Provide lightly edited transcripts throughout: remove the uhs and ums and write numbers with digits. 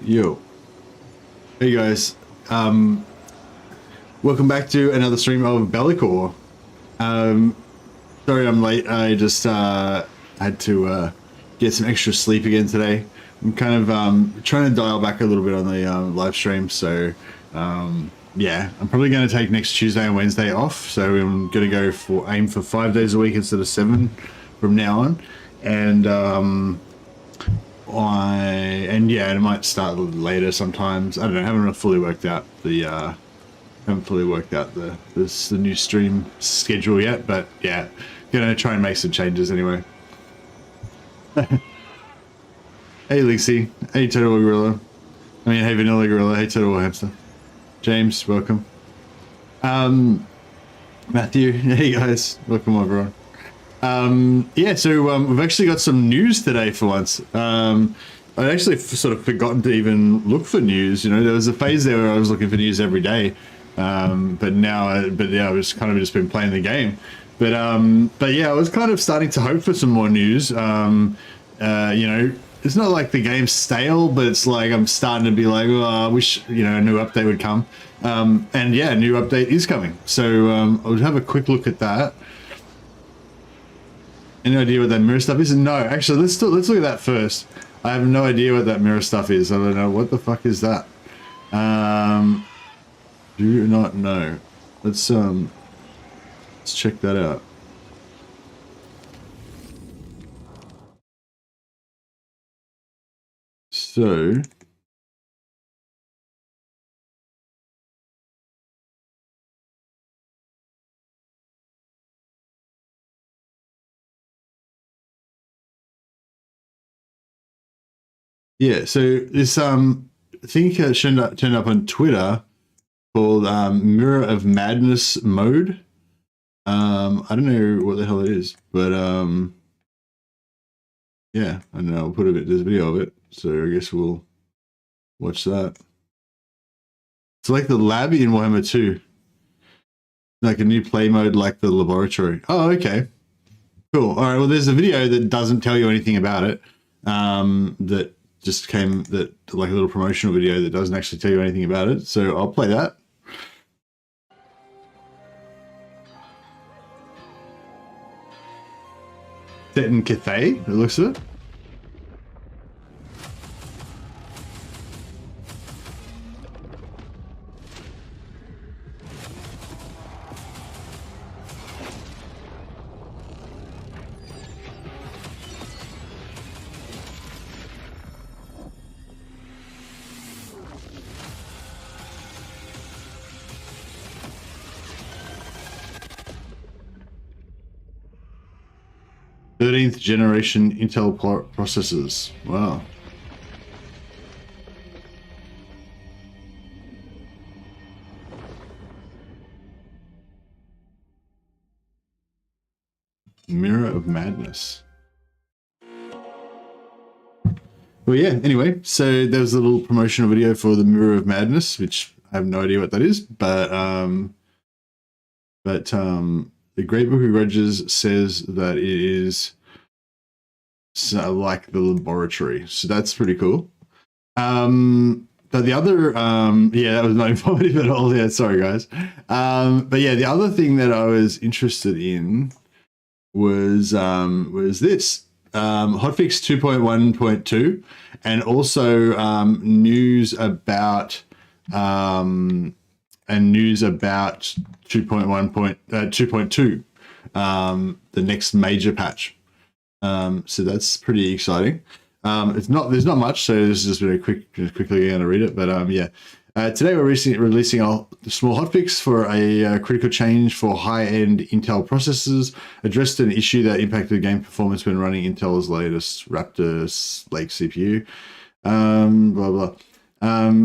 Yo. Hey guys. Welcome back to another stream of Belakor. Sorry I'm late. I just had to get some extra sleep again today. I'm kind of trying to dial back a little bit on the live stream, so yeah, I'm probably going to take next Tuesday and Wednesday off. So I'm going to go aim for 5 days a week instead of 7 from now on, and yeah, it might start later sometimes. I don't know. I haven't fully worked out the the new stream schedule yet, but yeah, gonna try and make some changes anyway. Hey Lixie, hey Total Gorilla. Hey Vanilla Gorilla, hey Total Hamster. James, welcome. Matthew, hey guys, welcome everyone. Yeah, so we've actually got some news today for once. I'd actually sort of forgotten to even look for news. You know, there was a phase there where I was looking for news every day, but yeah, I was kind of just been playing the game. But yeah, I was kind of starting to hope for some more news. You know, it's not like the game's stale, but it's like I'm starting to be like, oh, I wish, you know, a new update would come. And yeah, a new update is coming. So I would have a quick look at that. Any idea what that mirror stuff is? No, actually, let's look at that first. I have no idea what that mirror stuff is. I don't know. What the fuck is that? Do not know. Let's check that out. So yeah, so this thing turned up on Twitter called Mirror of Madness mode. I don't know what the hell it is, but yeah, I don't know. I'll put there's a video of it, so I guess we'll watch that. It's like the lab in Warhammer 2, like a new play mode, like the laboratory. Oh, okay, cool. All right, well, there's a video that doesn't tell you anything about it. That just came, that like a little promotional video that doesn't actually tell you anything about it. So I'll play that. Set in Cathay, it looks of it. Thirteenth generation Intel processors. Wow. Mirror of Madness. Well, yeah, anyway, so there was a little promotional video for the Mirror of Madness, which I have no idea what that is, but the Great Book of Grudges says that it is like the laboratory, so that's pretty cool. But the other, yeah, that was not informative at all. Yeah, sorry guys. But yeah, the other thing that I was interested in was this hotfix 2.1.2, and also news about 2.2, the next major patch. So that's pretty exciting. There's not much, so this is just been quickly going to read it. But yeah, today we're releasing a small hotfix for a critical change for high-end Intel processors, addressed an issue that impacted game performance when running Intel's latest Raptor Lake CPU. Blah blah.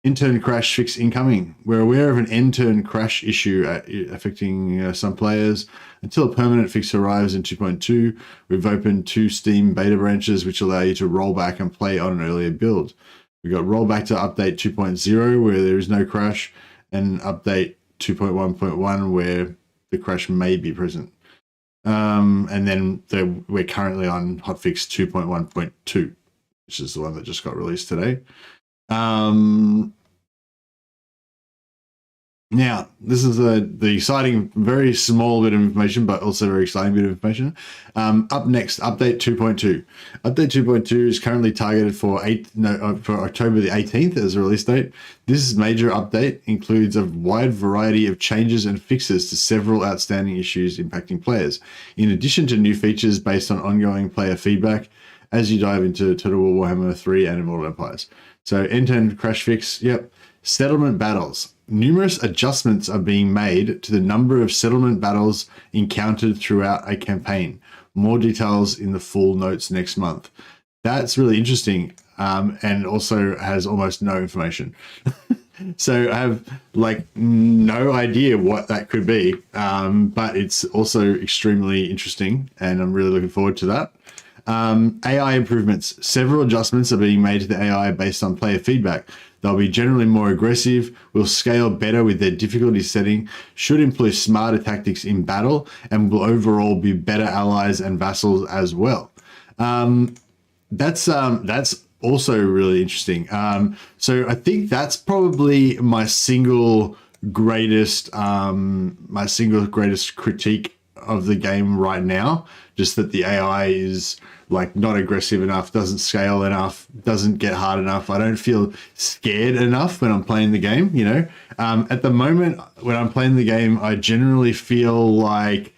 Intern crash fix incoming. We're aware of an intern crash issue affecting some players. Until a permanent fix arrives in 2.2, we've opened 2 Steam beta branches which allow you to roll back and play on an earlier build. We've got rollback to update 2.0 where there is no crash, and update 2.1.1 where the crash may be present. And then we're currently on hotfix 2.1.2, which is the one that just got released today. Now, this is the exciting, very small bit of information, but also very exciting bit of information. Up next, update 2.2. Update 2.2 is currently targeted for October the 18th as a release date. This major update includes a wide variety of changes and fixes to several outstanding issues impacting players, in addition to new features based on ongoing player feedback as you dive into Total War Warhammer 3 and Immortal Empires. So, end-to-end crash fix, yep. Settlement battles. Numerous adjustments are being made to the number of settlement battles encountered throughout a campaign. More details in the full notes next month. That's really interesting, and also has almost no information. So I have like no idea what that could be, but it's also extremely interesting, and I'm really looking forward to that. AI improvements. Several adjustments are being made to the AI based on player feedback. They'll be generally more aggressive, will scale better with their difficulty setting, should employ smarter tactics in battle, and will overall be better allies and vassals as well. That's also really interesting. So I think that's probably my single greatest critique of the game right now. Just that the AI is like not aggressive enough, doesn't scale enough, doesn't get hard enough. I don't feel scared enough when I'm playing the game, you know. At the moment when I'm playing the game, I generally feel like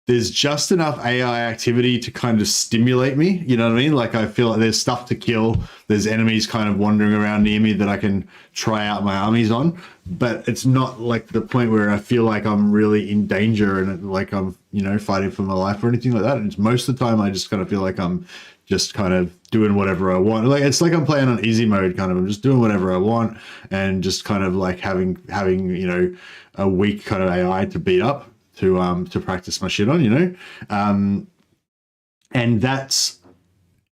there's just enough AI activity to kind of stimulate me, you know what I mean? Like I feel like there's stuff to kill, there's enemies kind of wandering around near me that I can try out my armies on, but it's not like the point where I feel like I'm really in danger and like I'm, you know, fighting for my life or anything like that. And most of the time I just kind of feel like I'm just kind of doing whatever I want. Like it's like I'm playing on easy mode kind of. I'm just doing whatever I want and just kind of like having you know, a weak kind of AI to beat up to practice my shit on, you know. And that's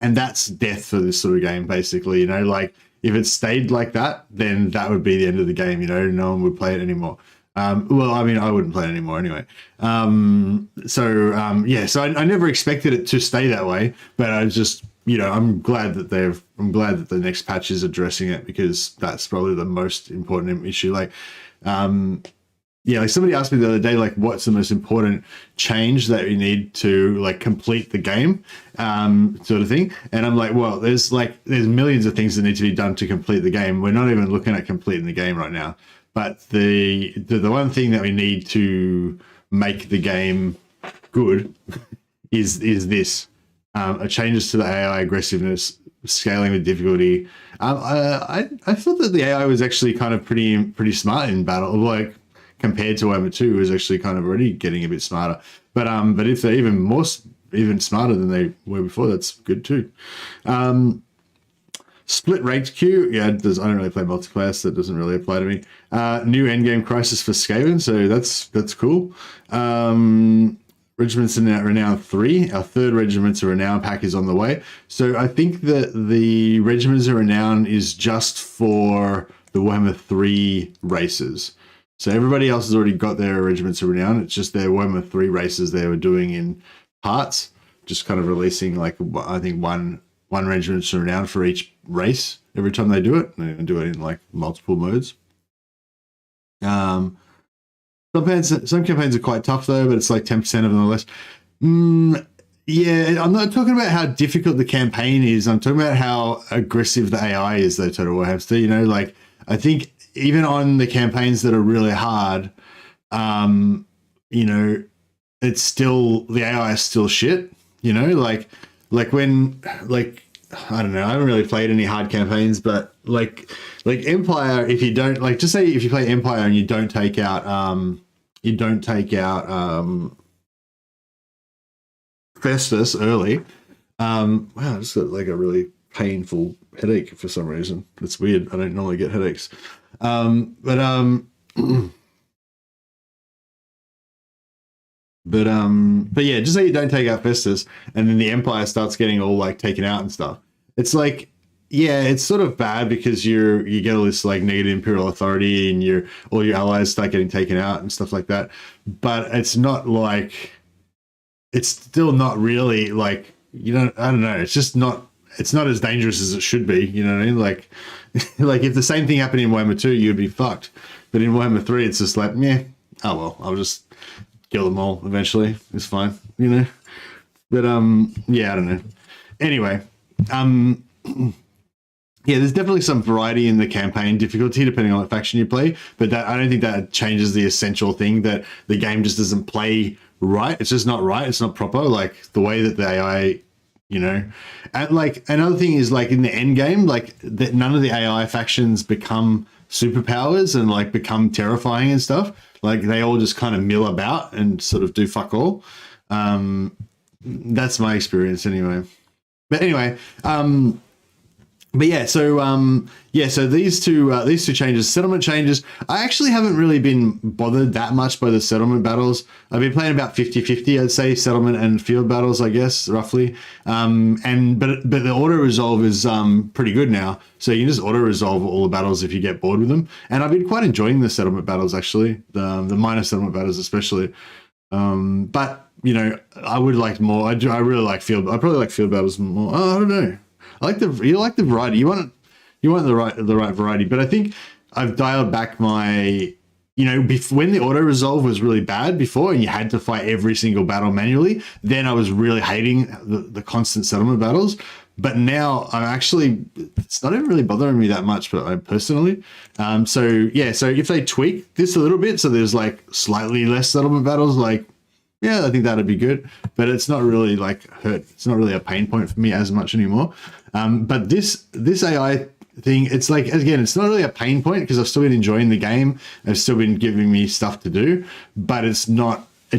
death for this sort of game, basically, you know. Like if it stayed like that, then that would be the end of the game, you know. No one would play it anymore. Well, I mean, I wouldn't play it anymore anyway. So I never expected it to stay that way, but I just, you know, I'm glad that the next patch is addressing it, because that's probably the most important issue. Like, yeah, like somebody asked me the other day, like, what's the most important change that you need to like complete the game, sort of thing. And I'm like, well, there's millions of things that need to be done to complete the game. We're not even looking at completing the game right now. But the one thing that we need to make the game good is this. Changes to the AI aggressiveness, scaling with difficulty. I thought that the AI was actually kind of pretty smart in battle, like compared to Warhammer 2, was actually kind of already getting a bit smarter. But if they're even smarter than they were before, that's good too. Split ranked queue, yeah, I don't really play multiplayer, so that doesn't really apply to me. New endgame crisis for Skaven, so that's cool. Regiments of Renown 3, our third Regiments of Renown pack is on the way. So I think that the Regiments of Renown is just for the Warhammer 3 races. So everybody else has already got their Regiments of Renown. It's just their Warhammer 3 races they were doing in parts, just kind of releasing like, I think one Regiment of Renown for each race every time they do it. They do it in like multiple modes. Some campaigns are quite tough though, but it's like 10% of them or less. Yeah, I'm not talking about how difficult the campaign is. I'm talking about how aggressive the AI is though, Total Warhammer. You know, like I think even on the campaigns that are really hard, you know, it's still, the AI is still shit, you know, like when, like, I don't know, I haven't really played any hard campaigns, but like Empire, if you don't, like, just say if you play Empire and you don't take out Festus early, wow, I just got like a really painful headache for some reason. It's weird. I don't normally get headaches. But yeah, just say you don't take out Festus and then the Empire starts getting all like taken out and stuff. It's like, yeah, it's sort of bad because you get all this like negative imperial authority and all your allies start getting taken out and stuff like that. But it's not like, it's still not really like, you know, I don't know. It's just not, it's not as dangerous as it should be. You know what I mean? Like, like if the same thing happened in Warhammer 2, you'd be fucked. But in Warhammer 3, it's just like, yeah, oh well, I'll just kill them all eventually. It's fine, you know. But yeah, I don't know. Anyway, yeah, there's definitely some variety in the campaign difficulty depending on what faction you play, but that I don't think that changes the essential thing that the game just doesn't play right. It's just not right. It's not proper. Like the way that the AI, you know, and like another thing is like in the end game, like that none of the AI factions become superpowers and like become terrifying and stuff. Like they all just kind of mill about and sort of do fuck all. That's my experience anyway. But anyway, but yeah, so so these two changes, settlement changes, I actually haven't really been bothered that much by the settlement battles. I've been playing about 50-50, I'd say, settlement and field battles, I guess, roughly. But the auto resolve is pretty good now, so you can just auto resolve all the battles if you get bored with them. And I've been quite enjoying the settlement battles actually, the minor settlement battles especially. But you know, I would like more. I really like field. I probably like field battles more. Oh, I don't know. You like the variety. You want the right variety. But I think I've dialed back my, you know, when the auto resolve was really bad before, and you had to fight every single battle manually. Then I was really hating the constant settlement battles. But now I'm actually, it's not even really bothering me that much, but I personally. So yeah, so if they tweak this a little bit, so there's like slightly less settlement battles, like, yeah, I think that'd be good, but it's not really like hurt. It's not really a pain point for me as much anymore. But this AI thing, it's like, again, it's not really a pain point because I've still been enjoying the game. It's still been giving me stuff to do, but it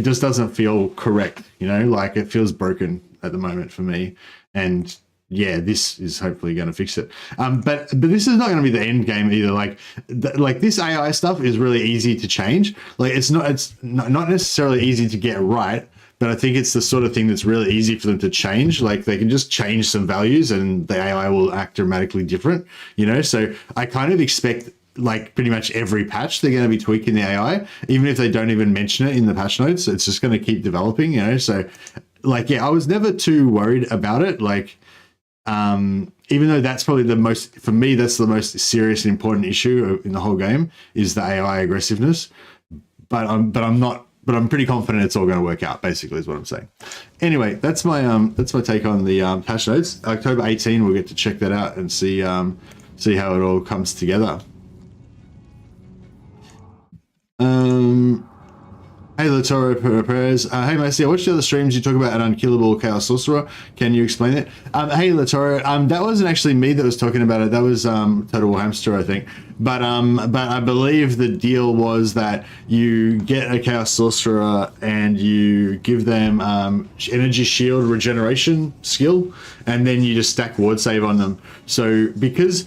just doesn't feel correct. You know, like it feels broken at the moment for me. And yeah, this is hopefully going to fix it. But this is not going to be the end game either. Like this AI stuff is really easy to change. Like it's not necessarily easy to get right, but I think it's the sort of thing that's really easy for them to change. Like they can just change some values and the AI will act dramatically different, you know? So I kind of expect like pretty much every patch, they're going to be tweaking the AI, even if they don't even mention it in the patch notes. It's just going to keep developing, you know? So like, yeah, I was never too worried about it. Like, even though that's probably for me, that's the most serious and important issue in the whole game is the AI aggressiveness. But I'm pretty confident it's all going to work out, basically, is what I'm saying. Anyway, that's my take on the patch notes. October 18, we'll get to check that out and see how it all comes together. Hey, Latoro Perez. Hey, Macy, I watched the other streams you talk about at Unkillable Chaos Sorcerer. Can you explain it? Hey, Latoro. That wasn't actually me that was talking about it. That was Total Hamster, I think. But I believe the deal was that you get a Chaos Sorcerer and you give them energy shield regeneration skill, and then you just stack ward save on them. So because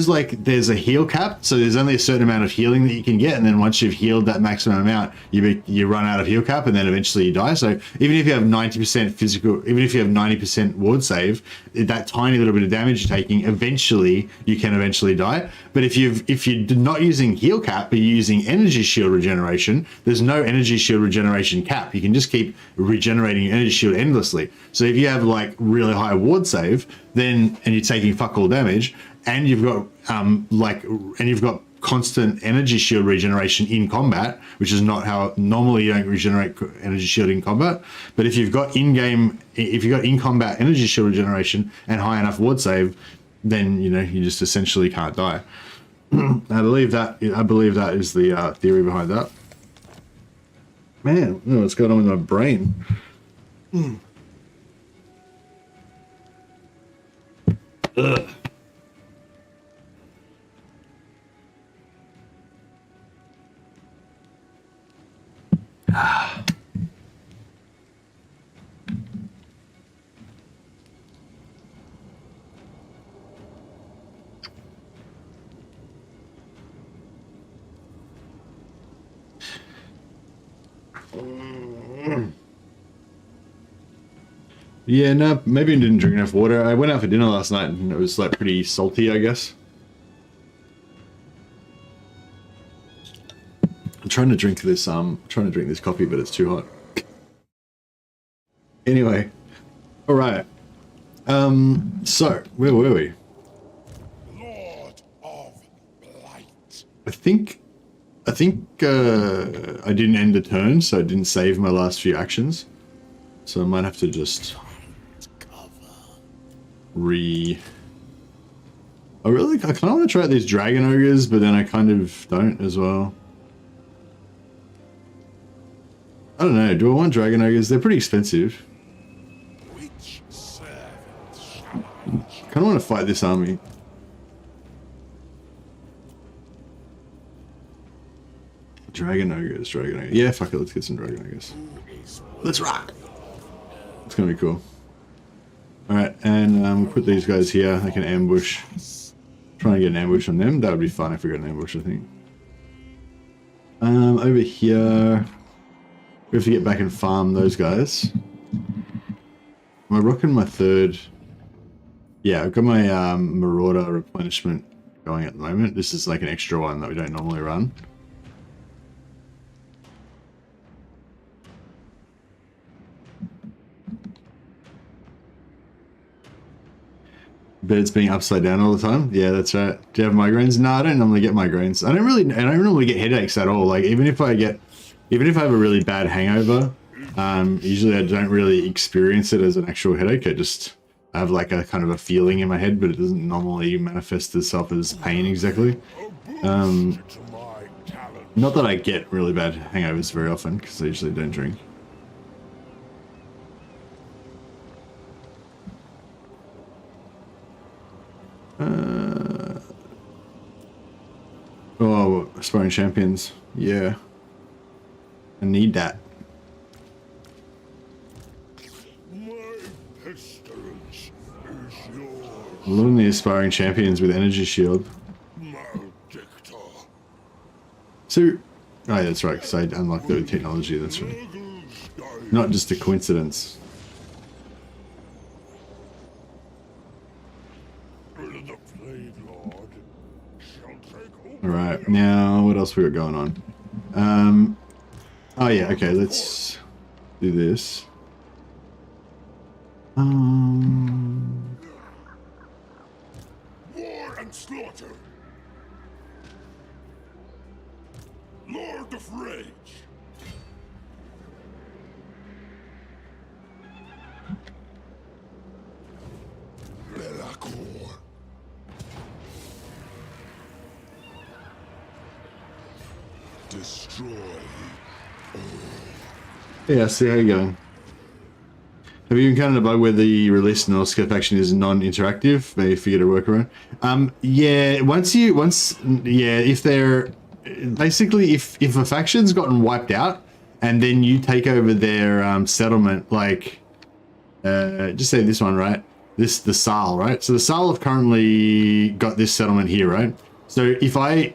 like there's a heal cap, so there's only a certain amount of healing that you can get, and then once you've healed that maximum amount, you run out of heal cap, and then eventually you die. So even if you have 90% physical, even if you have 90% ward save, that tiny little bit of damage you're taking, eventually you can die. But if you're not using heal cap, but you're using energy shield regeneration, there's no energy shield regeneration cap. You can just keep regenerating your energy shield endlessly. So if you have like really high ward save, and you're taking fuck all damage, and you've got constant energy shield regeneration in combat, which is not how normally you don't regenerate energy shield in combat. But if you've got in combat energy shield regeneration and high enough ward save, then you know you just essentially can't die. I believe that is the theory behind that. Man, I don't know what's going on with my brain. Ugh. Yeah, no, maybe I didn't drink enough water. I went out for dinner last night and it was like pretty salty, I guess. I'm trying to drink this coffee, but it's too hot. Anyway, all right. So where were we? Lord of Blight. I think I didn't end the turn, so I didn't save my last few actions. So I might have to just I kind of want to try out these dragon ogres, but then I kind of don't as well. I don't know. Do I want dragon ogres? They're pretty expensive. Which servant shall I kind of want to fight this army. Dragon ogres. Yeah, fuck it. Let's get some dragon ogres. Let's rock. It's gonna be cool. All right, and we'll put these guys here. They can ambush. Try and get an ambush on them. That would be fun if we got an ambush, I think. Over here, we have to get back and farm those guys. Am I rocking my third? Yeah, I've got my Marauder replenishment going at the moment. This is like an extra one that we don't normally run. Bed's being upside down all the time. Yeah, that's right. Do you have migraines? No, I don't normally get migraines. I don't normally get headaches at all. Like even if I have a really bad hangover, usually I don't really experience it as an actual headache. I have like a kind of a feeling in my head, but it doesn't normally manifest itself as pain exactly. Not that I get really bad hangovers very often, because I usually don't drink. Oh, aspiring champions. Yeah. I need that. my pestilence is yours, Loading the aspiring champions with energy shield. Maledictor. So, oh yeah, that's right, because I unlocked that with technology, that's right. Not just a coincidence. The Plague Lord shall take over. Alright, now what else we got going on? Oh yeah, okay, let's do this. War and slaughter. Lord of Rage. Belakor. Destroy. Yeah, see how you going. Have you encountered a bug where the release and scope action is non-interactive? Maybe figure a workaround. Yeah, if they're basically if a faction's gotten wiped out and then you take over their settlement, like just say this one, right? The Sal, right? So the Sal have currently got this settlement here, right? So if I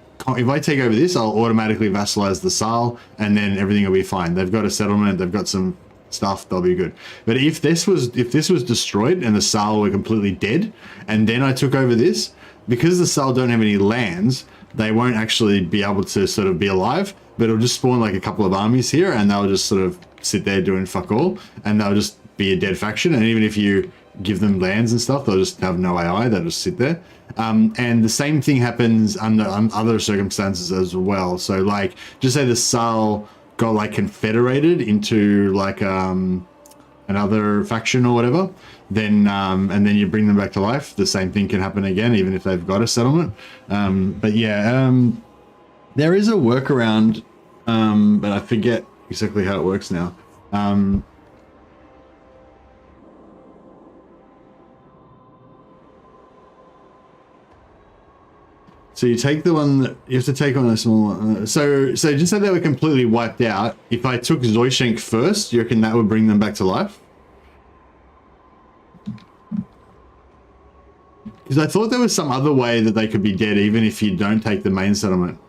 take over this, I'll automatically vassalize the Sal, and then everything will be fine. They've got a settlement, they've got some stuff, they'll be good. But if this was destroyed and the Sal were completely dead, and then I took over this, because the Sal don't have any lands, they won't actually be able to sort of be alive, but it'll just spawn like a couple of armies here, and they'll just sort of sit there doing fuck all, and they'll just be a dead faction. And even if you give them lands and stuff, they'll just have no AI, they'll just sit there. And the same thing happens under other circumstances as well. So like, just say the Sal got like confederated into like another faction or whatever, then and then you bring them back to life, the same thing can happen again, even if they've got a settlement. But yeah, there is a workaround, but I forget exactly how it works now. So you take the one that you have to take on a small one. So just say they were completely wiped out. If I took Zoishenk first, you reckon that would bring them back to life? Because I thought there was some other way that they could be dead even if you don't take the main settlement.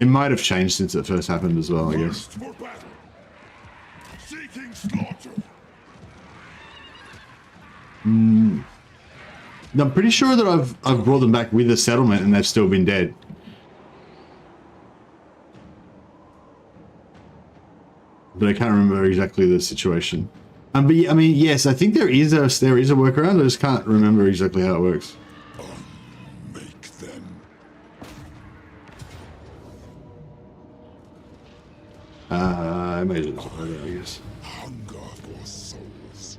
It might have changed since it first happened as well, I guess. For battle. Seeking slaughter. I'm pretty sure that I've brought them back with a settlement and they've still been dead. but I can't remember exactly the situation. But I mean, yes, I think there is a workaround. I just can't remember exactly how it works. Make them. I may just I guess. Hunger for souls.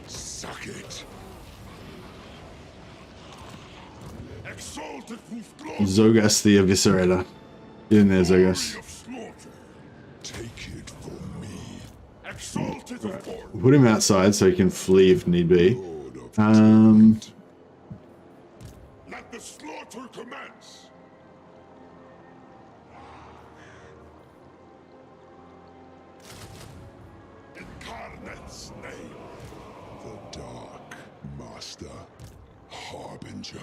Suck it. Exalted Zogas the Eviscerator. Get in there, Zogas. Take it from me. Exalted Right. Put him outside so he can flee if need be. Let the slaughter commence. Incarnate's name. The Dark Master. Harbinger.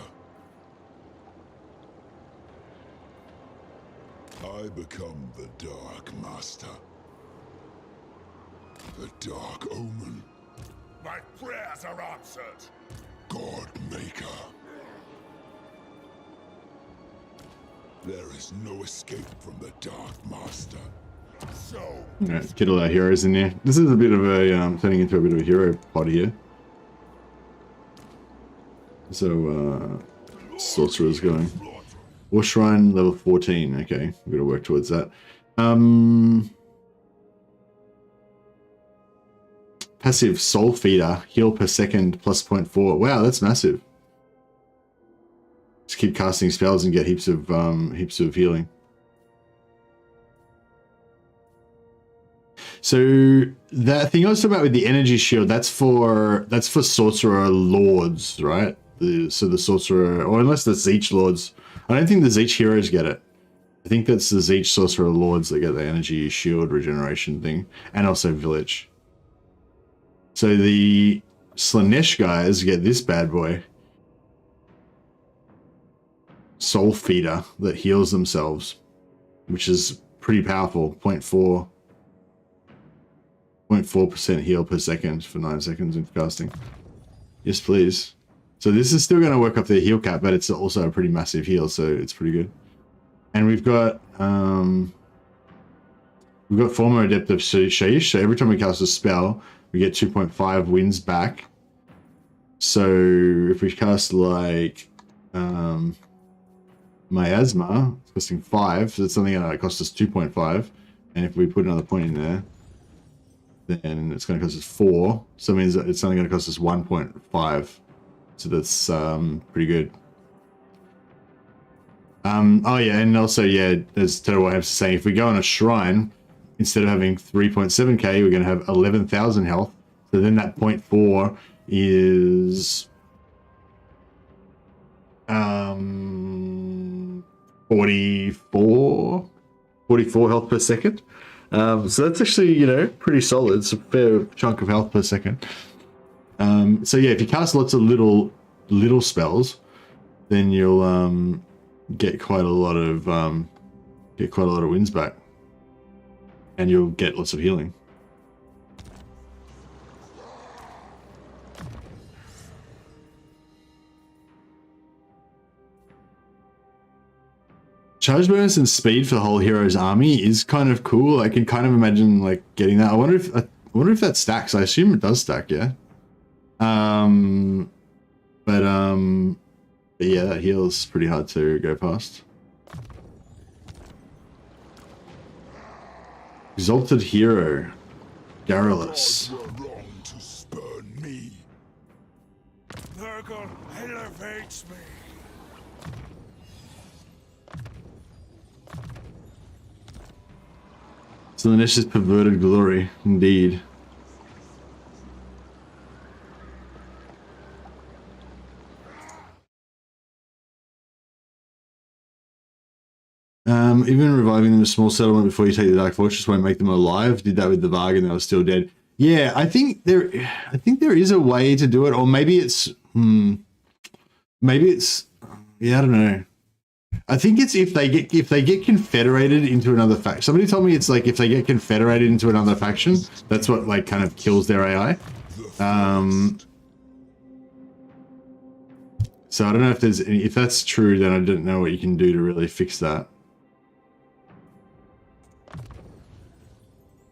I become the Dark Master. The Dark Omen. My prayers are answered. God Maker. There is no escape from the Dark Master. So. Alright, get all our heroes in there. This is a bit of a turning into a bit of a hero pod here. So Sorcerer's going. War Shrine level 14. Okay, we've got to work towards that. Passive Soul Feeder, heal per second plus 0.4. Wow, that's massive. Just keep casting spells and get heaps of healing. So that thing I was talking about with the energy shield, that's for Sorcerer Lords, right? So the Sorcerer, or unless that's Zeech Lords. I don't think the Zeech heroes get it. I think that's the Zeech Sorcerer Lords that get the energy shield regeneration thing, and also Village. So the Slanesh guys get this bad boy. Soul Feeder that heals themselves, which is pretty powerful. 0.4% heal per second for 9 seconds of casting. Yes, please. So this is still going to work up their heal cap, but it's also a pretty massive heal, so it's pretty good. And we've got Former Adept of Shaish, so every time we cast a spell, we get 2.5 wins back. So if we cast like Miasma, it's costing 5, so that's something that costs us 2.5. And if we put another point in there, then it's going to cost us 4. So it means that it's only going to cost us 1.5. So that's pretty good. Oh yeah, and also yeah, as Turtle Waves saying, if we go on a shrine, instead of having 3.7k, we're going to have 11,000 health. So then that 0.4 is 44 health per second. So that's actually, you know, pretty solid. It's a fair chunk of health per second. So yeah, if you cast lots of little spells, then you'll get quite a lot of wins back, and you'll get lots of healing. Charge bonus and speed for the whole hero's army is kind of cool. I can kind of imagine like getting that. I wonder if that stacks. I assume it does stack, yeah. But yeah, that heal's pretty hard to go past. Exalted Hero, Garrulus. Were wrong to spurn me. Nurgle elevates me. Slaanesh's perverted glory, indeed. Even reviving them a small settlement before you take the Dark Fortress won't make them alive. Did that with the Varg and they were still dead. Yeah, I think there is a way to do it, or maybe it's yeah, I don't know. I think it's if they get confederated into another faction. Somebody told me it's like if they get confederated into another faction, that's what like kind of kills their AI. So I don't know if there's any, if that's true, then I don't know what you can do to really fix that.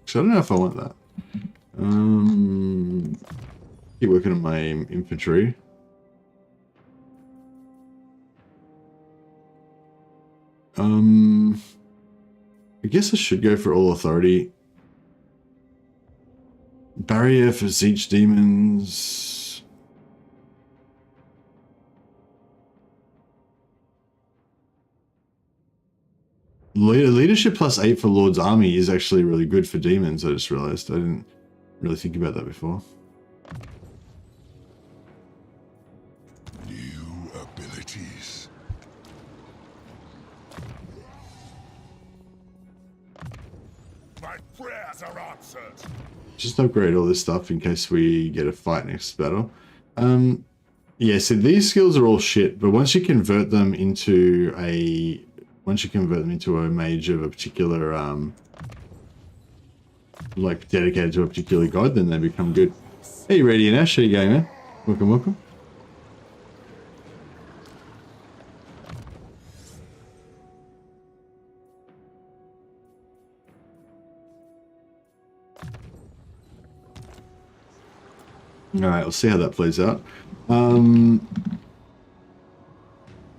So I don't know if I want that. Keep working on my infantry. I guess I should go for all authority. Barrier for Zeech demons. Leadership +8 for Lord's army is actually really good for demons. I just realized I didn't really think about that before. New abilities. My prayers are answered. Just upgrade all this stuff in case we get a fight next battle. Yeah, so these skills are all shit, but once you convert them into a mage of a particular like dedicated to a particular god, then they become good. Hey Radiant Ash, how you going, man? Welcome, welcome. Alright, we'll see how that plays out.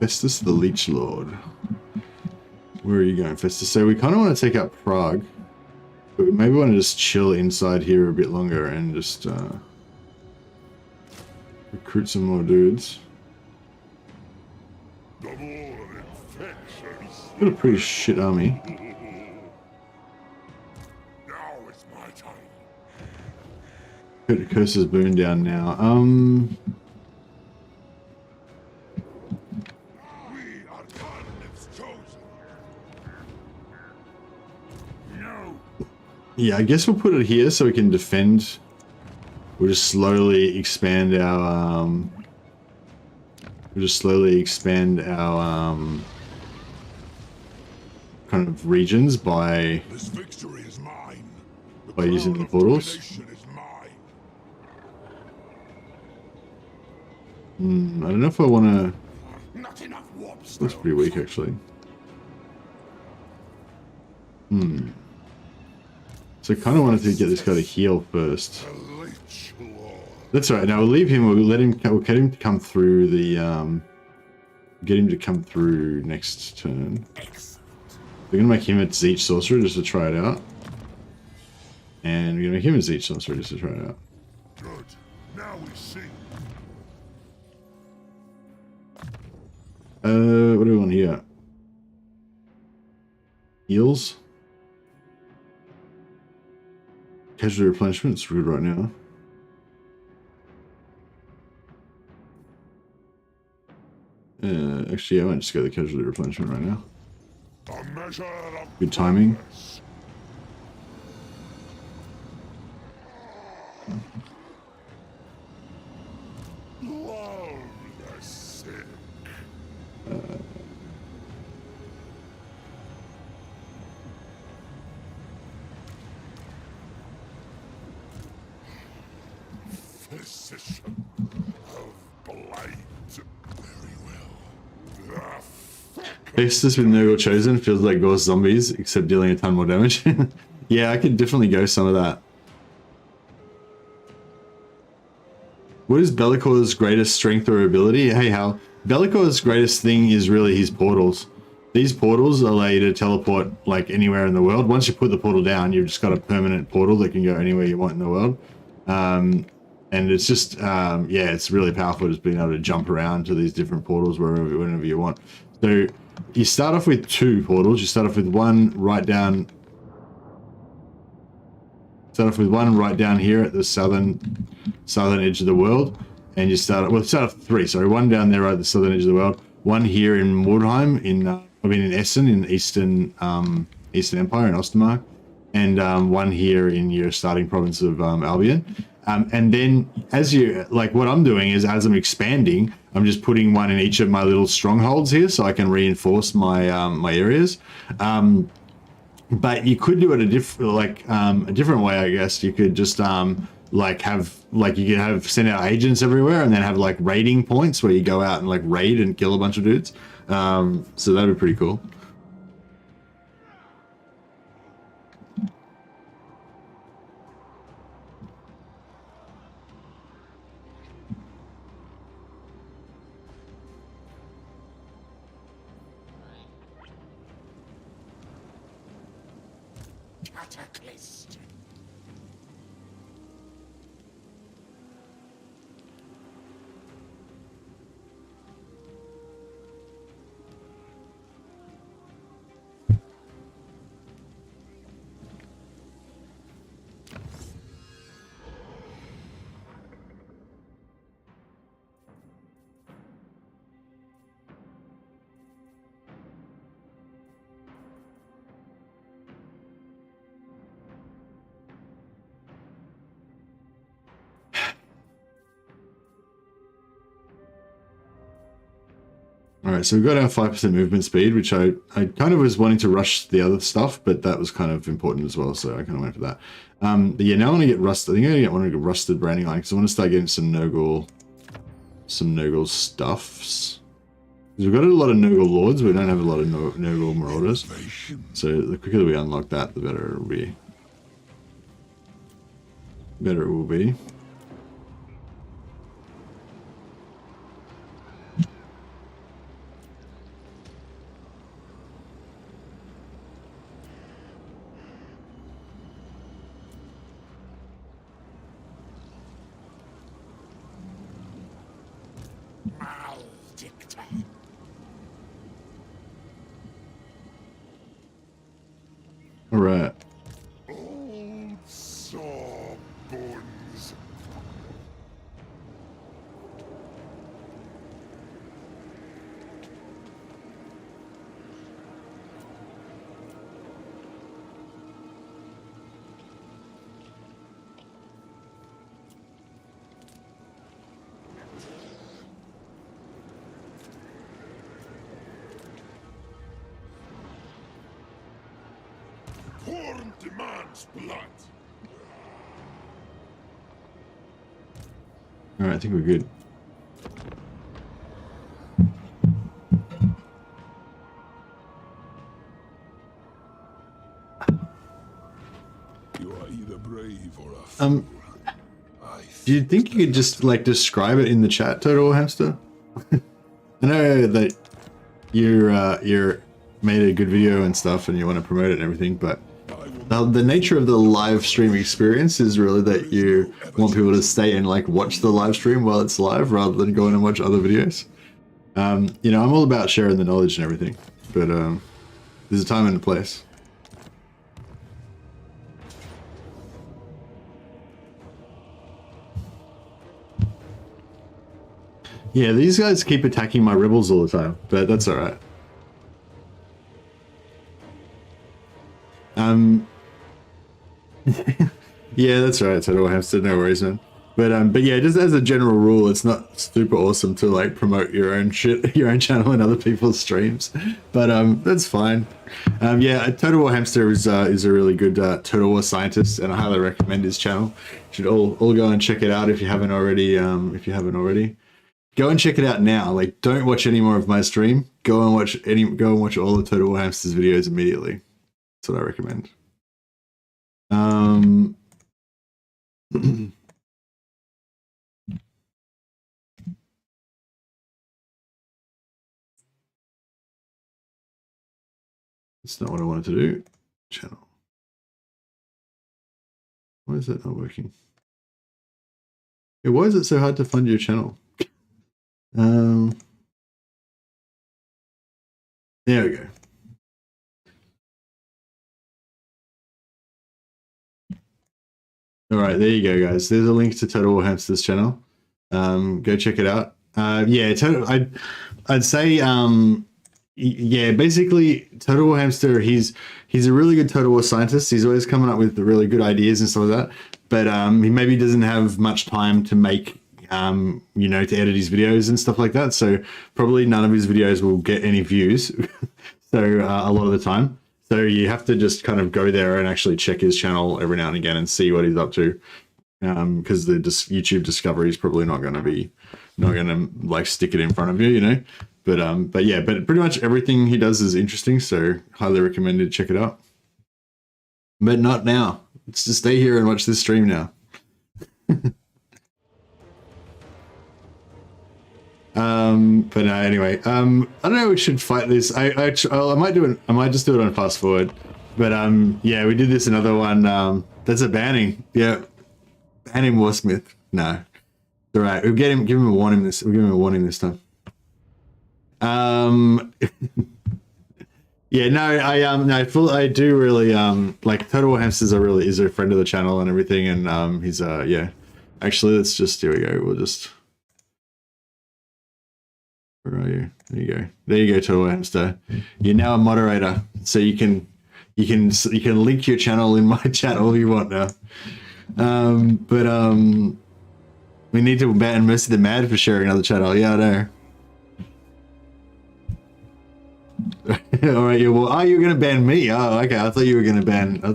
Festus the Leech Lord. Where are you going, Festus? So we kind of want to take out Prague, but we maybe want to just chill inside here a bit longer and just recruit some more dudes. Got a pretty shit army. Curse's boon down now. Yeah, I guess we'll put it here so we can defend. We'll just slowly expand our kind of regions by using the portals. I don't know if I want to. That's pretty weak, actually. So I kind of wanted to get this guy to heal first. That's all right. Now we'll leave him. We'll let him. We'll get him to come through the. Get him to come through next turn. We're gonna make him a Zeech Sorcerer just to try it out, and we're gonna make him a Zeech Sorcerer just to try it out. Good. Now we see. What do we want here? Heals. Casualty replenishment's good right now. Actually, I might just go the casualty replenishment right now. Good timing. Festus with Nurgle Chosen feels like Ghost Zombies, except dealing a ton more damage. Yeah, I could definitely go some of that. What is Belakor's greatest strength or ability? Hey Hal, Belakor's greatest thing is really his portals. These portals allow you to teleport like anywhere in the world. Once you put the portal down, you've just got a permanent portal that can go anywhere you want in the world. And it's just, yeah, it's really powerful just being able to jump around to these different portals whenever you want. So you start off with two portals. You start off with one right down. Start off with one right down here at the southern edge of the world, and you start off three. Sorry, one down there right at the southern edge of the world. One here in Mordheim, in Essen, in the Eastern Empire in Ostermark, and one here in your starting province of Albion. And then as you, like what I'm doing is as I'm expanding, I'm just putting one in each of my little strongholds here so I can reinforce my my areas. But you could do it a different way, I guess. You could just like you can have send out agents everywhere and then have like raiding points where you go out and like raid and kill a bunch of dudes. So that'd be pretty cool. Cataclysm. All right, so we've got our 5% movement speed, which I kind of was wanting to rush the other stuff, but that was kind of important as well, so I kind of went for that. But yeah, now I want to get rusted. I think I'm going to get one of the rusted branding line, because I want to start getting some Nurgle stuffs. Because we've got a lot of Nurgle Lords, but we don't have a lot of Nurgle Marauders. So the quicker that we unlock that, the better it will be. Better it will be. All right. Old sore bones. Horn demands blood. All right, I think we're good. You are either brave or a fool. Do you think you could just like describe it in the chat, Total Hamster? I know that you're made a good video and stuff, and you want to promote it and everything, but the nature of the live stream experience is really that you want people to stay and like watch the live stream while it's live, rather than going and watch other videos. You know, I'm all about sharing the knowledge and everything, but there's a time and a place. Yeah, these guys keep attacking my rebels all the time, but that's all right. Yeah, that's right. So I don't have to, no worries, man. But yeah, just as a general rule, it's not super awesome to like promote your own shit, your own channel in other people's streams. But that's fine. Yeah, Total War Hamster is a really good Total War scientist, and I highly recommend his channel. You should all go and check it out if you haven't already. Go and check it out now. Like, don't watch any more of my stream. Go and watch all the Total War Hamster's videos immediately. That's what I recommend. That's not what I wanted to do. Channel. Why is that not working? Yeah, why is it so hard to find your channel? There we go. All right, there you go, guys. There's a link to Total War Hamster's channel. Go check it out. Yeah, I'd say, yeah, basically Total War Hamster, he's a really good Total War scientist. He's always coming up with really good ideas and stuff like that. But he maybe doesn't have much time to make, you know, to edit his videos and stuff like that. So probably none of his videos will get any views. So a lot of the time. So you have to just kind of go there and actually check his channel every now and again and see what he's up to. because the YouTube discovery is probably not going to like stick it in front of you, you know. But yeah, but pretty much everything he does is interesting, so highly recommended. Check it out. But not now. It's to stay here and watch this stream now. But no, anyway, I don't know. We should fight this. I might do it. I might just do it on fast forward. But yeah, we did this another one. That's a banning. Yeah, ban him, Warsmith. No, it's all right. We'll give him a warning this. We'll give him a warning this time. Yeah, no, I do really like Total War Hamsters is a friend of the channel and everything, and he's yeah. Actually, let's just here we go. We'll just. Where are you? There you go. There you go, Total Hamster. You're now a moderator, so you can link your channel in my channel if you want now. But we need to ban Mercy the Mad for sharing another channel. Yeah, I know. All right, well, oh, you're gonna ban me? Oh, okay. I thought you were gonna ban a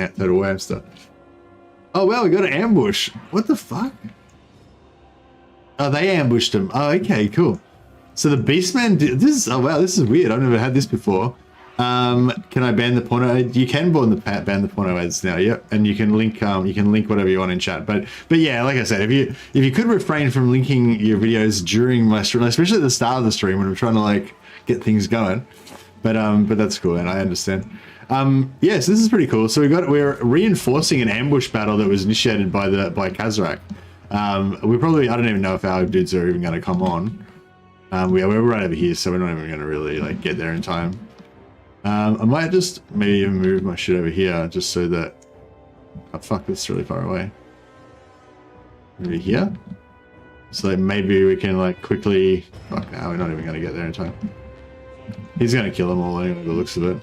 Total Hamster. Oh well, we got an ambush. What the fuck? Oh, they ambushed him. Oh, okay, cool. So the Beastman did this. Oh wow, this is weird. I've never had this before. Can I ban the porno? You can ban the porno ads now. Yep, and you can link whatever you want in chat. But yeah, like I said, if you could refrain from linking your videos during my stream, especially at the start of the stream when I'm trying to like get things going. But that's cool, and I understand. Yeah, so this is pretty cool. So we're reinforcing an ambush battle that was initiated by Kazarak. We probably, I don't even know if our dudes are even going to come on. We're right over here, so we're not even going to really like get there in time. I might just maybe even move my shit over here just so that. Oh fuck, that's really far away. Maybe here. So like maybe we can like quickly. Fuck, now we're not even going to get there in time. He's going to kill them all anyway, the looks of it.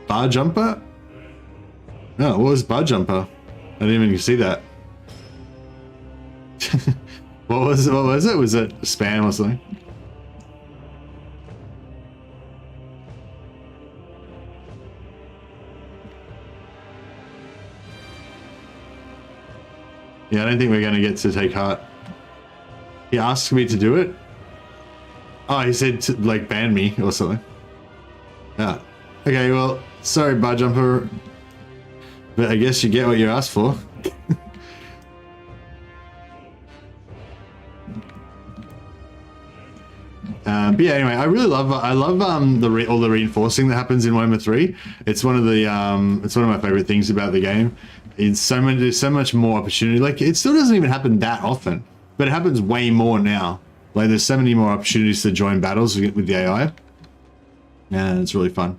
Bar jumper? No, what was bar jumper? I didn't even see that. What was it? Was it spam or something? Yeah, I don't think we're going to get to take heart. He asked me to do it. Oh, he said to, like, ban me or something. Yeah. Okay, well, sorry, bar jumper. But I guess you get what you asked for. But yeah, anyway, I love all the reinforcing that happens in Warhammer 3. It's one of my favorite things about the game. There's so much more opportunity. Like, it still doesn't even happen that often, but it happens way more now. Like, there's so many more opportunities to join battles with the AI. And it's really fun.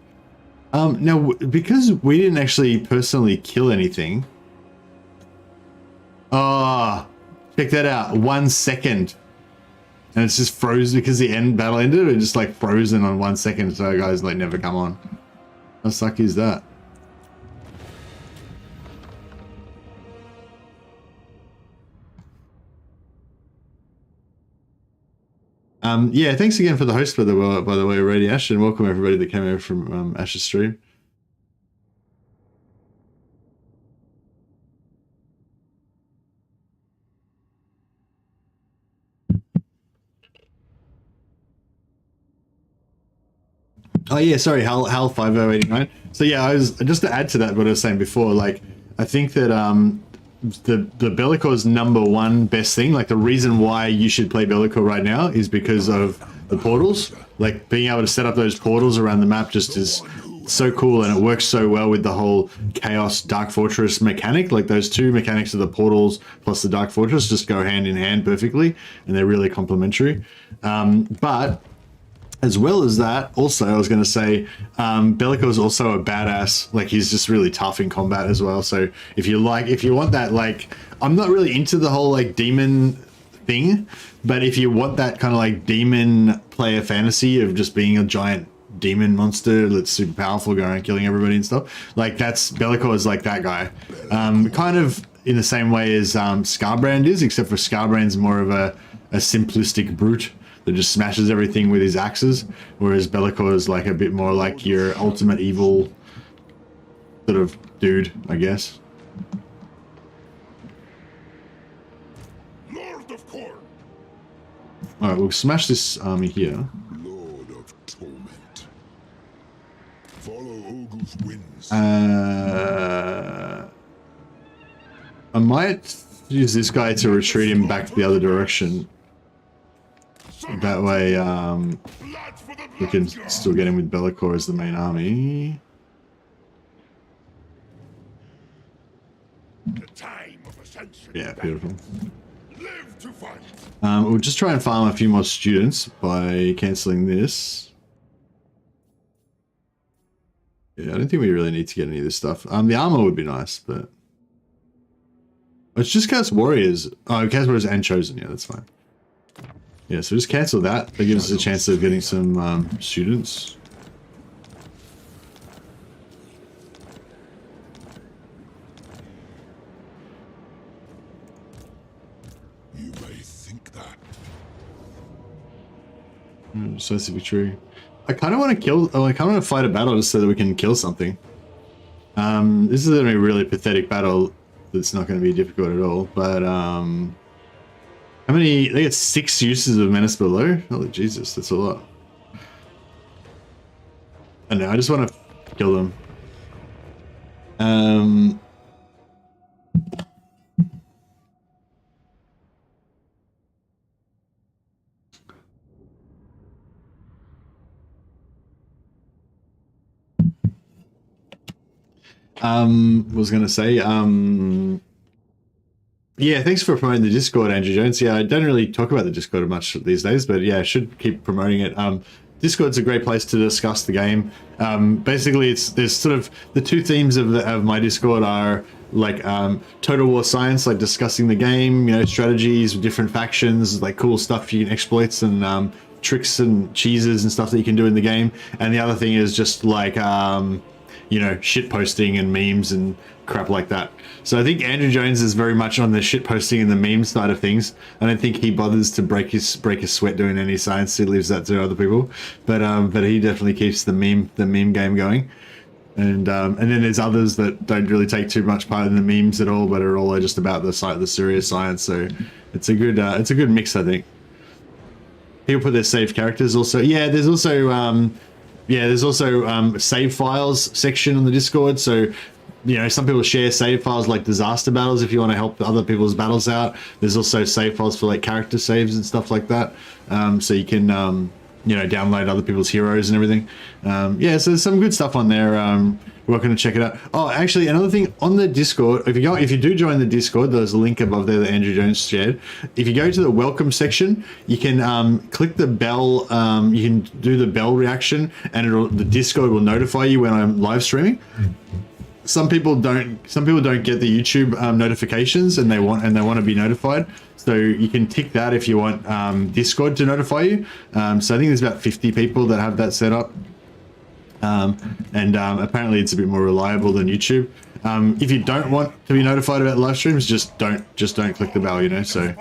Now, because we didn't actually personally kill anything. Oh, check that out. 1 second. And it's just frozen because the battle ended. It just like frozen on 1 second. So guys like never come on. How sucky is that? Yeah, thanks again for the host by the way, Rady Ash, and welcome everybody that came over from Ash's stream. Oh yeah, sorry, Hal 5089. So yeah, I was just to add to that what I was saying before. Like, I think that the Belakor's #1 best thing, like the reason why you should play Belakor right now is because of the portals. Like being able to set up those portals around the map just is so cool, and it works so well with the whole Chaos Dark Fortress mechanic. Like those two mechanics of the portals plus the Dark Fortress just go hand in hand perfectly, and they're really complementary. But as well as that, also, I was going to say, Belakor is also a badass. Like, he's just really tough in combat as well. So if you want that, like, I'm not really into the whole, like, demon thing, but if you want that kind of, like, demon player fantasy of just being a giant demon monster that's super powerful, going around killing everybody and stuff, like, Belakor is like that guy. Kind of in the same way as Scarbrand is, except for Scarbrand's more of a simplistic brute that just smashes everything with his axes, whereas Belakor is like a bit more like your ultimate evil sort of dude, I guess. Lord of Corn. All right, we'll smash this army here. Lord of Torment. Follow Ogu's winds. I might use this guy to retreat him back the other direction. That way, we can still get him with Belakor as the main army. The time of ascension. Yeah, beautiful. Live to fight. We'll just try and farm a few more students by cancelling this. Yeah, I don't think we really need to get any of this stuff. The armor would be nice, but let's just cast warriors. Oh, cast warriors and chosen. Yeah, that's fine. Yeah, so just cancel that. That gives us a chance of getting some students. You may think that. Decisive victory. I kind of want to kill. Oh, I kind of want to fight a battle just so that we can kill something. This is going to be a really pathetic battle. That's not going to be difficult at all. But how many? They get 6 uses of Menace Below. Holy Jesus, that's a lot. I know. I just want to kill them. Was gonna say, yeah, thanks for promoting the Discord, Andrew Jones. Yeah, I don't really talk about the Discord much these days, but yeah, I should keep promoting it. Discord's a great place to discuss the game. Basically, there's sort of the 2 themes of my Discord are like Total War Science, like discussing the game, you know, strategies, different factions, like cool stuff you can exploits and tricks and cheeses and stuff that you can do in the game. And the other thing is just like you know, shit posting and memes and crap like that. So I think Andrew Jones is very much on the shit posting and the meme side of things. I don't think he bothers to break his sweat doing any science. He leaves that to other people. But he definitely keeps the meme game going. And then there's others that don't really take too much part in the memes at all, but are all just about the serious science. So it's a good mix, I think. People put their saved characters also. Yeah, there's also save files section on the Discord. So, you know, some people share save files like disaster battles if you want to help other people's battles out. There's also save files for like character saves and stuff like that. So you can, you know, download other people's heroes and everything. Yeah, so there's some good stuff on there. Welcome to check it out. Oh, actually, another thing on the Discord, if you do join the Discord, there's a link above there that Andrew Jones shared. If you go to the welcome section, you can click the bell. You can do the bell reaction, and the Discord will notify you when I'm live streaming. Some people don't get the YouTube notifications, and they want to be notified. So you can tick that if you want Discord to notify you. So I think there's about 50 people that have that set up. Apparently it's a bit more reliable than YouTube. If you don't want to be notified about live streams, just don't click the bell, you know. So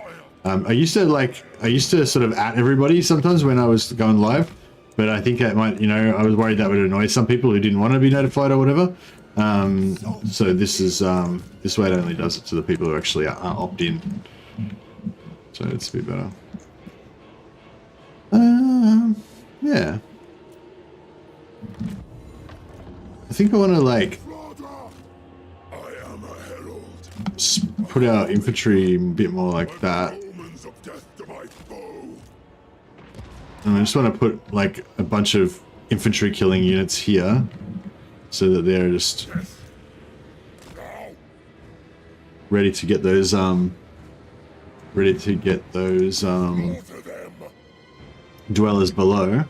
I used to sort of at everybody sometimes when I was going live, but I think that might, you know, I was worried that would annoy some people who didn't want to be notified or whatever. So this way it only does it to the people who actually opt in. So it's a bit better. Yeah. I think I want to like put our infantry a bit more like that. And I just want to put like a bunch of infantry killing units here so that they're just ready to get those dwellers below.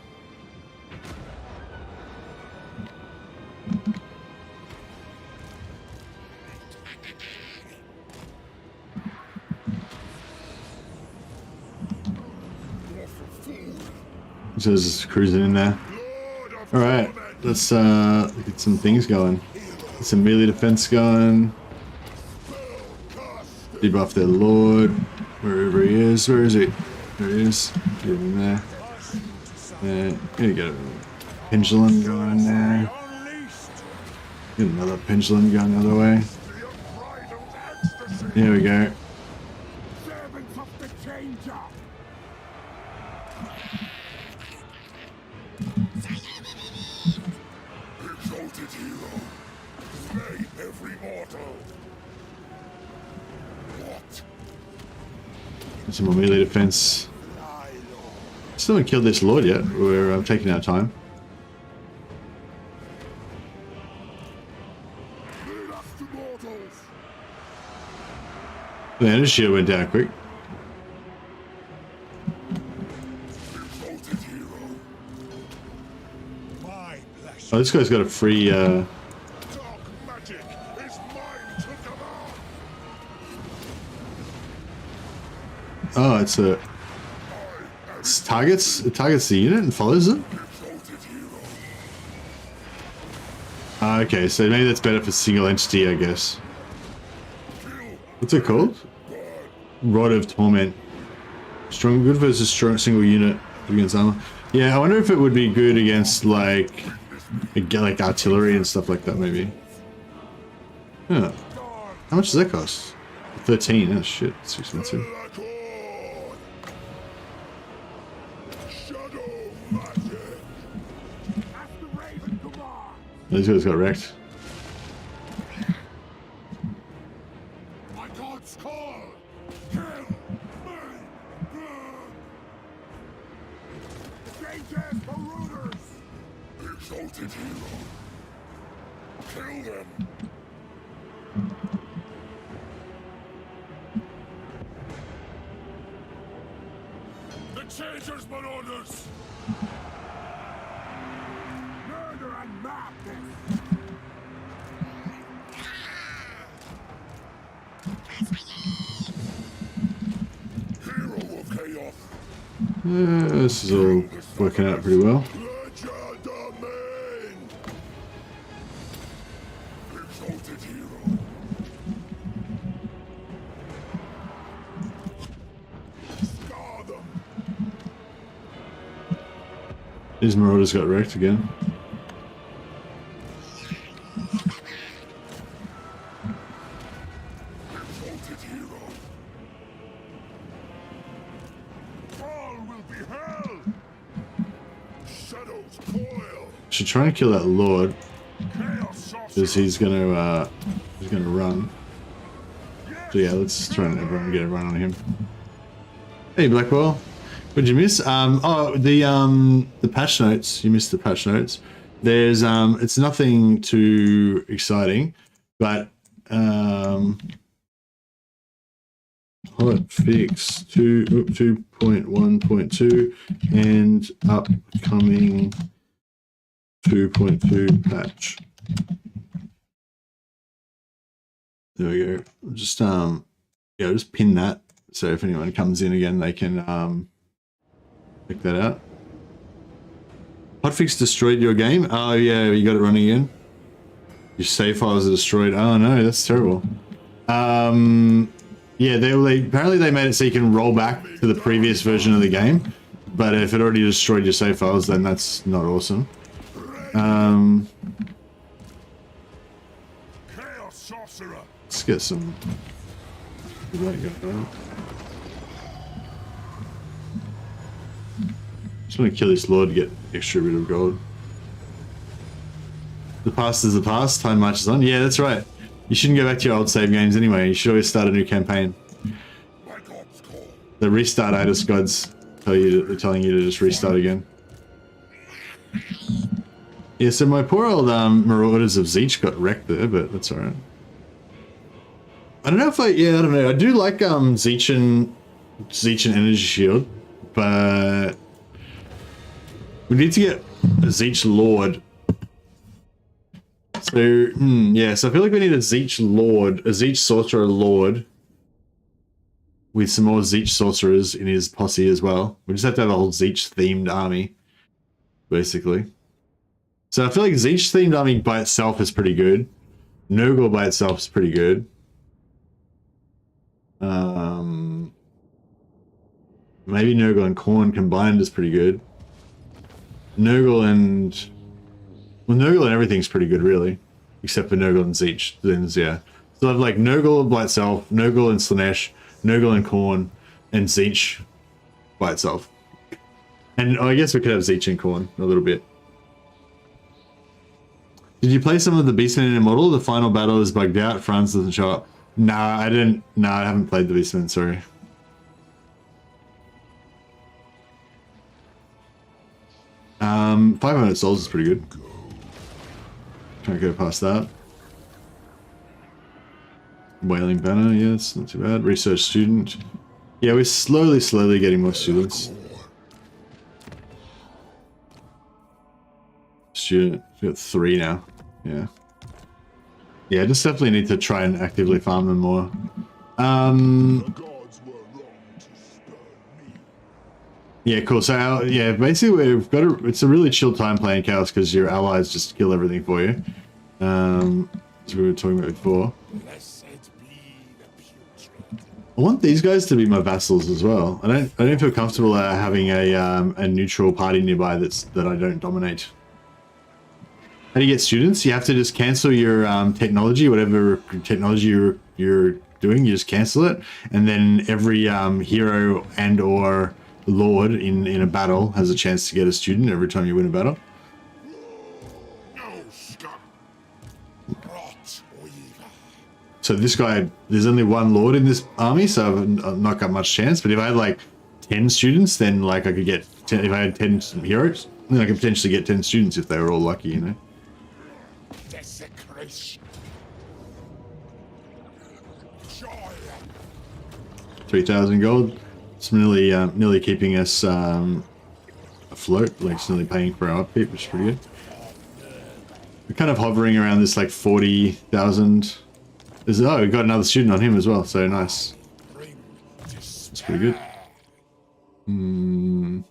So just cruising in there. All right, let's get some things going. Get some melee defense going. Debuff their lord, wherever he is. Where is he? There he is. Get him there. Yeah, gonna get a pendulum going in there. Get another pendulum going the other way. There we go. Servants of the changer. Exalted hero, slay every mortal. What? Some more melee defense. Still haven't killed this lord yet. We're taking our time. Lead us to mortals. The energy shield went down quick. Exalted hero. My pleasure. Oh, this guy's got a free. Dark magic is mine to command. Oh, it's a. It targets the unit and follows it. Exalted hero. Okay, so maybe that's better for single entity, I guess. What's it called? Rod of Torment. Strong, good versus strong single unit against armor. Yeah, I wonder if it would be good against like artillery and stuff like that, maybe. Yeah. How much does that cost? 13. Oh shit, it's expensive. Belakor. Shadow magic. As the raven command. These guys got wrecked. My god's call. Kill me. Strangers for rooters. Exalted hero. Kill them. The changers but orders. Murder and madness. Hero of chaos. This is all working out pretty well. Ledger domain. Exalted hero. Scar them. These marauders got wrecked again. Exalted hero. All will be hell. Shadows coil. Should try and kill that lord Chaos sorcerer. because he's gonna run. So yeah, let's try and get everyone on him. Hey Blackwell, what'd you miss? Oh, the patch notes. You missed the patch notes. There's it's nothing too exciting, but hot fix 2.1.2 and upcoming 2.2 patch. There we go. Just yeah, just pin that so if anyone comes in again, they can check that out. Hotfix destroyed your game. Oh yeah, you got it running again. Your save files are destroyed. Oh no, that's terrible. Yeah, they apparently they made it so you can roll back to the previous version of the game, but if it already destroyed your save files, then that's not awesome. Chaos sorcerer. Let's get some. Just want to kill this lord to get extra bit of gold. The past is the past. Time marches on. Yeah, that's right. You shouldn't go back to your old save games anyway. You should always start a new campaign. My god's call. The restart-itis gods telling you to just restart again. Yeah, so my poor old Marauders of Zeech got wrecked there, but that's alright. I don't know if I don't know. I do like Zeech and Energy Shield, but we need to get a Zeech Lord. So, yeah, so I feel like we need a Zeech Lord, a Zeech Sorcerer Lord with some more Zeech Sorcerers in his posse as well. We just have to have a whole Zeech-themed army, basically. So I feel like Zeech-themed army by itself is pretty good. Nurgle by itself is pretty good. Maybe Nurgle and Khorne combined is pretty good. Nurgle and... Well, Nurgle and everything's pretty good, really. except for Nurgle and Zeech. Then yeah, so I have like Nurgle by itself, Nurgle and Slanesh, Nurgle and Khorne, and Zeech by itself. And I guess we could have Zeech and Khorne a little bit. Did you play some of the Beastmen in Immortal? The final battle is bugged out. Franz doesn't show up. Nah, I didn't. Nah, I haven't played the Beastmen. Sorry. 500 souls is pretty good. Trying to go past that. Wailing Banner, yeah, it's not too bad. Research Student. Yeah, we're slowly getting more students. Student, we've got 3 now. Yeah. Yeah, just definitely need to try and actively farm them more. Yeah, cool. So, yeah, basically we've got it's a really chill time playing Chaos because your allies just kill everything for you. As we were talking about before. I want these guys to be my vassals as well. I don't feel comfortable having a neutral party nearby that I don't dominate. How do you get students? You have to just cancel your technology, whatever technology you're doing, you just cancel it, and then every hero and or lord in a battle has a chance to get a student every time you win a battle. So this guy, there's only 1 lord in this army, so I've not got much chance. But if I had like 10 students, then like I could get 10, if I had 10 heroes, then I could potentially get 10 students if they were all lucky, you know. 3,000 gold. It's nearly keeping us afloat. Like it's nearly paying for our upkeep, which is pretty good. We're kind of hovering around this like 40,000. Oh, we got another student on him as well, so nice. That's pretty good. And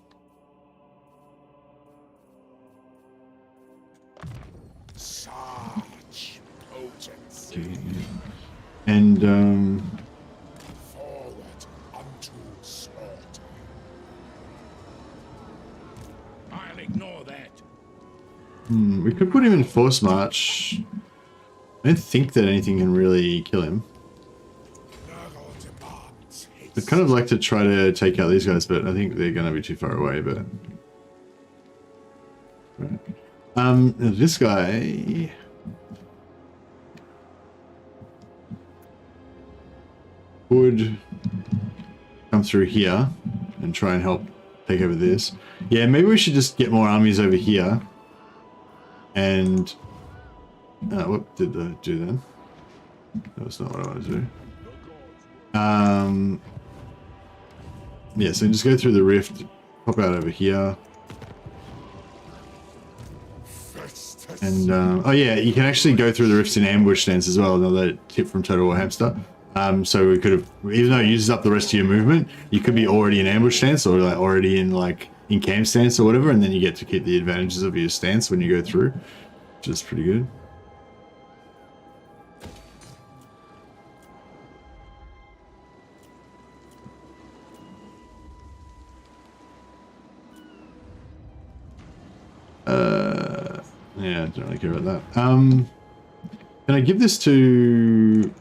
I'll ignore that. We could put him in Force March. I don't think that anything can really kill him. I'd kind of like to try to take out these guys, but I think they're going to be too far away. But this guy would come through here and try and help take over this. Yeah, maybe we should just get more armies over here. And what did I do then? That was not what I wanted to do. Yeah, so just go through the rift, pop out over here. And, oh yeah, you can actually go through the rifts in ambush stance as well, another tip from Total War Hamster. So we could have, even though it uses up the rest of your movement, you could be already in ambush stance or like already in like in camp stance or whatever, and then you get to keep the advantages of your stance when you go through, which is pretty good. Yeah, I don't really care about that. Can I give this to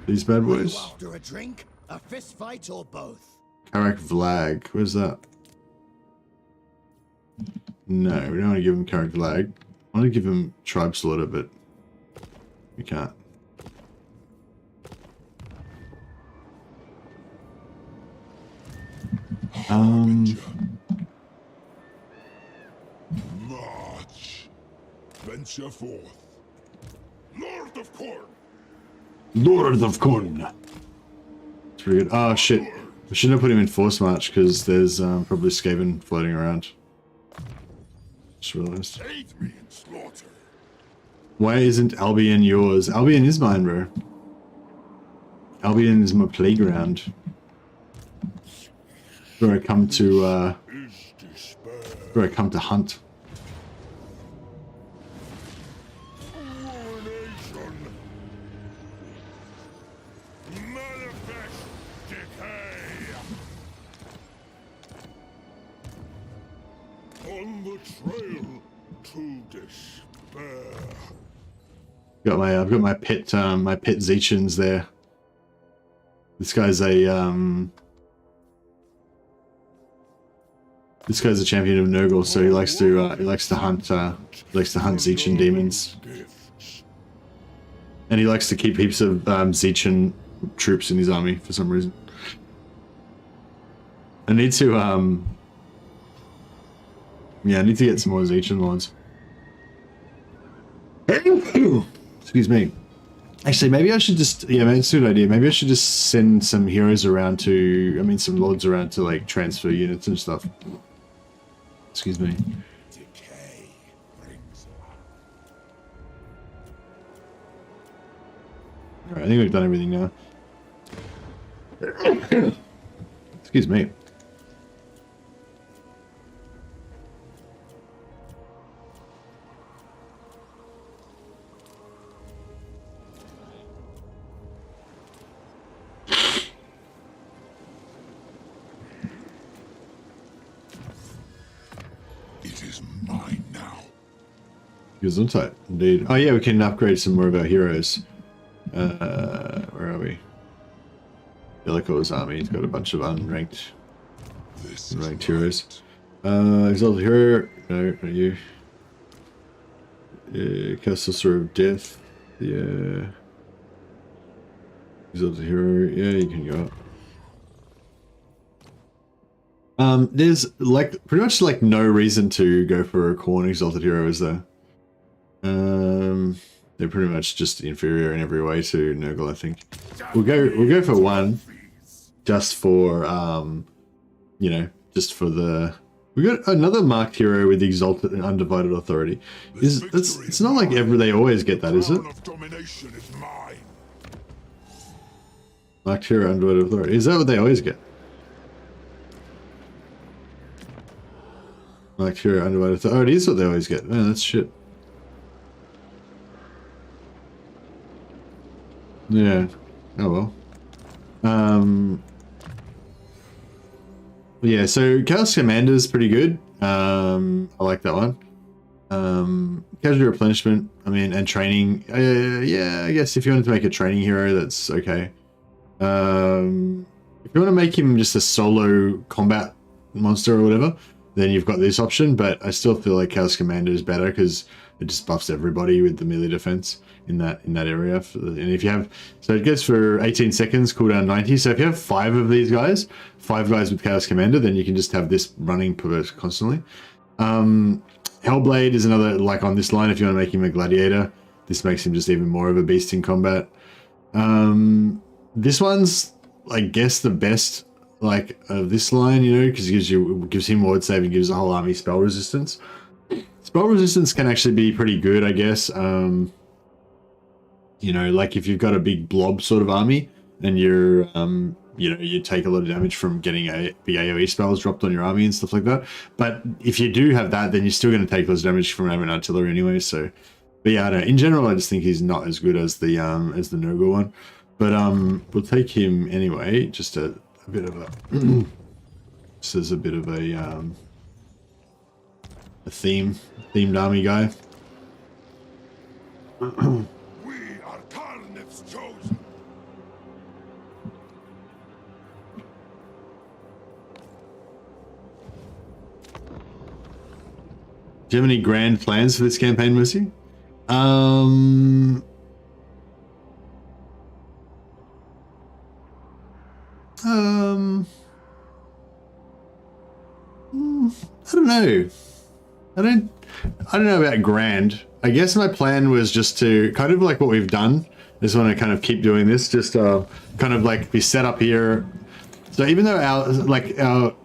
these bad boys? After a drink, a fist fight, or both? Karak Vlag, where's that? No, we don't want to give him Karak Vlag. I want to give him Tribe Slaughter, but we can't. March. Venture forth. Lord of Khorne. Lord of Khorne. It's pretty good. Oh shit. We shouldn't have put him in Force March because there's probably Skaven floating around. Just realized. Aid me in slaughter. Why isn't Albion yours? Albion is mine, bro. Albion is my playground. Where I come to hunt. Manifest decay. On the trail to despair. I've got my pet Zeechins there. This guy's a champion of Nurgle, so he likes to hunt Zeechin demons, and he likes to keep heaps of Zeechin troops in his army for some reason. I need to get some more Zeechin lords. Excuse me. Actually, maybe I should just, maybe it's a good idea. Maybe I should just send some heroes around some lords around to like transfer units and stuff. Excuse me. Decay brings Alright, I think we've done everything now. Excuse me. It is mine now. Gesundheit, indeed. Oh yeah, we can upgrade some more of our heroes. Where are we? Belakor's army. He's got a bunch of unranked heroes. Exalted hero. No, not you. Cast Sorcerer of Death. Yeah. Exalted hero. Yeah, you can go up. There's like pretty much like no reason to go for a Khorne Exalted hero, is there? They're pretty much just inferior in every way to Nurgle, I think. We'll go for one, just for just for the. We got another marked hero with Exalted and Undivided Authority. It's not like they always get that, is it? Marked hero, Undivided Authority. Is that what they always get? Marked hero, Undivided Authority. Oh, it is what they always get. Man, that's shit. Yeah. Oh well. Yeah, so Chaos Commander's pretty good. I like that one. Casual replenishment, I mean, and training. Yeah, I guess if you wanted to make a training hero, that's okay. If you want to make him just a solo combat monster or whatever, then you've got this option, but I still feel like Chaos Commander is better because it just buffs everybody with the melee defense in that area. And if you have, so it goes for 18 seconds, cooldown 90. So if you have 5 of these guys, 5 guys with Chaos Commander, then you can just have this running constantly. Hellblade is another, like on this line, if you want to make him a gladiator, this makes him just even more of a beast in combat. This one's, I guess, the best like of this line, because it gives him ward save and gives the whole army spell resistance. Spell resistance can actually be pretty good, I guess. Like if you've got a big blob sort of army and you're, you take a lot of damage from getting big AoE spells dropped on your army and stuff like that. But if you do have that, then you're still going to take less damage from having artillery anyway. So, but yeah, I don't know. In general, I just think he's not as good as the Nurgle one. But we'll take him anyway. Just a bit of a this is a bit of a themed army guy. We are Karniv's chosen. Do you have any grand plans for this campaign, Mercy? I don't know. I don't know about grand. I guess my plan was just to kind of like what we've done. I just want to kind of keep doing this, just kind of like be set up here. So even though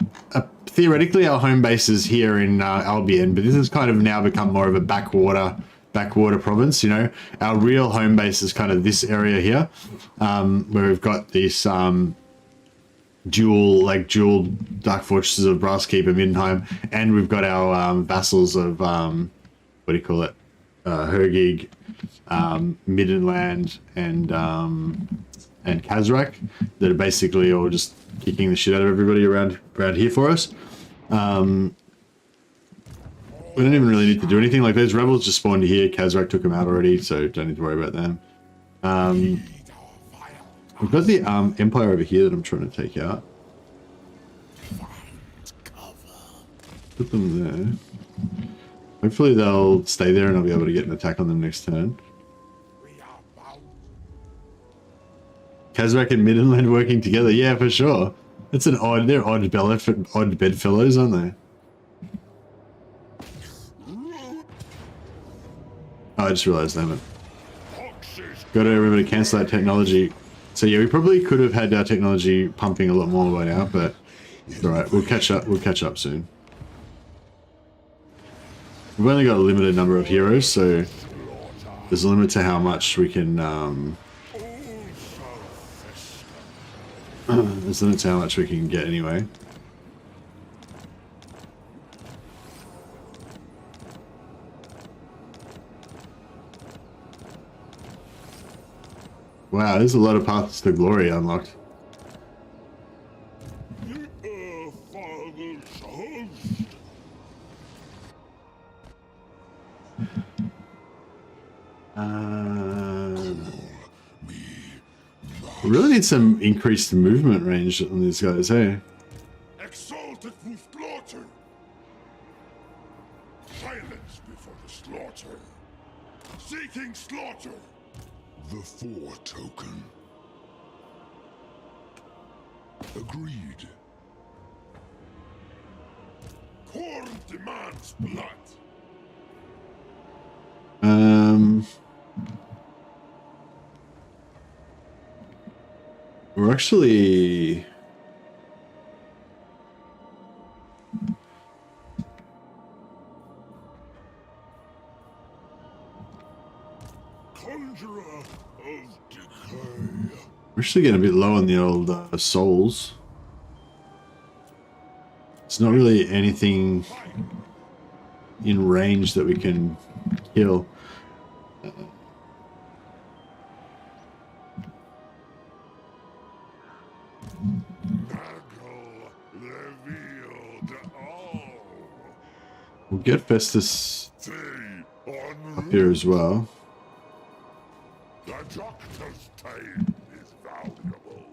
theoretically our home base is here in Albion, but this has kind of now become more of a backwater province. Our real home base is kind of this area here, where we've got this dual Dark Fortresses of Brasskeep and Middenheim, and we've got our vassals of what do you call it, Hergig, Middenland, and Kazrak, that are basically all just kicking the shit out of everybody around here for us. We don't even really need to do anything. Like, those rebels just spawned here. Kazrak took them out already, so don't need to worry about them. We've got the Empire over here that I'm trying to take out. Put them there. Hopefully they'll stay there and I'll be able to get an attack on them next turn. Kazrak and Midland working together. Yeah, for sure. It's an odd, they're odd bedfellows, aren't they? Oh, I just realized they haven't. Got to remember to cancel that technology. So yeah, we probably could have had our technology pumping a lot more by now, but it's alright, we'll catch up soon. We've only got a limited number of heroes, so there's a limit to how much we can there's a limit to how much we can get anyway. Wow, there's a lot of paths to glory unlocked. We really need some increased movement range on these guys, hey? Exalted through slaughter. Silence before the slaughter. Seeking slaughter. The 4 token. Agreed. Korn demands blood. We're actually... Conjurer of decay. We're actually getting a bit low on the old souls. It's not really anything in range that we can kill. We'll get Festus up here as well. The doctor's time is valuable.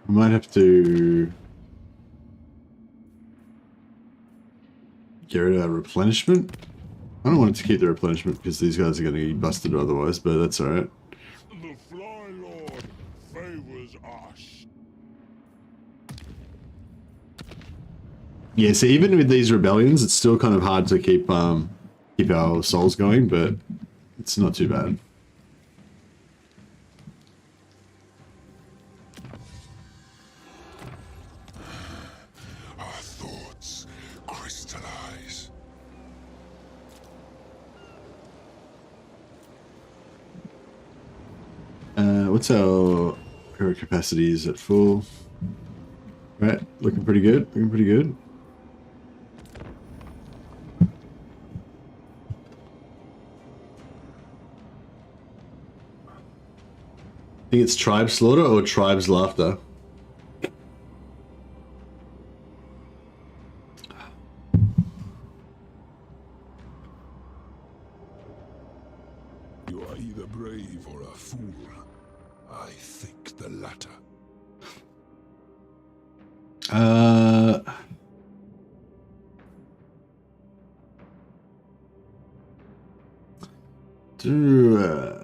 We might have to get rid of our replenishment. I don't want to keep the replenishment because these guys are going to be busted otherwise, but that's alright. The Fly Lord favors us. Yeah, so even with these rebellions, it's still kind of hard to keep our souls going, but it's not too bad. Our thoughts crystallize. What's our hero capacity? Is at full? Right, looking pretty good. Looking pretty good. I think it's Tribe Slaughter or Tribe's Laughter. You are either brave or a fool. I think the latter.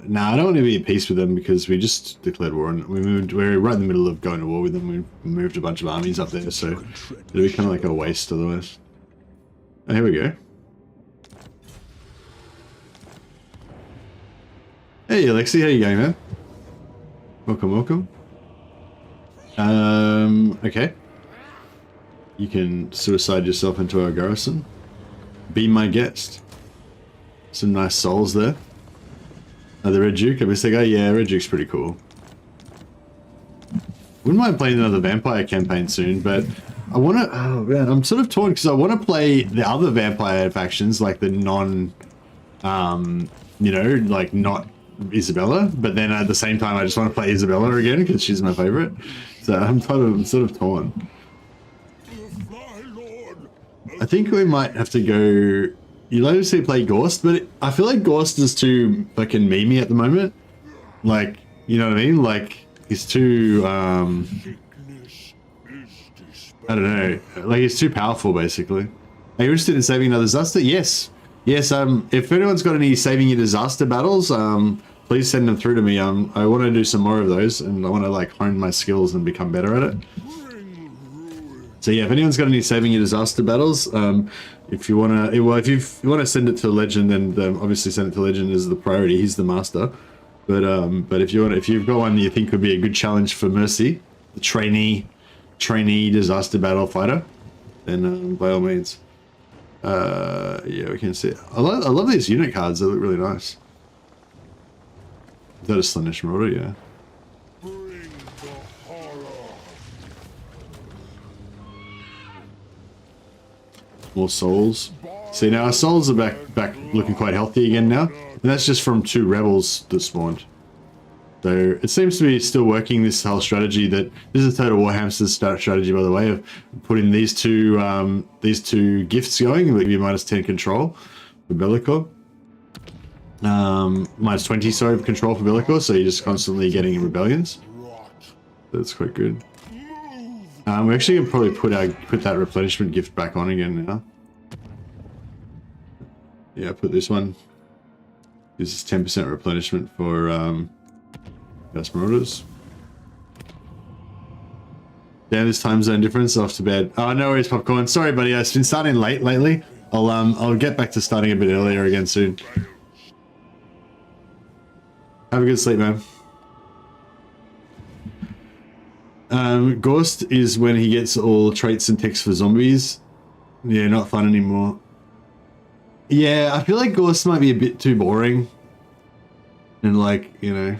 Nah, I don't want to be at peace with them because we just declared war and we're right in the middle of going to war with them. We moved a bunch of armies up there, so it'll be kind of like a waste otherwise. Oh, here we go. Hey Alexi, how you going, man? Welcome, welcome. Okay. You can suicide yourself into our garrison. Be my guest. Some nice souls there. Oh, the Red Duke, I missed that guy. Yeah, Red Duke's pretty cool. Wouldn't mind playing another vampire campaign soon, but I want to... Oh, man, I'm sort of torn because I want to play the other vampire factions, like the you know, like not Isabella, but then at the same time I just want to play Isabella again because she's my favorite. So I'm sort of torn. I think we might have to go. You like to see play Ghost, but I feel like Ghost is too fucking memey at the moment. Like, you know what I mean? Like he's too I don't know. Like he's too powerful, basically. Are you interested in saving another disaster? Yes. Yes, if anyone's got any saving your disaster battles, please send them through to me. I want to do some more of those, and I want to like hone my skills and become better at it. So yeah, if anyone's got any saving your disaster battles, if you want to, well, if you want to send it to Legend, then obviously send it to Legend is the priority. He's the master. But if you've got one that you think would be a good challenge for Mercy, the trainee disaster battle fighter, then by all means. Yeah, we can see it. I love these unit cards. They look really nice. Is that a Slenish Marauder? Yeah. More souls. See, now our souls are back looking quite healthy again now. And that's just from 2 rebels that spawned. So it seems to be still working, this whole strategy that this is Total Warhammer's strategy, by the way, of putting these two gifts going. It'll give you -10 control for Belakor. -20, sorry, control for Belakor, so you're just constantly getting rebellions. That's quite good. We actually can probably put that replenishment gift back on again now. Yeah, put this one. This is 10% replenishment for Marauders. Damn, this time zone difference. Off to bed. Oh, no worries, Popcorn. Sorry, buddy. I've been starting late lately. I'll get back to starting a bit earlier again soon. Have a good sleep, man. Ghost is when he gets all traits and ticks for zombies. Yeah, not fun anymore. Yeah, I feel like Ghost might be a bit too boring. And like, you know.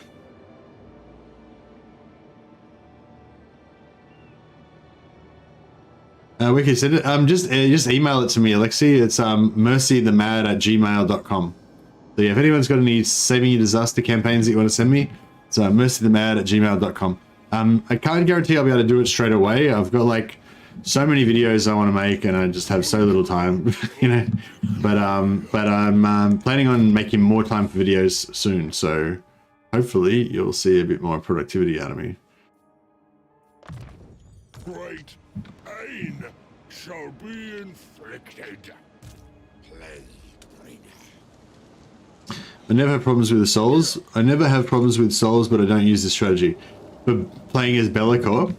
We can send it. Just email it to me, Alexi. It's mercythemad@gmail.com. So yeah, if anyone's got any saving your disaster campaigns that you want to send me, it's mercythemad@gmail.com. I can't guarantee I'll be able to do it straight away. I've got like so many videos I want to make, and I just have so little time, you know. But I'm planning on making more time for videos soon. So hopefully you'll see a bit more productivity out of me. Great pain shall be inflicted. I never have problems with the souls. I never have problems with souls, but I don't use this strategy. For playing as Belakor.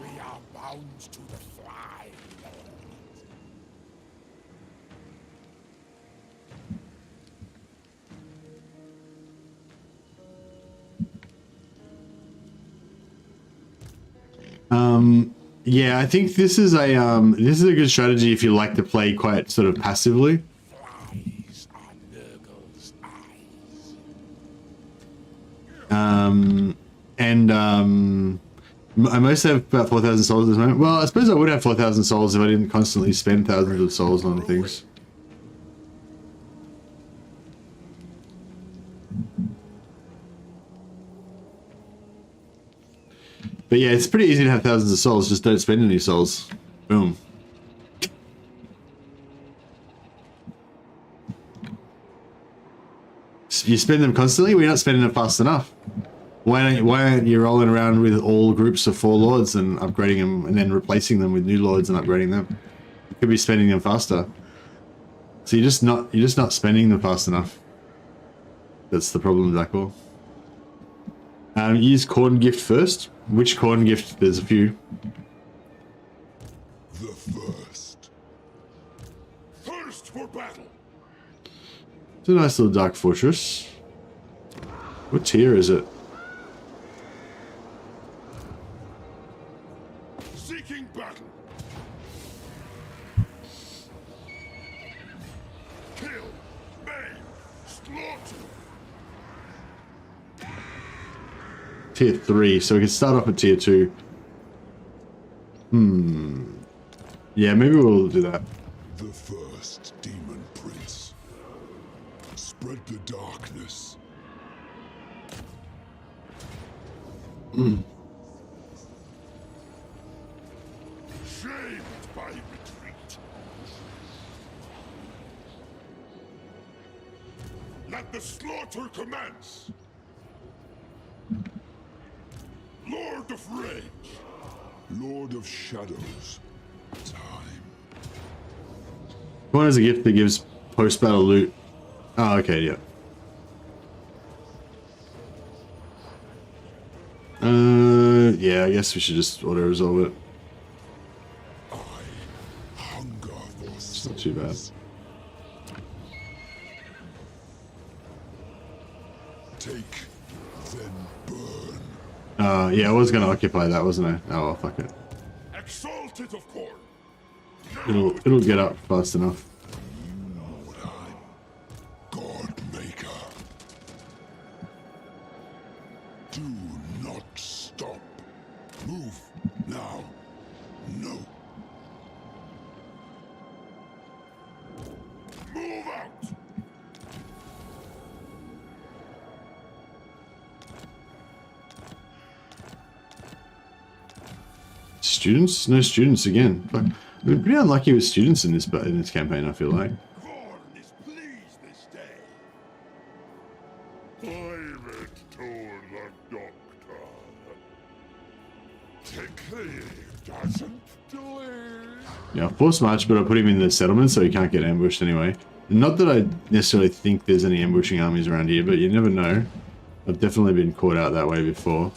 We are bound to the fly. Yeah, I think this is a good strategy if you like to play quite sort of passively. Flies are Nurgle's eyes. I mostly have about 4,000 souls at this moment. Well, I suppose I would have 4,000 souls if I didn't constantly spend thousands of souls on things. But yeah, it's pretty easy to have thousands of souls, just don't spend any souls. Boom. You spend them constantly? We're not spending them fast enough. Why aren't you rolling around with all groups of 4 lords and upgrading them, and then replacing them with new lords and upgrading them? You could be spending them faster. So you're just not spending them fast enough. That's the problem, Belakor. Use Corn Gift first. Which Corn Gift? There's a few. The first. First for battle. It's a nice little dark fortress. What tier is it? Seeking battle. Kill, maim, slaughter. Tier 3, so we can start off at tier 2. Yeah, maybe we'll do that. The first demon prince. spread the darkness. Shamed by retreat. Let the slaughter commence. Lord of Rage. Lord of Shadows. Time. One is a gift that gives post-battle loot. Oh, okay, yeah. Yeah, I guess we should just auto-resolve it. I hunger for It's not too bad. Take, then burn. Yeah, I was gonna occupy that, wasn't I? Oh, well, fuck it. Exalted of Korn. It'll get up fast enough. You know what I'm. God Maker. Do not stop. Move now. No. Move out. Students? No students again. Fuck. I've been pretty unlucky with students in this campaign, I feel like. Korn is pleased this day. Private to the doctor. Tickly doesn't do it. Yeah, force march, but I put him in the settlement so he can't get ambushed anyway. Not that I necessarily think there's any ambushing armies around here, but you never know. I've definitely been caught out that way before.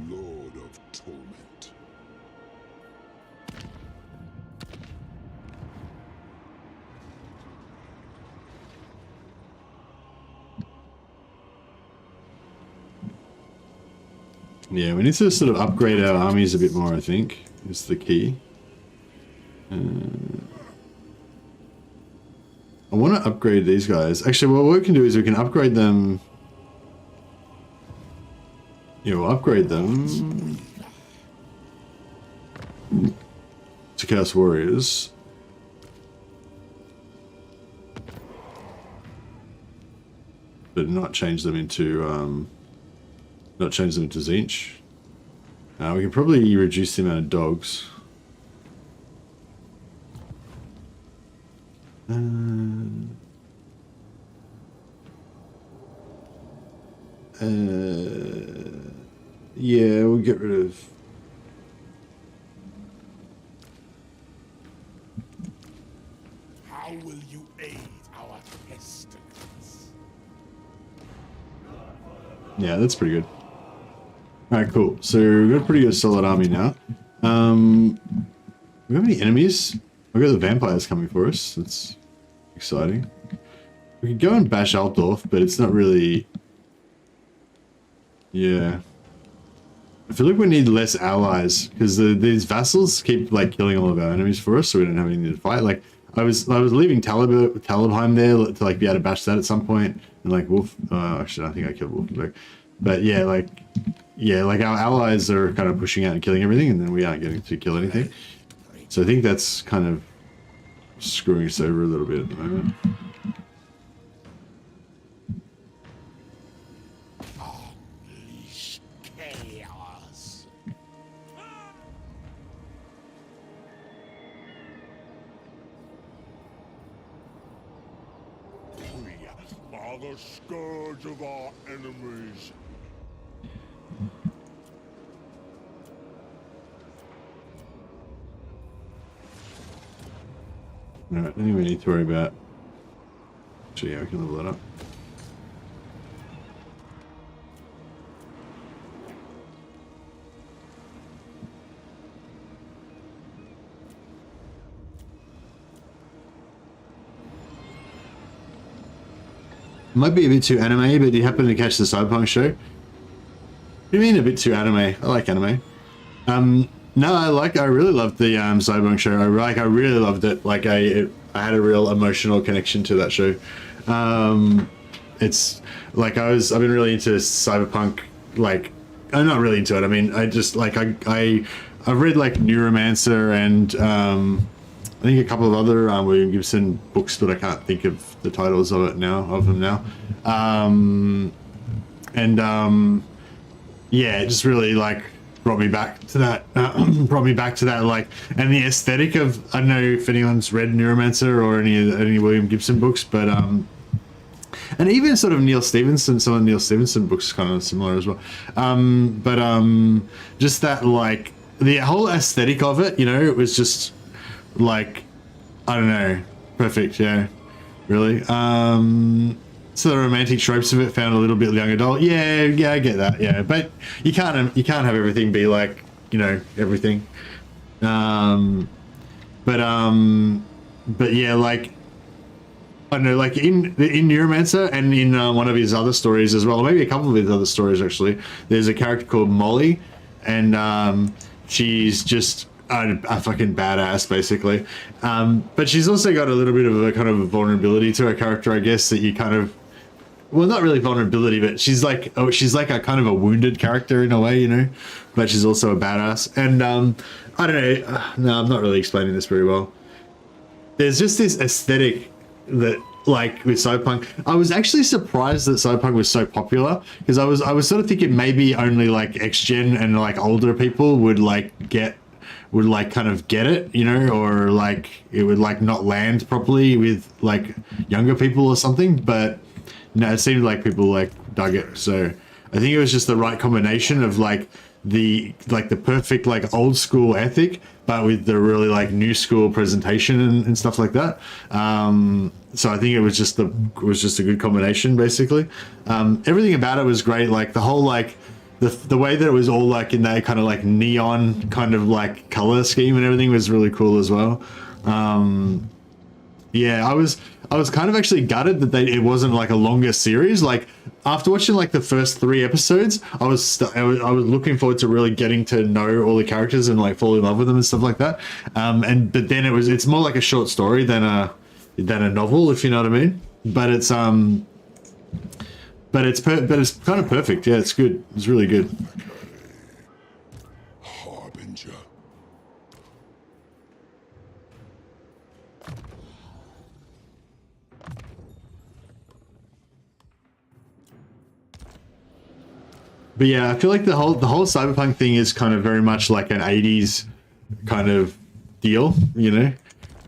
Lord of Torment. Yeah, we need to sort of upgrade our armies a bit more, I think, is the key. I want to upgrade these guys. Actually, what we can do is we can upgrade them. Yeah, we'll upgrade them to Chaos Warriors. But not change them into Zinch. We can probably reduce the amount of dogs. Yeah, we'll get rid of. How will you aid our pestilence? Yeah, that's pretty good. Alright, cool. So we've got a pretty good solid army now. We have any enemies? We've got the vampires coming for us. That's exciting. We could go and bash Altdorf, but it's not really... Yeah. I feel like we need less allies, because these vassals keep like killing all of our enemies for us, so we don't have anything to fight. Like, I was leaving Talabheim there to like be able to bash that at some point, and like Wolf. Actually, I think I killed Wolf. But yeah, like our allies are kind of pushing out and killing everything, and then we aren't getting to kill anything. So I think that's kind of screwing us over a little bit at the moment. Unleash chaos. We are the scourge of our enemies. Alright, anything we need to worry about. So yeah, we can level that up. Might be a bit too anime, but you happen to catch the Cyberpunk show? What do you mean a bit too anime? I like anime. No, I really loved the Cyberpunk show. I really loved it. Like I had a real emotional connection to that show. It's like I've been really into Cyberpunk. Like I'm not really into it. I mean, I just like I've read like Neuromancer and I think a couple of other William Gibson books, but I can't think of the titles of them now. Yeah, it just really like brought me back to that. Like, and the aesthetic of, I don't know if anyone's read Neuromancer or any William Gibson books, but and even sort of some of Neil Stevenson books kind of similar as well. Just that, like, the whole aesthetic of it, you know, it was just like, I don't know, perfect. Yeah, really. So the romantic tropes of it found a little bit young adult. Yeah, I get that. Yeah, but you can't have everything be like, you know, everything. But yeah, like, I don't know, like in Neuromancer and in one of his other stories as well, or maybe a couple of his other stories actually, there's a character called Molly, and she's just a fucking badass basically. But she's also got a little bit of a kind of a vulnerability to her character, I guess, that you kind of, well, not really vulnerability, but she's like a kind of a wounded character in a way, you know, but she's also a badass. And I don't know, no, I'm not really explaining this very well. There's just this aesthetic that, like, with Cyberpunk, I was actually surprised that Cyberpunk was so popular, because I was sort of thinking maybe only like X-Gen and like older people would kind of get it, you know, or like it would like not land properly with like younger people or something. But no, it seemed like people like dug it. So I think it was just the right combination of like the perfect like old school ethic, but with the really like new school presentation and stuff like that. So I think it was just a good combination basically. Everything about it was great. Like the whole like the way that it was all like in that kind of like neon kind of like color scheme and everything was really cool as well. Yeah, I was kind of actually gutted that it wasn't like a longer series. Like after watching like the first 3 episodes, I was looking forward to really getting to know all the characters and like fall in love with them and stuff like that. But then it's more like a short story than a novel, if you know what I mean. But it's kind of perfect. Yeah, it's good. It's really good. Harbinger. But yeah, I feel like the whole Cyberpunk thing is kind of very much like an 80s kind of deal, you know.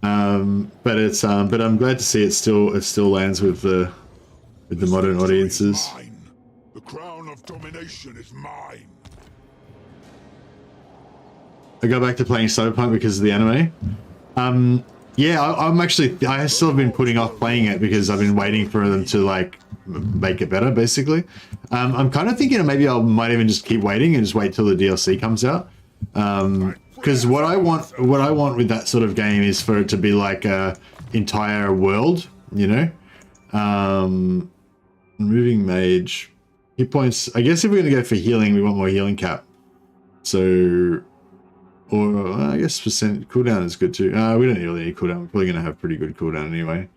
But I'm glad to see it still lands with the modern audiences. The crown of domination is mine. I go back to playing Cyberpunk because of the anime. Yeah, I still have been putting off playing it because I've been waiting for them to like make it better, basically. I'm kind of thinking maybe I might even just keep waiting and just wait till the DLC comes out. Because what I want with that sort of game is for it to be like a entire world, you know. Moving mage, hit points. I guess if we're gonna go for healing, we want more healing cap. So, or I guess percent cooldown is good too. We don't really need cooldown. We're probably gonna have pretty good cooldown anyway.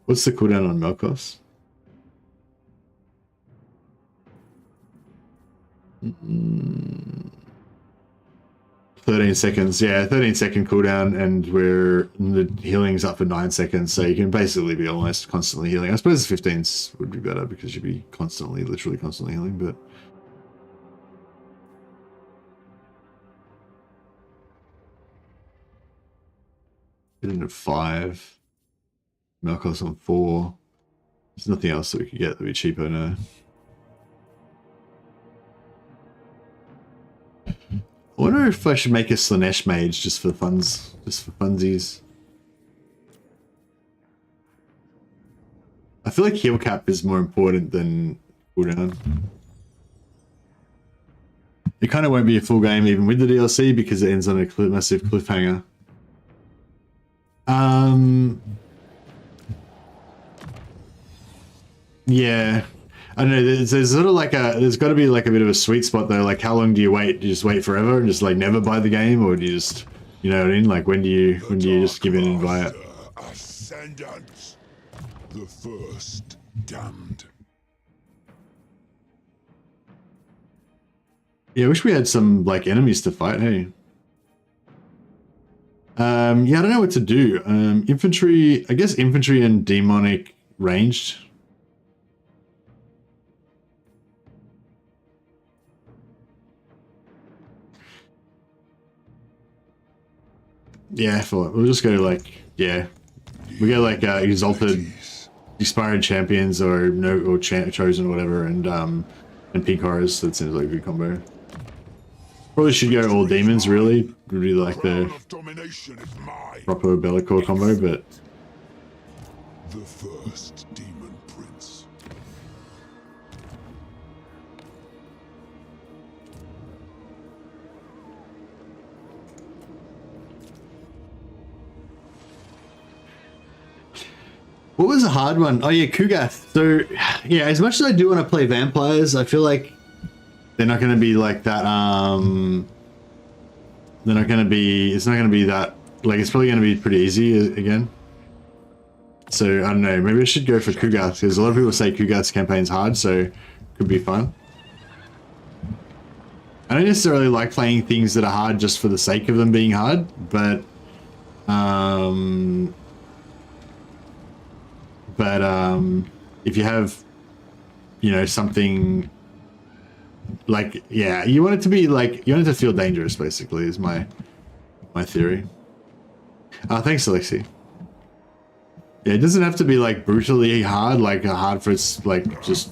What's the cooldown on Melkos? 13 seconds. Yeah, 13-second cooldown, and the healing's up for 9 seconds, so you can basically be almost constantly healing. I suppose 15s would be better because you'd be literally constantly healing, but get into 5. Melkos on 4. There's nothing else that we could get that'd be cheaper now. I wonder if I should make a Slanesh mage just for funsies. I feel like heal cap is more important than cooldown. It kind of won't be a full game even with the DLC because it ends on a massive cliffhanger. Yeah. I don't know, there's sort of like there's got to be like a bit of a sweet spot though. Like, how long do you wait? Do you just wait forever and just like never buy the game, or do you just, you know what I mean? Like, when do you just give in and buy it? Ascendant, the first damned. Yeah, I wish we had some like enemies to fight. Hey, Yeah, I don't know what to do. Infantry, I guess infantry and demonic ranged. Yeah, we'll just go like, yeah. We go like exalted, expired champions or chosen or whatever, and pink horrors. That seems like a good combo. Probably should go all demons. Really, would be like the proper Belakor combo, but the first demon prince. what was a hard one? Oh yeah, Kugath. So yeah, as much as I do want to play vampires, I feel like they're not going to be like that. They're not going to be. It's not going to be that. Like it's probably going to be pretty easy again. So I don't know. Maybe I should go for Kugath because a lot of people say Kugath's campaign's hard, so it could be fun. I don't necessarily like playing things that are hard just for the sake of them being hard, but if you have, you know, something like, yeah, you want it to be like, you want it to feel dangerous, basically, is my theory. Thanks, Alexi. Yeah, it doesn't have to be like brutally hard, like hard for it's like just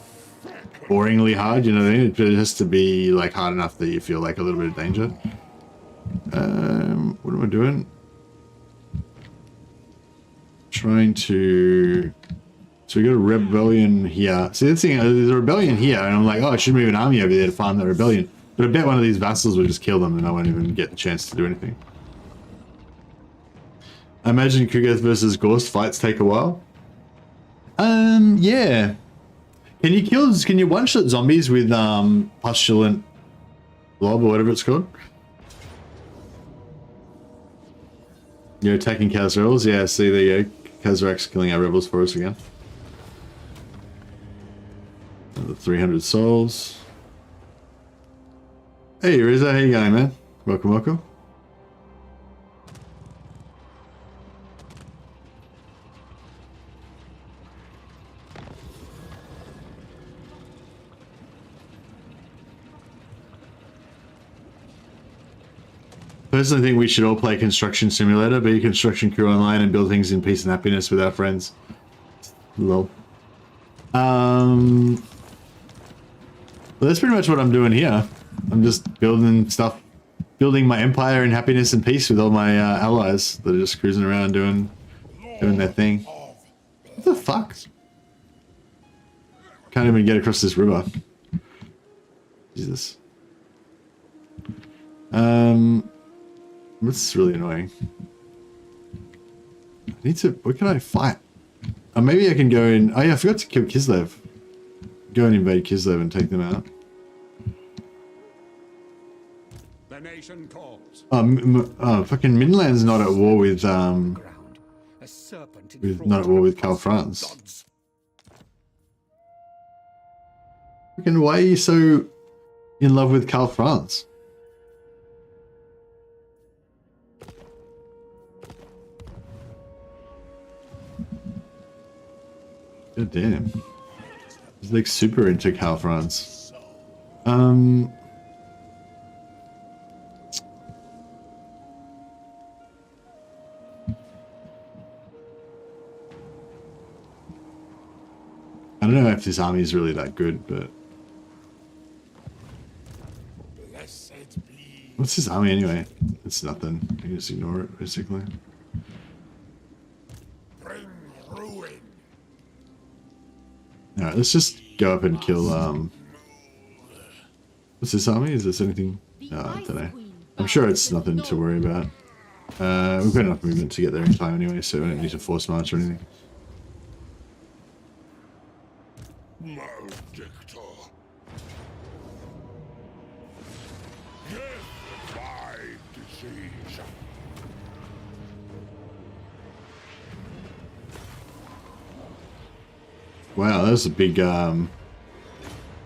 boringly hard, you know what I mean? It has to be like hard enough that you feel like a little bit of danger. What am I doing? Trying to... So we got a rebellion here. See, the thing, there's a rebellion here, and I'm like, oh, I should move an army over there to farm that rebellion. But I bet one of these vassals will just kill them, and I won't even get the chance to do anything. I imagine Kugath versus Ghost fights take a while. Yeah. Can you one-shot zombies with Pustulant Blob or whatever it's called? You're attacking Khazrels? Yeah, see, there you go. Khazrak's killing our rebels for us again. Another 300 souls. Hey, Rizza, how you going, man? Welcome, welcome. Personally, think we should all play Construction Simulator, be a construction crew online, and build things in peace and happiness with our friends. Lol. Well, that's pretty much what I'm doing here. I'm just building stuff, building my empire in happiness and peace with all my allies that are just cruising around doing their thing. What the fuck? Can't even get across this river. Jesus. That's really annoying. I need to... What can I fight? Maybe I can go in... Oh yeah, I forgot to kill Kislev. Go and invade Kislev and take them out. The nation calls. Fucking Midland's not at war with not at war with Karl Franz. Fucking why are you so in love with Karl Franz? God damn. He's like super into Karl Franz. I don't know if this army is really that good, but... What's this army anyway? It's nothing. You can just ignore it, basically. Alright, let's just go up and kill, what's this army? Is this anything? No, I don't know. I'm sure it's nothing to worry about. We've got enough movement to get there in time anyway, so we don't need to force march or anything. Wow, that was a big amount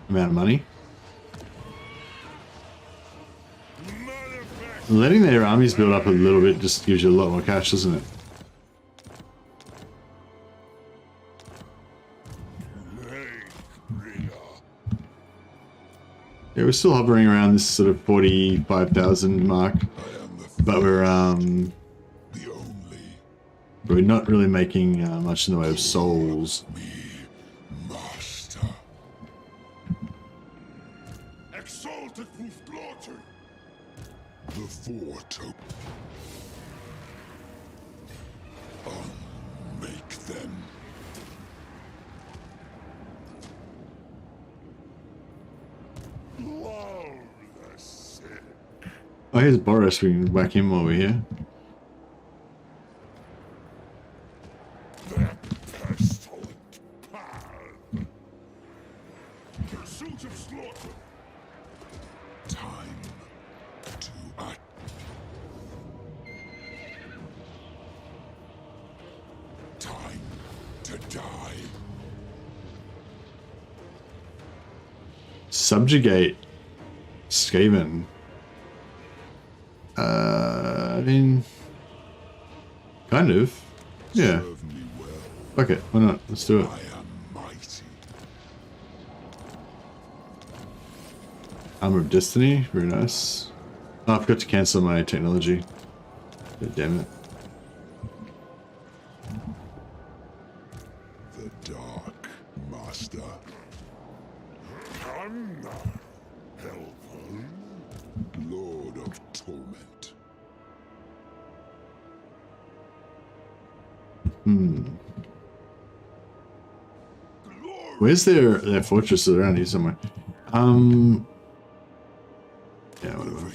of money. Letting their armies build up a little bit just gives you a lot more cash, doesn't it? Yeah, we're still hovering around this sort of 45,000 mark, but we're not really making much in the way of souls. Exalted Slaughter. The fort. Make them. Oh, here's Boris. We can whack him while we're here. Pursuit of slaughter. Time to act. Time to die. Subjugate Skaven. I mean, kind of. Yeah. Serve me well. Fuck it. Why not? Let's do it. I am mighty. Armor of Destiny. Very nice. Oh, I forgot to cancel my technology. God damn it. The Dark Master. Come now, helper. Lord of Torment. Where's their fortress around here somewhere? Yeah, whatever.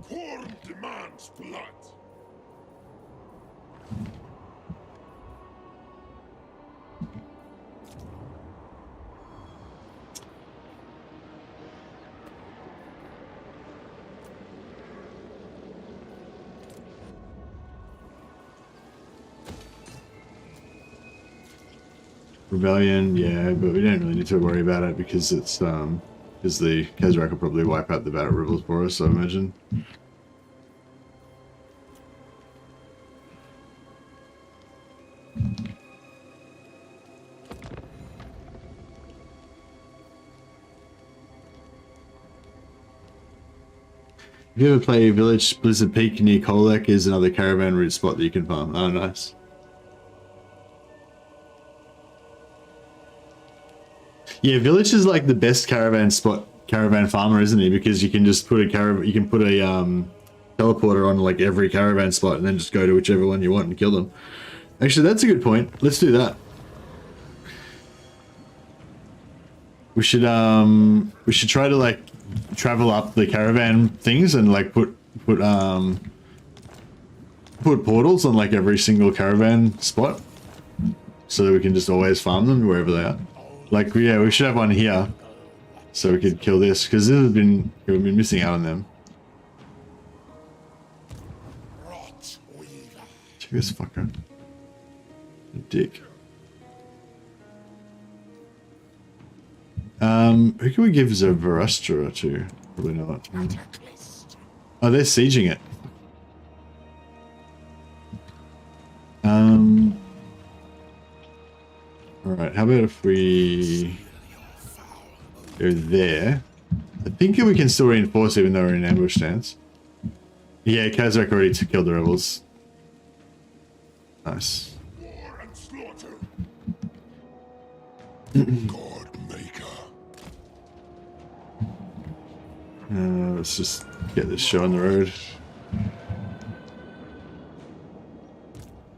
Korn demands blood. Rebellion, yeah, but we don't really need to worry about it because it's because the Khazrak will probably wipe out the Battle Rebels for us, I imagine. If you ever play Village, Blizzard Peak near Kolek is another caravan route spot that you can farm. Oh, nice. Yeah, Village is like the best caravan spot, caravan farmer, isn't he? Because you can just put a teleporter on like every caravan spot and then just go to whichever one you want and kill them. Actually, that's a good point. Let's do that. We should try to like travel up the caravan things and like put portals on like every single caravan spot so that we can just always farm them wherever they are. Like, yeah, we should have one here so we could kill this because we've been missing out on them. Check this fucker. A dick. Who can we give Zoroaster to? Probably not. Oh, they're sieging it. Alright, how about if we go there? I think we can still reinforce even though we're in ambush stance. Yeah, Khazrak already killed the rebels. Nice. War and slaughter. God maker. Let's just get this show on the road.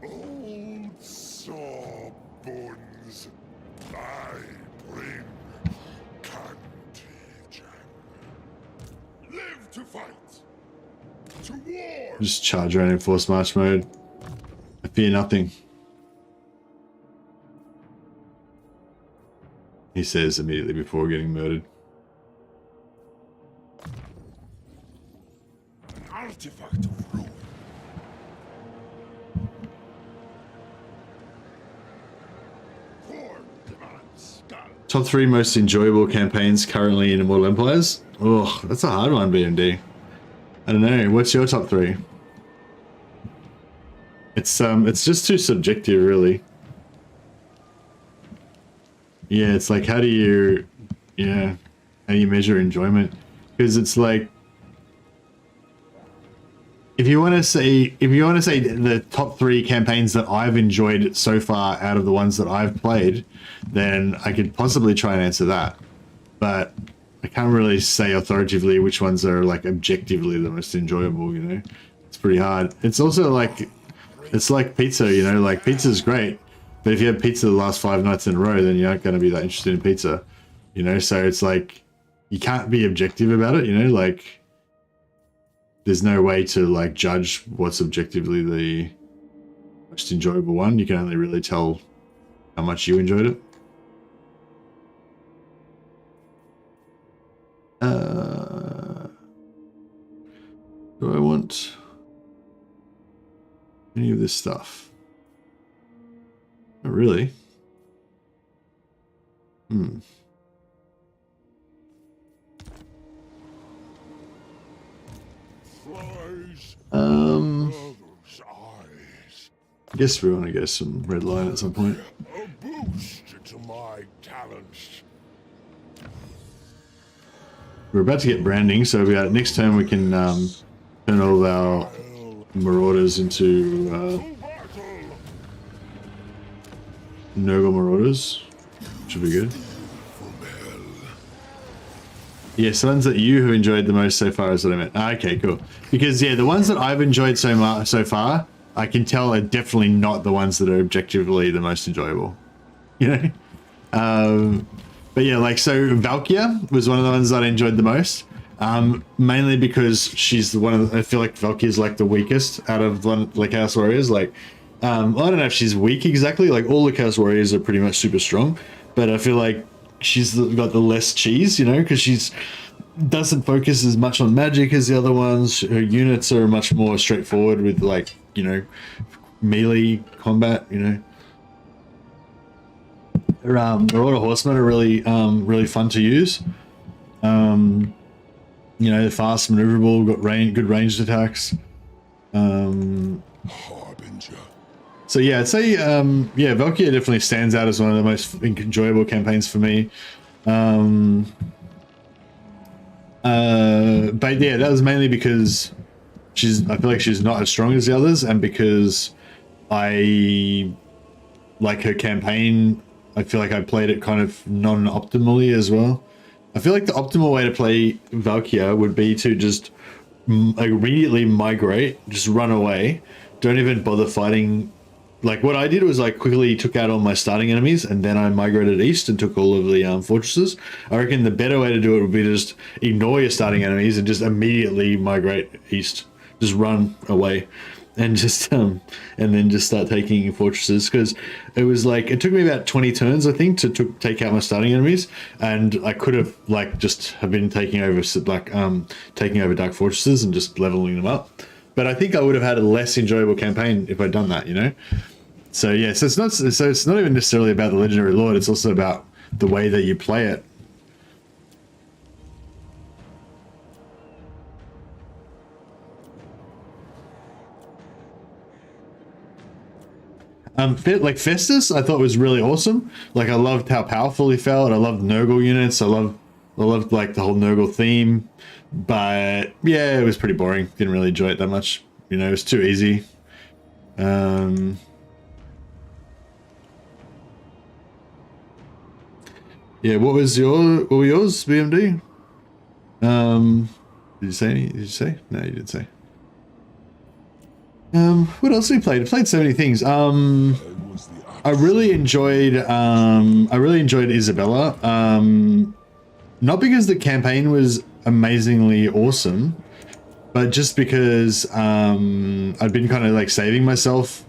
Old saw bones. I bring contagion. Live to fight. To war. Just charge around in force march mode. I fear nothing. He says immediately before getting murdered. An artifact of ruin. Korn demands scalp. Top 3 most enjoyable campaigns currently in Immortal Empires. Oh, that's a hard one, BMD. I don't know. What's your top 3? It's just too subjective, really. Yeah, it's like how do you measure enjoyment? Because it's like if you want to say the top 3 campaigns that I've enjoyed so far out of the ones that I've played, then I could possibly try and answer that. But I can't really say authoritatively which ones are like objectively the most enjoyable, you know. It's pretty hard. It's also like it's like pizza, you know, like pizza's great. But if you have pizza the last 5 nights in a row, then you aren't going to be that interested in pizza, you know? So it's like, you can't be objective about it, you know? Like, there's no way to, like, judge what's objectively the most enjoyable one. You can only really tell how much you enjoyed it. Do I want any of this stuff? Not really. I guess we want to get some red line at some point. A boost to my talents. We're about to get branding, so we got next turn we can turn all of our marauders into Nurgle marauders, which will be good. Yeah, so ones that you have enjoyed the most so far is what I meant. Okay, cool. Because yeah, the ones that I've enjoyed so far, I can tell are definitely not the ones that are objectively the most enjoyable. You know? But yeah, like, so Valkia was one of the ones that I enjoyed the most. Mainly because she's I feel like Valkia is like the weakest out of the Chaos Warriors. Like, I don't know if she's weak exactly. Like, all the Chaos Warriors are pretty much super strong. But I feel like she's got the less cheese, you know, because she's doesn't focus as much on magic as the other ones. Her units are much more straightforward with, like, you know, melee combat, you know. Her Marauder Horsemen are really really fun to use. You know, they're fast, maneuverable, got good ranged attacks. Harbinger. So yeah, I'd say yeah, Valkia definitely stands out as one of the most enjoyable campaigns for me. But yeah, that was mainly because I feel like she's not as strong as the others, and because I like her campaign. I feel like I played it kind of non-optimally as well. I feel like the optimal way to play Valkia would be to just immediately migrate, just run away, don't even bother fighting. Like, what I did was I quickly took out all my starting enemies, and then I migrated east and took all of the fortresses. I reckon the better way to do it would be to just ignore your starting enemies and just immediately migrate east. Just run away. And just and then just start taking fortresses, because it was like, it took me about 20 turns I think to take out my starting enemies, and I could have like just have been taking over dark fortresses and just leveling them up. But I think I would have had a less enjoyable campaign if I'd done that, you know. So yeah, so it's not even necessarily about the Legendary Lord, it's also about the way that you play it. Like Festus, I thought was really awesome. Like, I loved how powerful he felt. I loved Nurgle units. I loved like the whole Nurgle theme. But yeah, it was pretty boring. Didn't really enjoy it that much. You know, it was too easy. Yeah, what were yours, BMD? Did you say any? Did you say? No, you didn't say. What else have we played? I played so many things. I really enjoyed Isabella. Not because the campaign was amazingly awesome, but just because I'd been kind of like saving myself,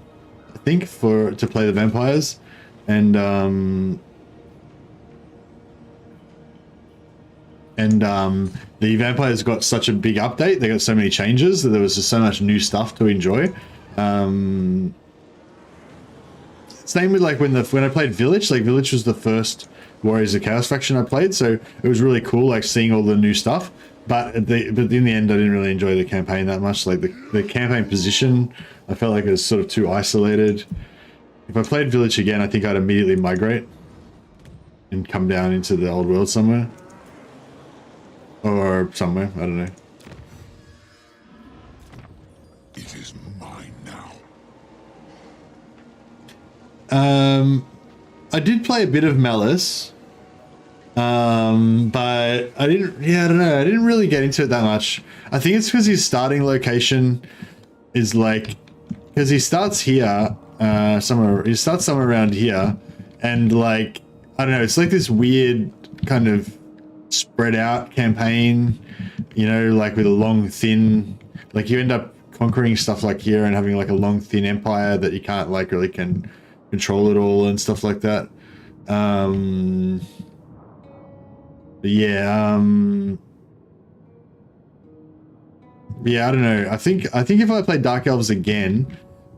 I think, to play the vampires, and the vampires got such a big update. They got so many changes that there was just so much new stuff to enjoy. Same with like when I played Village. Like, Village was the first Warriors of Chaos faction I played, so it was really cool, like seeing all the new stuff. But in the end, I didn't really enjoy the campaign that much. Like the campaign position, I felt like it was sort of too isolated. If I played Village again, I think I'd immediately migrate and come down into the old world somewhere. Or somewhere, I don't know. It is mine now. I did play a bit of Malice. But I didn't, I don't know. I didn't really get into it that much. I think it's because his starting location is like, because he starts here, he starts somewhere around here, and like, I don't know, it's like this weird kind of spread out campaign, you know, like with a long, thin, like you end up conquering stuff like here and having like a long, thin empire that you can't like really can control it all and stuff like that. Yeah, I don't know. I think if I play Dark Elves again,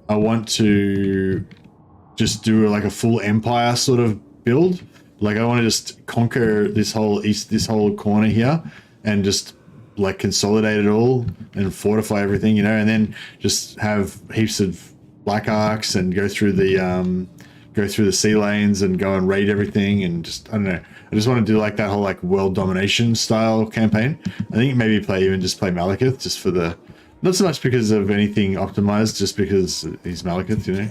I want to just do like a full empire sort of build. Like I want to just conquer this whole corner here and just like consolidate it all and fortify everything, you know, and then just have heaps of black arcs and go through the sea lanes and go and raid everything and just, I don't know. I just want to do like that whole like world domination style campaign. I think maybe just play Malekith just for the, not so much because of anything optimized, just because he's Malekith, you know.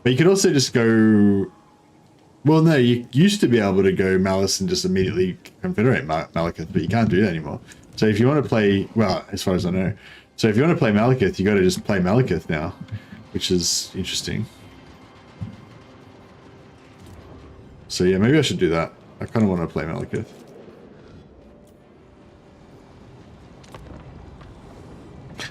But you could also just go, well, no, you used to be able to go Malice and just immediately confederate Malekith, but you can't do that anymore. So if you want to play, well, as far as I know, so if you want to play Malekith, you got to just play Malekith now, which is interesting. So yeah, maybe I should do that. I kind of want to play Malekith.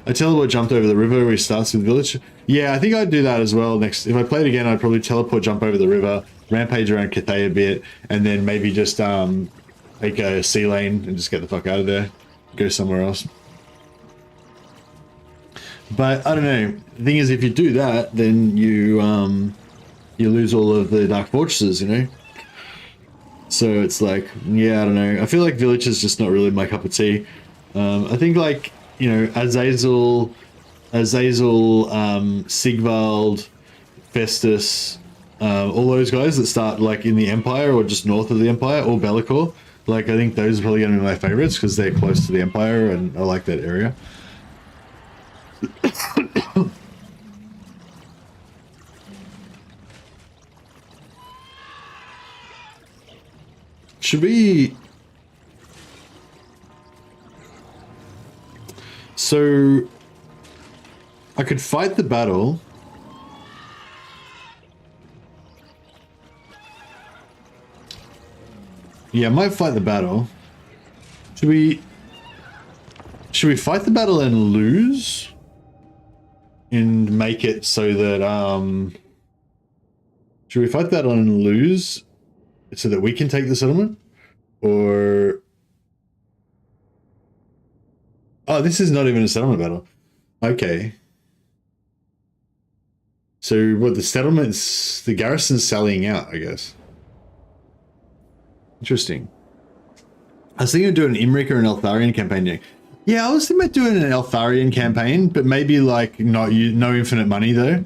I teleport jumped over the river where he starts with village. Yeah, I think I'd do that as well next. If I played again, I'd probably teleport jump over the river, rampage around Cathay a bit, and then maybe just take a sea lane and just get the fuck out of there. Go somewhere else. But I don't know. The thing is, if you do that, then you lose all of the Dark Fortresses, you know? So it's like, yeah, I don't know. I feel like Village is just not really my cup of tea. I think like, you know, Azazel, Sigvald, Festus, all those guys that start like in the Empire or just north of the Empire, or Belakor. Like, I think those are probably going to be my favorites because they're close to the Empire and I like that area. Should we... So... I could fight the battle. Yeah, I might fight the battle. Should we fight the battle and lose? And make it so that, should we fight that and lose so that we can take the settlement? Or... Oh, this is not even a settlement battle. Okay. So, what, the garrison's sallying out, I guess. Interesting. I was thinking of doing an Imrik or an Eltharion campaign. Yeah, I was thinking about doing an Eltharion campaign, but maybe like no infinite money though.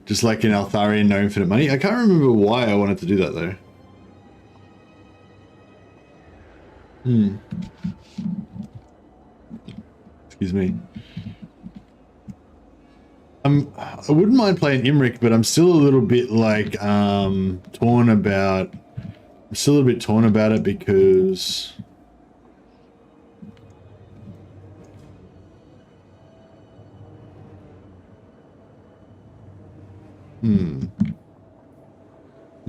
Just like an Eltharion, no infinite money. I can't remember why I wanted to do that though. Excuse me. I wouldn't mind playing Imrik, but I'm still a little bit like torn about. I'm still a little bit torn about it because. I'm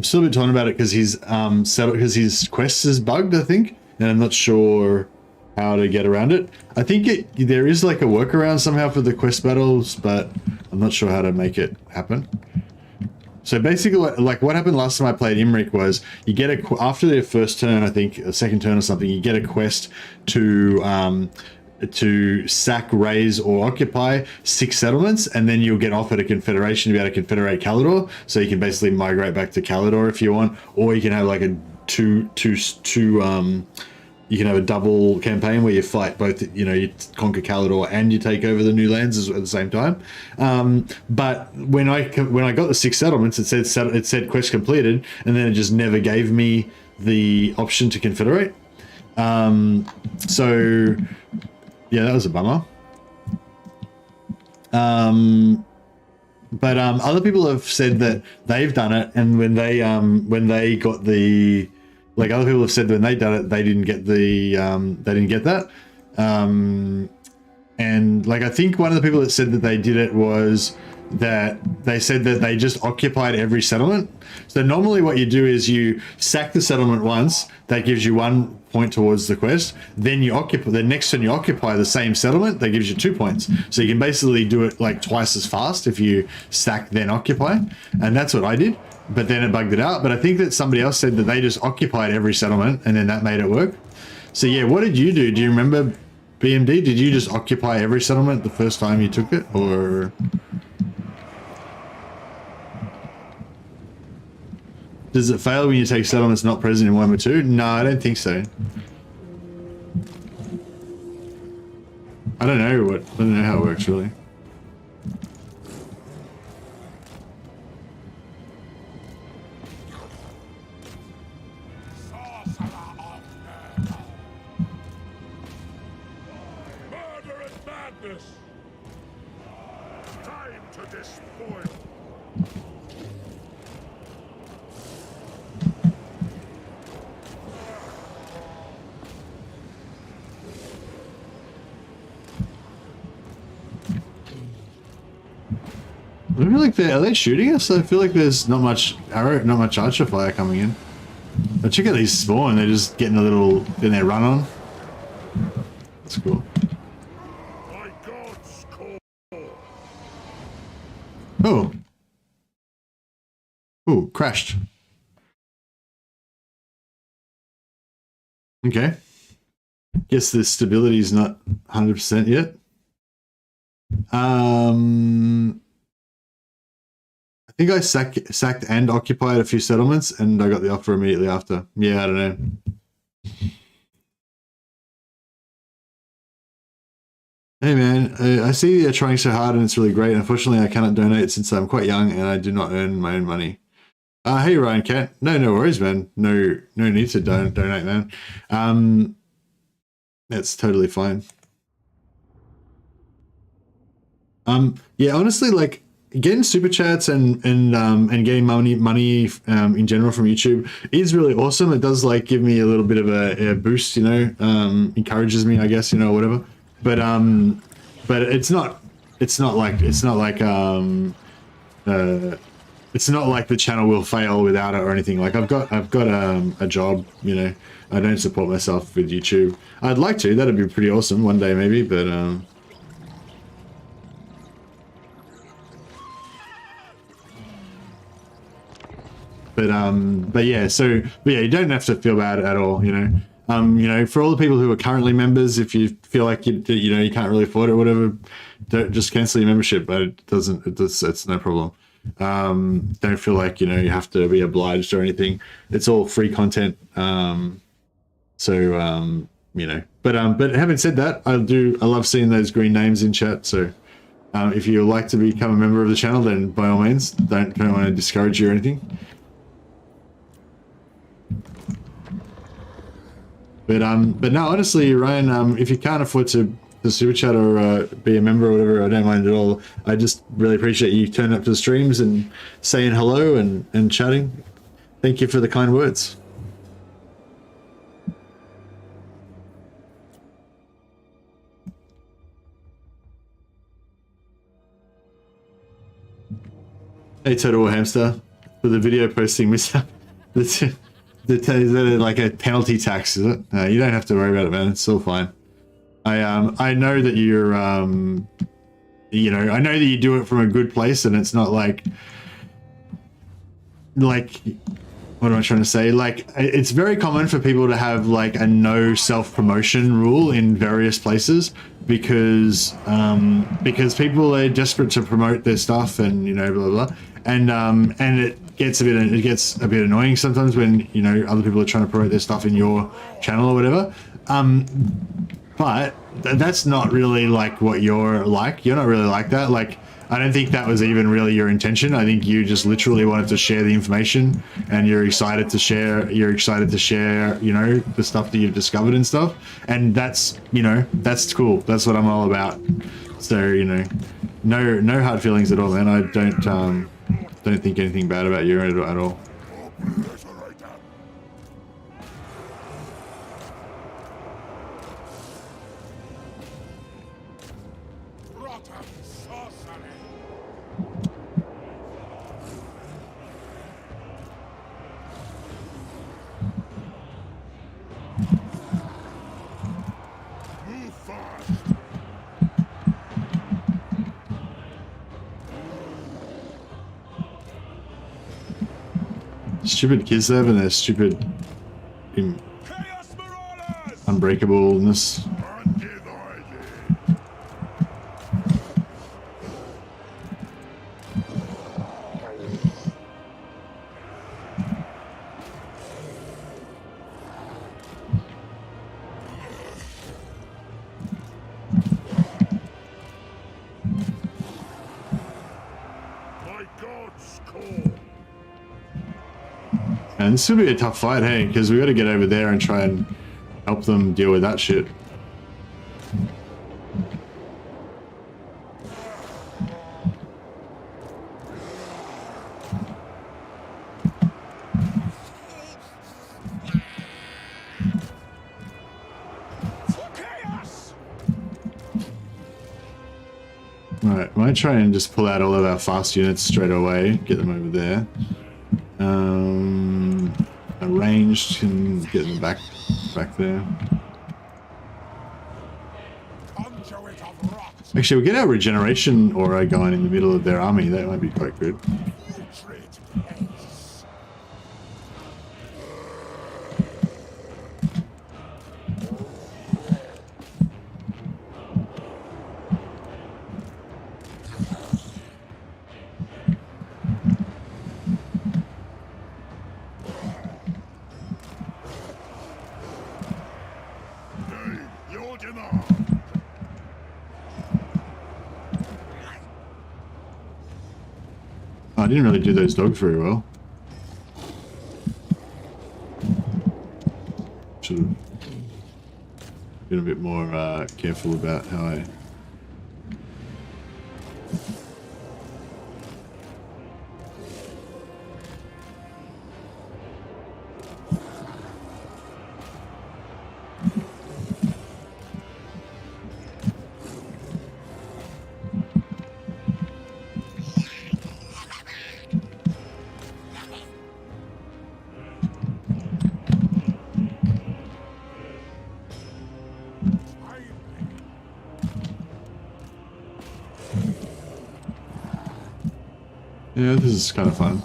still a bit torn about it because he's settled because his quest is bugged, I think, and I'm not sure how to get around it. I think there is like a workaround somehow for the quest battles, but I'm not sure how to make it happen. So basically, what happened last time I played Imrik was you get after their first turn, I think a second turn or something, you get a quest to to sack, raise, or occupy 6 settlements, and then you'll get offered a confederation to be able to confederate Calador. So you can basically migrate back to Calador if you want, or you can have like a you can have a double campaign where you fight both, you know, you conquer Calador and you take over the new lands at the same time. But when I got the 6 settlements, it said quest completed, and then it just never gave me the option to confederate. So yeah, that was a bummer. But other people have said that they've done it, and when they got the, like, other people have said that when they done it, they didn't get the they didn't get that. And like, I think one of the people that said that they did it was that they said that they just occupied every settlement. So normally what you do is you sack the settlement once, that gives you 1 point towards the quest. Then you occupy, the next turn you occupy the same settlement, that gives you 2 points. So you can basically do it like twice as fast if you sack then occupy. And that's what I did, but then it bugged it out. But I think that somebody else said that they just occupied every settlement and then that made it work. So yeah, what did you do? Do you remember, BMD? Did you just occupy every settlement the first time you took it, or? Does it fail when you take settlements not present in 1 or 2? No, I don't think so. I don't know how it works really. Sorcerer of murder and madness. Time to despoil. I feel like are they shooting us? I feel like there's not much archer fire coming in. But check out these spawn, they're just getting their run on. That's cool. My God's call. Oh. Oh, crashed. Okay. Guess the stability is not 100% yet. I think I sacked and occupied a few settlements, and I got the offer immediately after. Yeah, I don't know. Hey man, I see you're trying so hard and it's really great. Unfortunately, I cannot donate since I'm quite young and I do not earn my own money. Hey Ryan Cat. No worries, man. No need to donate, man. That's totally fine. Yeah, honestly, like, getting super chats and getting money in general from YouTube is really awesome. It does like give me a little bit of a boost, you know, encourages me, I guess, you know, whatever. But it's not like the channel will fail without it or anything. Like I've got a job, you know. I don't support myself with YouTube. I'd like to. That'd be pretty awesome one day maybe, but yeah, you don't have to feel bad at all, you know. You know, for all the people who are currently members, if you feel like you can't really afford it or whatever, don't just cancel your membership. But it's no problem. Don't feel like, you know, you have to be obliged or anything. It's all free content. You know, but having said that, I love seeing those green names in chat. So if you like to become a member of the channel, then by all means, don't want to discourage you or anything. But no, honestly, Ryan, if you can't afford to super chat or be a member or whatever, I don't mind at all. I just really appreciate you turning up to the streams and saying hello and chatting. Thank you for the kind words. Hey, Total Hamster, for the video posting mishap. Is that like a penalty tax, is it? No, you don't have to worry about it, man. It's all fine. I know that you're, you know, I know that you do it from a good place, and it's not like what am I trying to say? Like, it's very common for people to have like a no self-promotion rule in various places because people are desperate to promote their stuff and, you know, blah blah blah. And it gets a bit annoying sometimes when, you know, other people are trying to promote their stuff in your channel or whatever. But that's not really like what you're like. You're not really like that. Like, I don't think that was even really your intention. I think you just literally wanted to share the information, and you're excited to share, you know, the stuff that you've discovered and stuff. And that's, you know, that's cool. That's what I'm all about. So, you know, no hard feelings at all, man. I don't think anything bad about you at all. Stupid kids there, and their stupid unbreakableness. And this will be a tough fight, hey, because we got to get over there and try and help them deal with that shit. Alright, might try and just pull out all of our fast units straight away, get them over there. Arranged and get them back there. Actually, we'll get our regeneration aura going in the middle of their army. That might be quite good. I didn't really do those dogs very well. Should have been a bit more careful about how I... Yeah, this is kind of fun.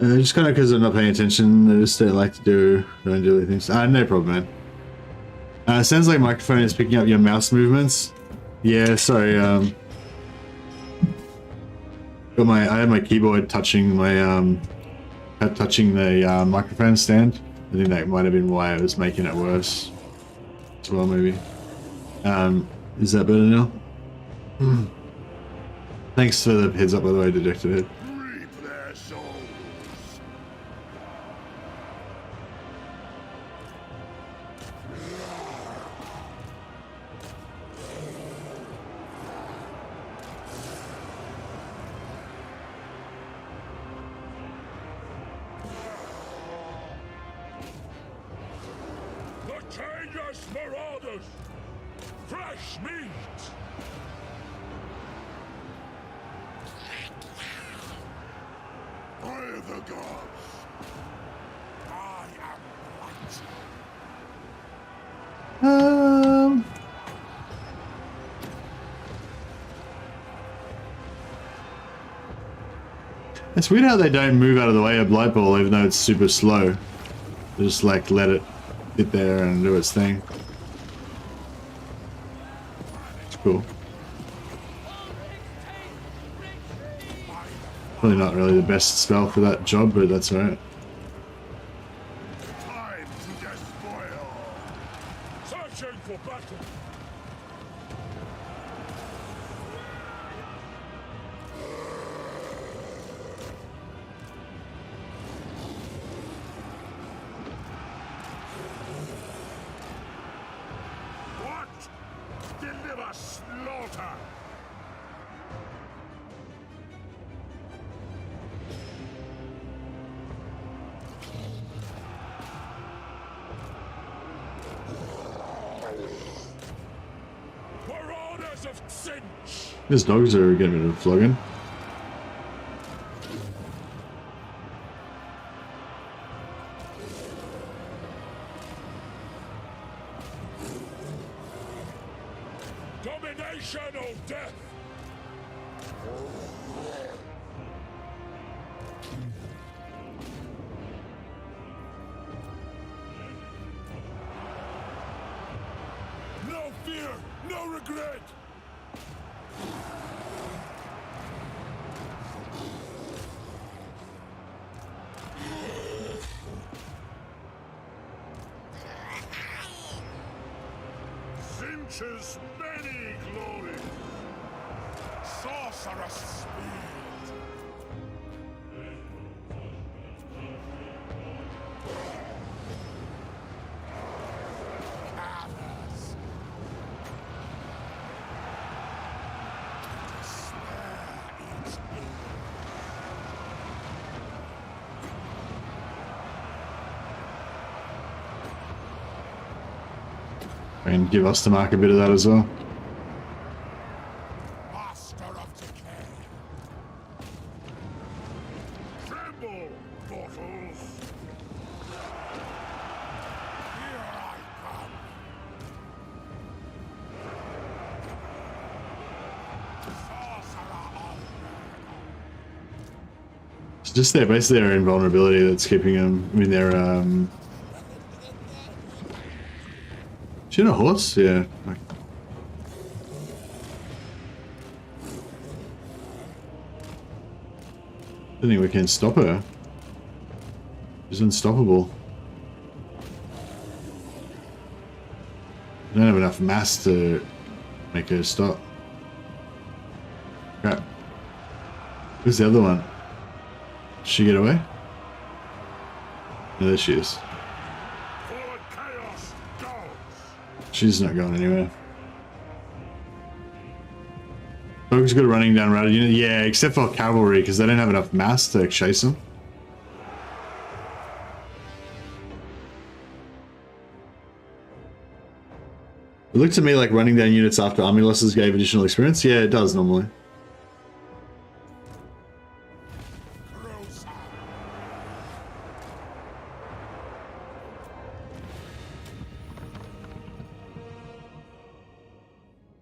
Just kind of because I'm not paying attention, I just don't like to don't do things. No problem, man. Sounds like microphone is picking up your mouse movements. Yeah, sorry. I had my keyboard touching my touching the microphone stand. I think that might have been why I was making it worse as well, maybe. Is that better now? Thanks for the heads up, by the way, Dejected Head. Fierce marauders! Fresh meat! By the gods! I am light! It's weird how they don't move out of the way of Blight Ball even though it's super slow. They just like let it sit there and do its thing. It's cool. Probably not really the best spell for that job, but that's alright. Time to despoil! Searching for battle! What? Deliver slaughter! Marauders of Cinch! These dogs are getting rid of flogging. Domination or death! No fear, no regret! Cinch's many glories! Sorcerer speed! Cavers! Despair its end. And give us to mark a bit of that as well. Master of decay! Tremble, mortals! Here I come! Sorcerer of It's just basically their invulnerability that's keeping them. I mean, they're Is she on a horse? Yeah. Like, I don't think we can stop her. She's unstoppable. We don't have enough mass to make her stop. Crap. Who's the other one? Did she get away? No, there she is. fallen chaos dogs! She's not going anywhere. Dogs good running down route. Yeah, except for cavalry, because they don't have enough mass to chase them. It looked to me like running down units after army losses gave additional experience. Yeah, it does normally.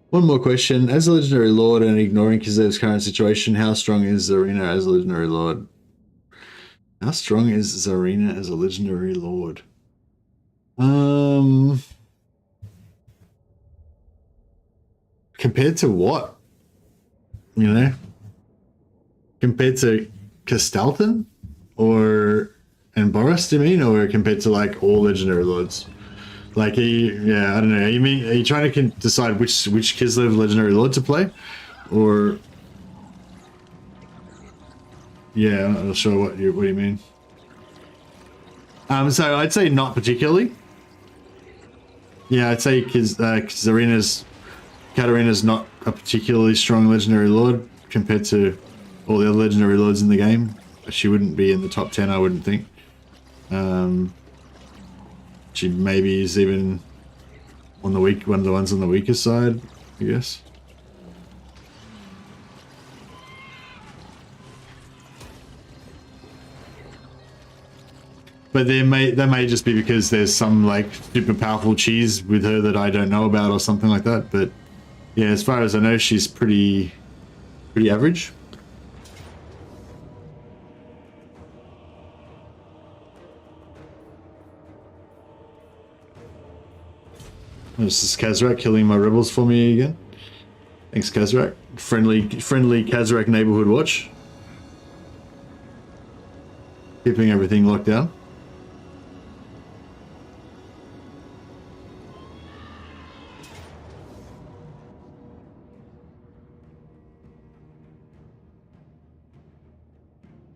One more question. As a legendary lord and ignoring Kizev's current situation, how strong is Zarina as a legendary lord? How strong is Zarina as a legendary lord? Compared to what? You know? Compared to Castalton? And Boris, do you mean? Or compared to like all legendary lords? Like, yeah, I don't know. Are you trying to decide which Kislev legendary lord to play, or? Yeah, I'm not sure what you mean. So I'd say not particularly. Yeah, I'd say Katarina's not a particularly strong legendary lord compared to all the other legendary lords in the game. She wouldn't be in the top 10, I wouldn't think. She maybe is even on the weak, one of the ones on the weaker side, I guess. But that may just be because there's some like super powerful cheese with her that I don't know about or something like that. But yeah, as far as I know, she's pretty average. This is Kazrak killing my rebels for me again. Thanks, Kazrak. Friendly Kazrak neighborhood watch. Keeping everything locked down.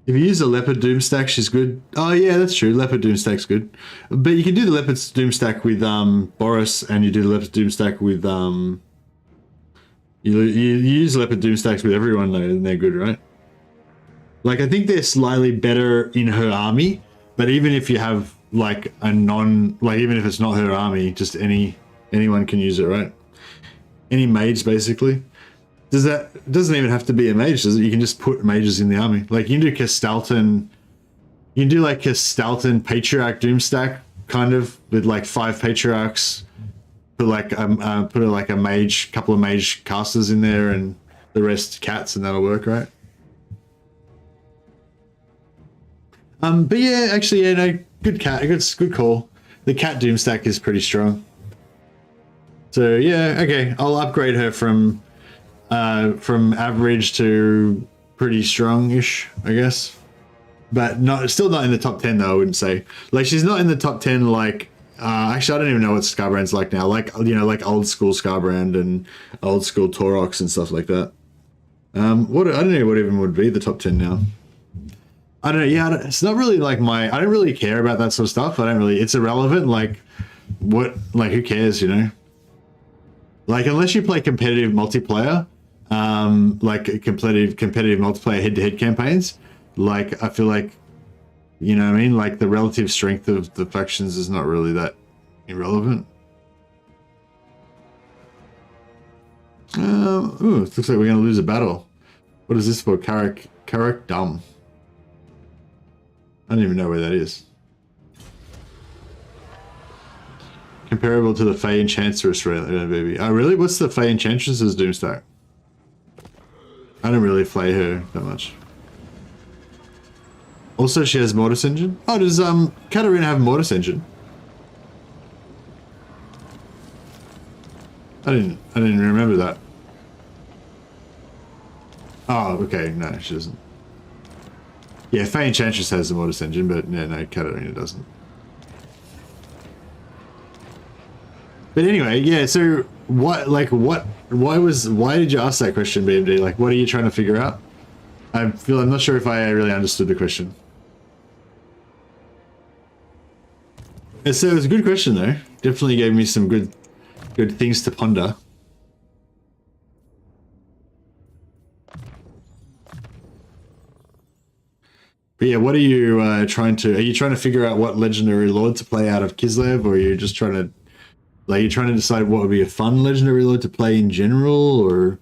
If you use a Leopard Doomstack, she's good. Oh yeah, that's true. Leopard Doomstack's good. But you can do the Leopard Doomstack with Boris, and you do the Leopard Doomstack with you use Leopard Doomstacks with everyone though, and they're good, right? Like I think they're slightly better in her army, but even if you have like a even if it's not her army, just anyone can use it, right? Any mage basically. It doesn't even have to be a mage, does it? You can just put mages in the army. Like you can do Castalton, you can do like Castalton Patriarch Doomstack, kind of, with like 5 Patriarchs, put like a mage, couple of mage casters in there, and the rest cats, and that'll work, right? But yeah, actually, yeah, no, good call. The cat Doomstack is pretty strong. So yeah, okay, I'll upgrade her from average to pretty strong-ish, I guess, but still not in the top 10 though. I wouldn't say, like, she's not in the top 10 like actually I don't even know what Scarbrand's like now, like, you know, like old school Scarbrand and old school Taurox and stuff like that. I don't know what even would be the top 10 now. I don't know. Yeah, it's not really like I don't really care about that sort of stuff. It's irrelevant. Like who cares, you know? Like, unless you play competitive multiplayer, like competitive multiplayer head-to-head campaigns, like, I feel like, you know what I mean? Like, the relative strength of the factions is not really that irrelevant. Ooh, it looks like we're going to lose a battle. What is this for? Carrick Dumb. I don't even know where that is. Comparable to the Fey Enchantress, baby. Oh, really? What's the Fey Enchantress's Doomstack? I don't really play her that much. Also, she has Mortis Engine. Oh, does Katarin have Mortis Engine? I didn't remember that. Oh, okay. No, she doesn't. Yeah, Fey Enchantress has the Mortis Engine, but yeah, no, Katarina doesn't. But anyway, yeah, so why did you ask that question, BMD? Like, what are you trying to figure out? I'm not sure if I really understood the question. So it was a good question though. Definitely gave me some good things to ponder. But yeah, what are you are you trying to figure out what legendary lord to play out of Kislev, or are you just trying to, like, you're trying to decide what would be a fun legendary lord to play in general, or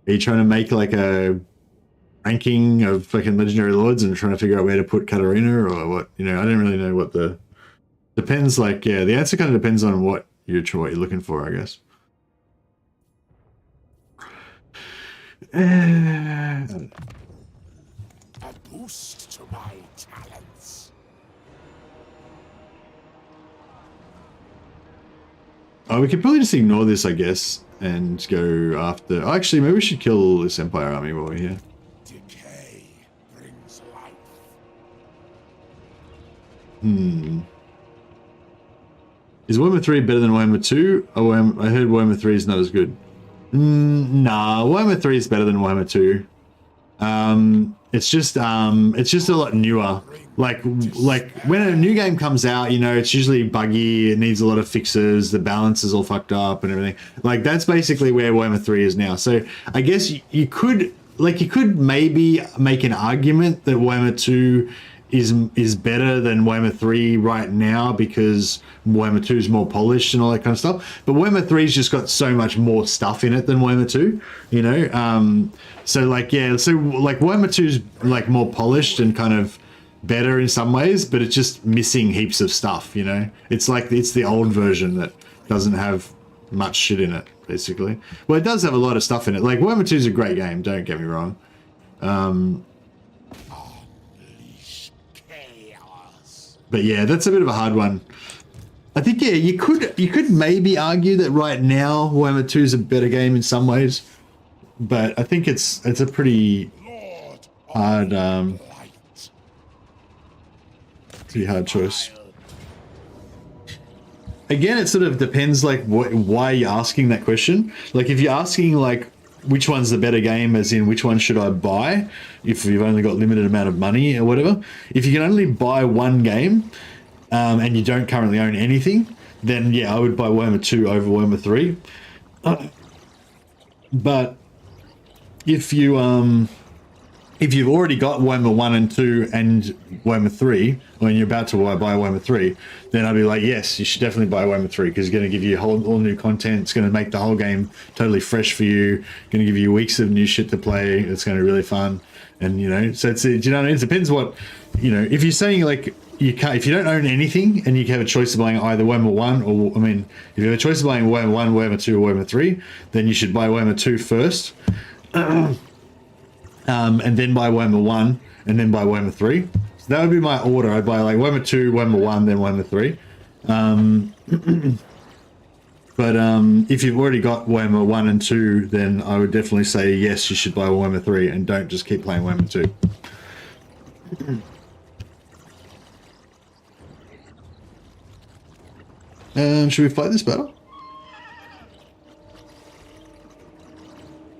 are you trying to make like a ranking of fucking legendary lords and trying to figure out where to put Katarina, or what? You know, I don't really know what the depends. Like, yeah, the answer kind of depends on what you're looking for, I guess. A boost to my talents. Oh, we could probably just ignore this, I guess, and go after... Oh, actually, maybe we should kill this Empire army while we're here. Decay brings life. Is Warhammer 3 better than Warhammer 2? Oh, I heard Warhammer 3 is not as good. Nah, Warhammer 3 is better than Warhammer 2. It's just a lot newer. Like when a new game comes out, you know, it's usually buggy, it needs a lot of fixes, the balance is all fucked up and everything. Like, that's basically where Warhammer 3 is now. So I guess you could maybe make an argument that Warhammer 2 is better than Warhammer 3 right now because Warhammer 2 is more polished and all that kind of stuff. But Warhammer 3's just got so much more stuff in it than Warhammer 2, you know? So like Warhammer 2's like more polished and kind of better in some ways, but it's just missing heaps of stuff, you know? It's like, it's the old version that doesn't have much shit in it, basically. Well, it does have a lot of stuff in it. Like, Warhammer 2 is a great game, don't get me wrong. But yeah, that's a bit of a hard one. I think, yeah, you could maybe argue that right now Warhammer 2 is a better game in some ways, but I think it's a pretty hard choice. Again, it sort of depends, like, why you're asking that question. Like, if you're asking, like, which one's the better game, as in which one should I buy, if you've only got limited amount of money or whatever. If you can only buy one game, and you don't currently own anything, then yeah, I would buy Warhammer 2 over Warhammer 3. But if you've already got Warhammer 1 and 2 and Warhammer 3, or you're about to buy Warhammer 3, then I'd be like, yes, you should definitely buy Warhammer 3, because it's going to give you all new content. It's going to make the whole game totally fresh for you. Going to give you weeks of new shit to play. It's going to be really fun. And, you know, so it's, do you know what I mean? It depends what, you know, if you're saying, like, you can't, if you don't own anything and you have a choice of buying either Warhammer 1 or, I mean, if you have a choice of buying Warhammer 1, Warhammer 2, or Warhammer 3, then you should buy Warhammer 2 first. And then buy Warhammer 1, and then buy Warhammer 3. So that would be my order. I'd buy like Warhammer 2, Warhammer 1, then Warhammer 3. But if you've already got Warhammer 1 and 2, then I would definitely say yes, you should buy Warhammer 3, and don't just keep playing Warhammer 2. Should we fight this battle?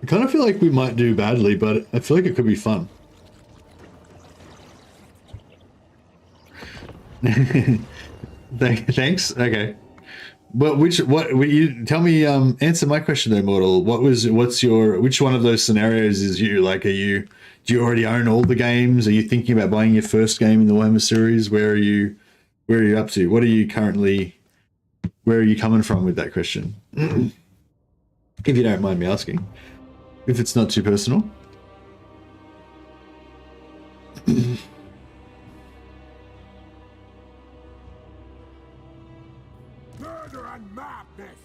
I kind of feel like we might do badly, but I feel like it could be fun. Thanks. Okay. But which you tell me? Answer my question, though, Immortal. Which one of those scenarios is you? Like, do you already own all the games? Are you thinking about buying your first game in the Warhammer series? Where are you up to? What are you currently? Where are you coming from with that question? If you don't mind me asking. If it's not too personal. Murder and madness!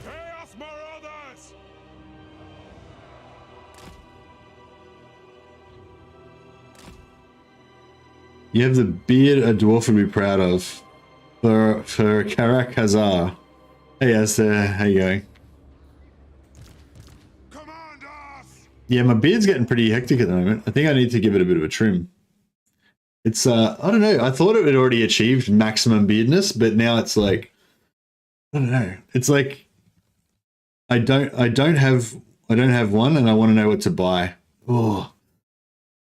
Chaos Marauders! You have the beard a dwarf would be proud of. For Karak Hazar. Hey Esther, how you going? Yeah, my beard's getting pretty hectic at the moment. I think I need to give it a bit of a trim. It's I don't know. I thought it had already achieved maximum beardness, but now it's like, I don't know. It's like I don't have one, and I want to know what to buy. Oh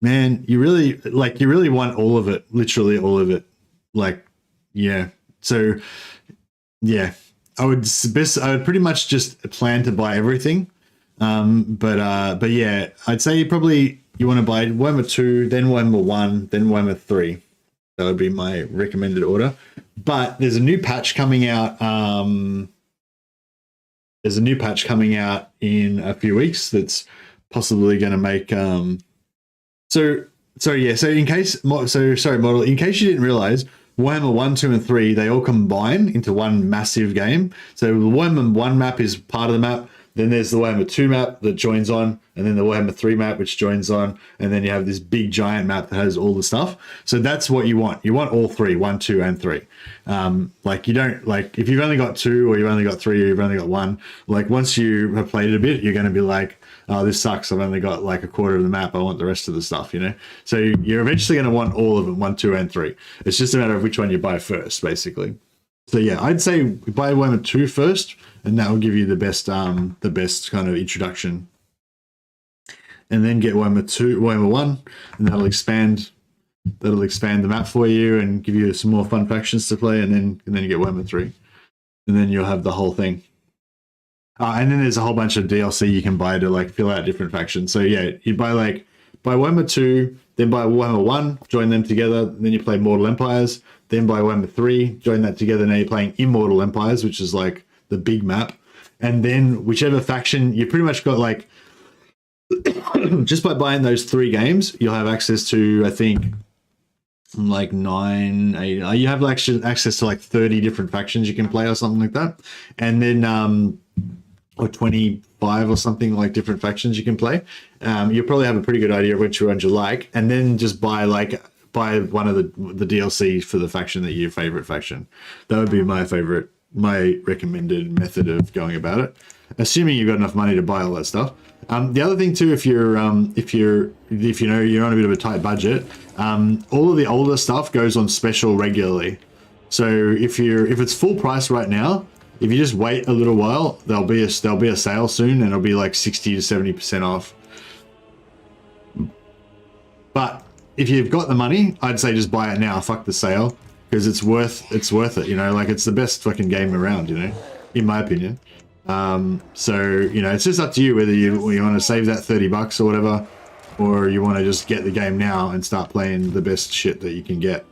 man, you really want all of it, literally all of it. Like, yeah. So yeah, I would pretty much just plan to buy everything. But yeah, I'd say you want to buy Warhammer 2, then Warhammer 1, then Warhammer 3. That would be my recommended order. But there's a new patch coming out. There's a new patch coming out in a few weeks that's possibly going to make. So in case Model, in case you didn't realize, Warhammer 1, 2, and 3, they all combine into one massive game. So the Warhammer 1 map is part of the map. Then there's the Warhammer 2 map that joins on, and then the Warhammer 3 map which joins on, and then you have this big giant map that has all the stuff. So that's what you want. You want all three, 1, 2, and 3. Like, you don't, like, if you've only got 2, or you've only got 3, or you've only got 1, like, once you have played it a bit, you're going to be like, oh, this sucks. I've only got like a quarter of the map. I want the rest of the stuff, you know? So you're eventually going to want all of them, 1, 2, and 3. It's just a matter of which one you buy first, basically. So yeah, I'd say buy Warhammer 2 first, and that will give you the best kind of introduction. And then get Warhammer 1, and that'll expand the map for you and give you some more fun factions to play, and then you get Warhammer 3. And then you'll have the whole thing. And then there's a whole bunch of DLC you can buy to like fill out different factions. So yeah, you buy Warhammer 2, then buy Warhammer 1, join them together, then you play Mortal Empires, then buy Warhammer 3, join that together, now you're playing Immortal Empires, which is like the big map. And then whichever faction, you pretty much got like, just by buying those 3 games, you'll have access to, I think, like 9, 8, you have like access to like 30 different factions you can play or something like that. And then, or 25 or something, like different factions you can play. You'll probably have a pretty good idea of which ones you like, and then just buy one of the DLC for the faction that your favorite faction. That would be my recommended method of going about it, assuming you've got enough money to buy all that stuff. The other thing too, if you know you're on a bit of a tight budget, all of the older stuff goes on special regularly. So if it's full price right now, if you just wait a little while, there'll be a sale soon, and it'll be like 60 to 70% off. But if you've got the money, I'd say just buy it now. Fuck the sale, because it's worth it. You know, like it's the best fucking game around. You know, in my opinion. So you know, it's just up to you whether you want to save that $30 or whatever, or you want to just get the game now and start playing the best shit that you can get.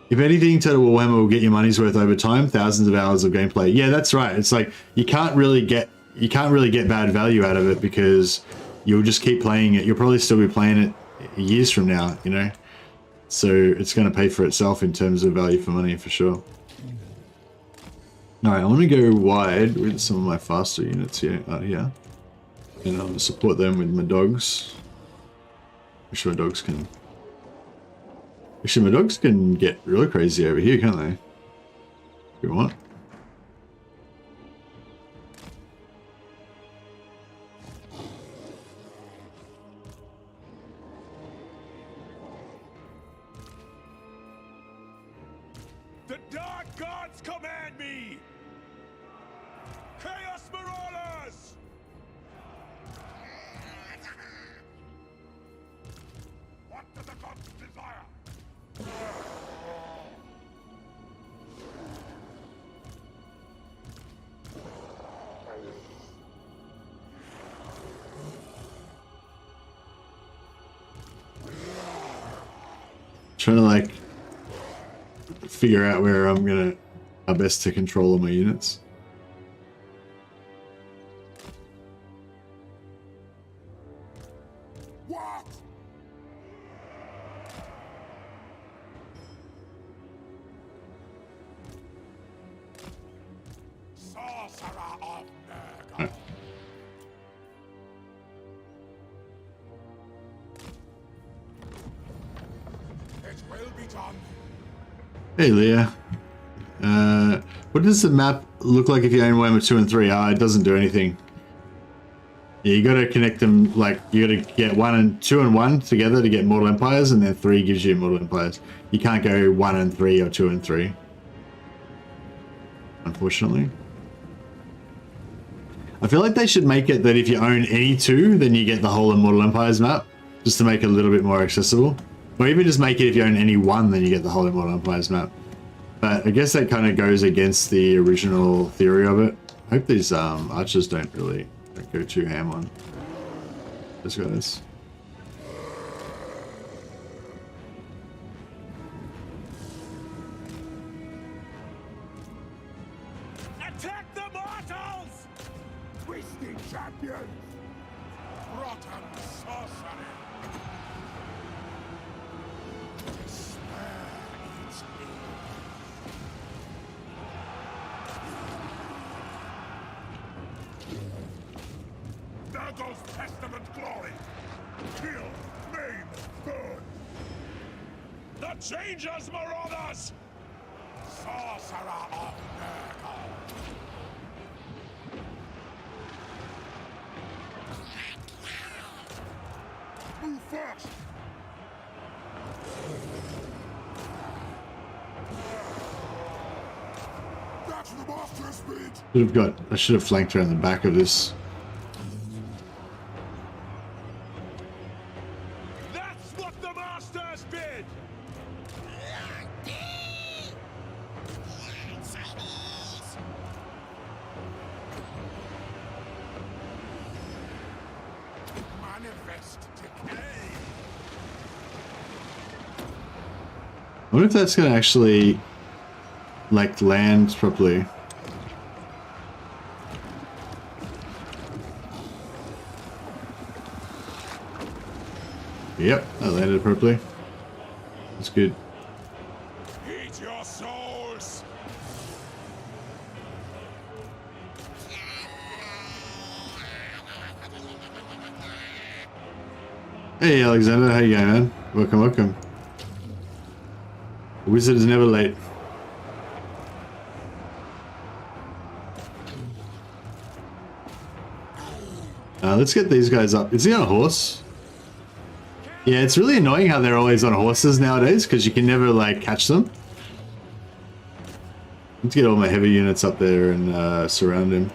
If anything, Total Warhammer will get your money's worth over time. Thousands of hours of gameplay. Yeah, that's right. It's like you can't really get bad value out of it, because you'll just keep playing it. You'll probably still be playing it years from now, you know. So it's going to pay for itself in terms of value for money, for sure. All right, I want to go wide with some of my faster units here. Yeah, and I'll support them with my dogs. I'm sure my dogs can. Actually, my dogs can get really crazy over here, can't they? If you want. The dark gods command me! Chaos Marauders! What do the gods desire? Trying to like figure out where I'm gonna how best to control all my units. What? Sorcerer of Nurgle. It will be done. Hey Leah, what does the map look like if you own Warhammer 2 and 3? It doesn't do anything. Yeah, you gotta connect them, like, you gotta get 2 and 1 together to get Mortal Empires, and then 3 gives you Mortal Empires. You can't go 1 and 3 or 2 and 3. Unfortunately. I feel like they should make it that if you own any 2, then you get the whole Immortal Empires map, just to make it a little bit more accessible. Or even just make it if you own any 1, then you get the whole Immortal Empires map. But I guess that kind of goes against the original theory of it. I hope these archers don't really go too ham on those guys. Attack the mortals! Twisted champions! Rotten sorcery! Despair eats me. There goes Testament glory! Kill, maim, burn! The Changers Marauders! Sorcerer of Nurgle! Move fast! That's the master speed! I should have flanked around the back of this. That's what the masters bid! I wonder if that's gonna actually like land properly. Yep, that landed properly. That's good. Eat your souls! Hey Alexander, how you going, man? Welcome, welcome. The wizard is never late. Let's get these guys up. Is he on a horse? Yeah, it's really annoying how they're always on horses nowadays because you can never like catch them. Let's get all my heavy units up there and surround him.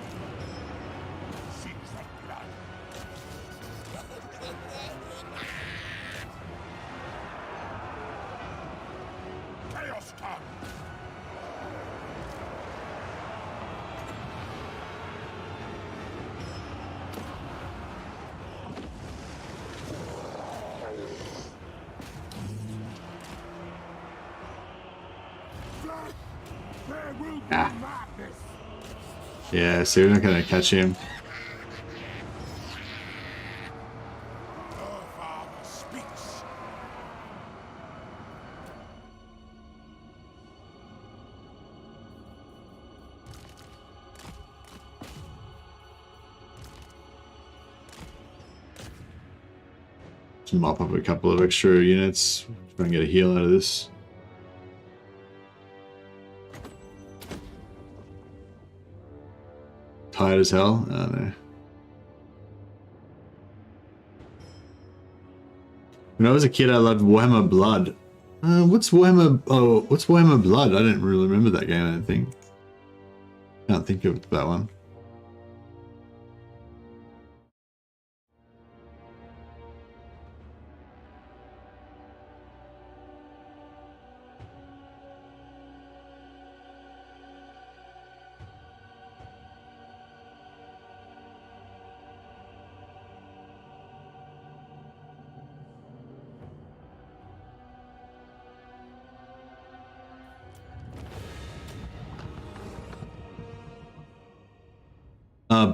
Yeah, so we're not gonna catch him. Just mop up a couple of extra units. Try and get a heal out of this. Tired as hell? I don't know. When I was a kid, I loved Warhammer Blood. What's Warhammer? Oh, what's Warhammer Blood? I didn't really remember that game. I don't think. Can't think of that one.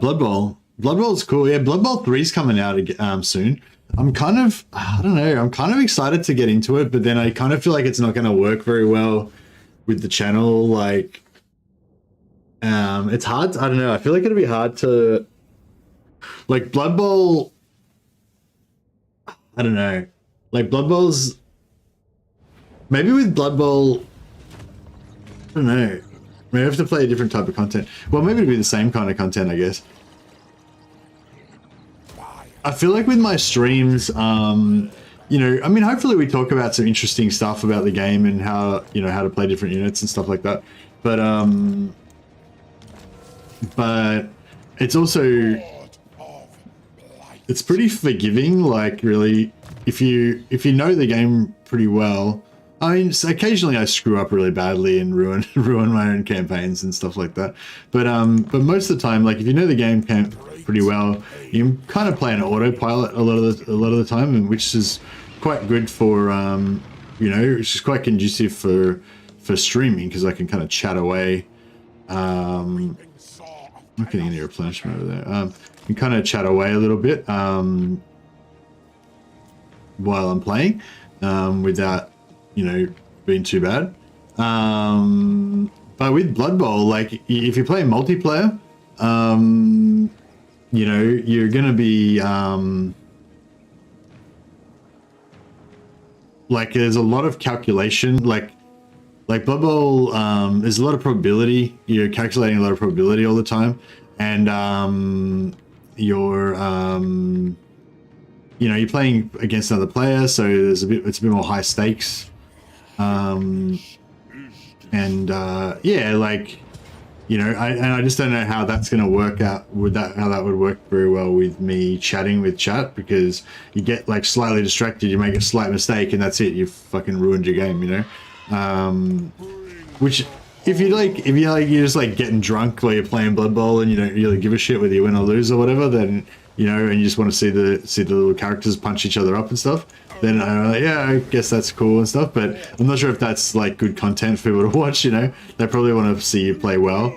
Blood Bowl. Blood Bowl's cool. Yeah, Blood Bowl 3's coming out soon. I'm kind of, I don't know, I'm kind of excited to get into it, but then I kind of feel like it's not going to work very well with the channel. Like, it's hard. I don't know. I feel like it'll be hard to, like, Blood Bowl. I don't know. Like, Blood Bowl's, maybe with Blood Bowl, I don't know. Maybe I have to play a different type of content. Well, maybe it'd be the same kind of content, I guess. I feel like with my streams, you know, I mean, hopefully we talk about some interesting stuff about the game and how, you know, how to play different units and stuff like that. But it's also, it's pretty forgiving. Like, really, if you know the game pretty well. I mean, so occasionally I screw up really badly and ruin my own campaigns and stuff like that. But most of the time, like, if you know the game pretty well, you can kind of play an autopilot a lot of the time, and which is quite good for you know, which is quite conducive for streaming because I can kind of chat away. I'm not getting any replenishment over there. You can kind of chat away a little bit while I'm playing without, you know, being too bad. But with Blood Bowl, like, if you play multiplayer, you know, you're gonna be like, there's a lot of calculation. Like Blood Bowl, there's a lot of probability. You're calculating a lot of probability all the time, and you're you know, you're playing against another player, so it's a bit more high stakes. Yeah, like, you know, I just don't know how that's going to work out. How that would work very well with me chatting with chat, because you get like slightly distracted, you make a slight mistake, and that's it. You fucking ruined your game, you know. Which, if you're just like getting drunk while you're playing Blood Bowl and you don't really give a shit whether you win or lose or whatever, then you know, and you just want to see the little characters punch each other up and stuff, then I'm like, yeah, I guess that's cool and stuff. But I'm not sure if that's like good content for people to watch. You know, they probably want to see you play well.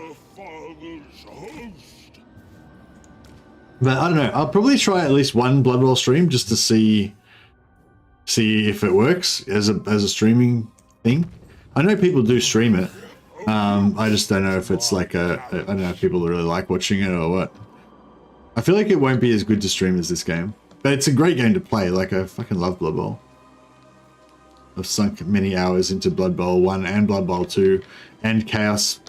But I don't know. I'll probably try at least one Blood Bowl stream just to see if it works as a streaming thing. I know people do stream it. I just don't know if it's like I don't know if people really like watching it or what. I feel like it won't be as good to stream as this game, but it's a great game to play. Like, I fucking love Blood Bowl. I've sunk many hours into Blood Bowl 1 and Blood Bowl 2 and Chaos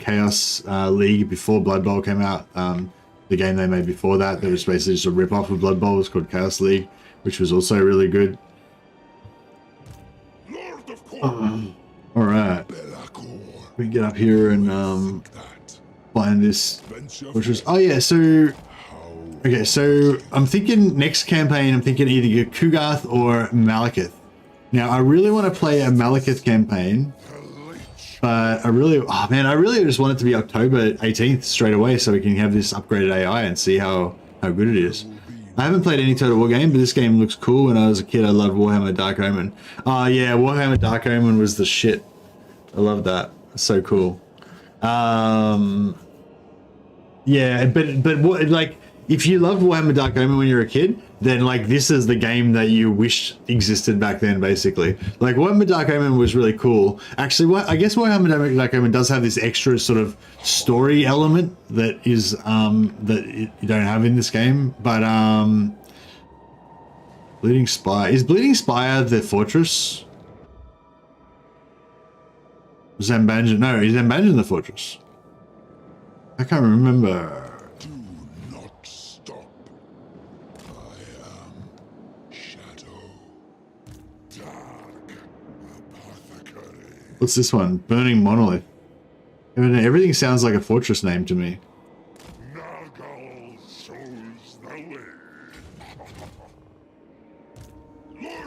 League before Blood Bowl came out. The game they made before that was basically just a rip-off of Blood Bowl. It was called Chaos League, which was also really good. Alright. We can get up here and find this fortress. Oh yeah, so... Okay, so I'm thinking next campaign, I'm thinking either Kugarth or Malekith. Now, I really want to play a Malekith campaign, but I really just want it to be October 18th straight away so we can have this upgraded AI and see how good it is. I haven't played any Total War game, but this game looks cool. When I was a kid, I loved Warhammer Dark Omen. Oh yeah, Warhammer Dark Omen was the shit. I love that. It's so cool. Yeah, but what, like, if you loved Warhammer Dark Omen when you were a kid, then like this is the game that you wished existed back then, basically. Like, Warhammer Dark Omen was really cool. Actually, I guess Warhammer Dark Omen does have this extra sort of story element that is that you don't have in this game. But Bleeding Spire, is Bleeding Spire the fortress? Zambanjan, no, is Zambanjan the fortress? I can't remember. What's this one? Burning Monolith. Everything sounds like a fortress name to me. Nagal shows the way. Lord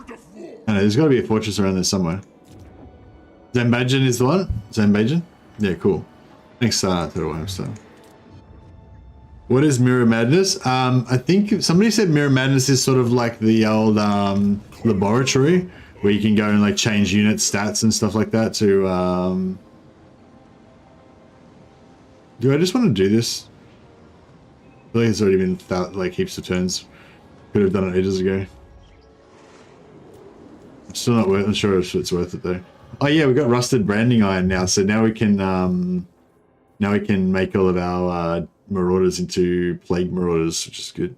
of War. I know, there's got to be a fortress around there somewhere. Zambanjan is the one? Zambanjan? Yeah, cool. Thanks, Total Hamster. What is Mirror Madness? I think somebody said Mirror Madness is sort of like the old laboratory, where you can go and like change unit stats and stuff like that to do I just want to do this? I feel like it's already been like heaps of turns. Could have done it ages ago. I'm still not worth, I'm sure if it's worth it though. Oh yeah, we got rusted branding iron now, so now we can make all of our marauders into plague marauders, which is good.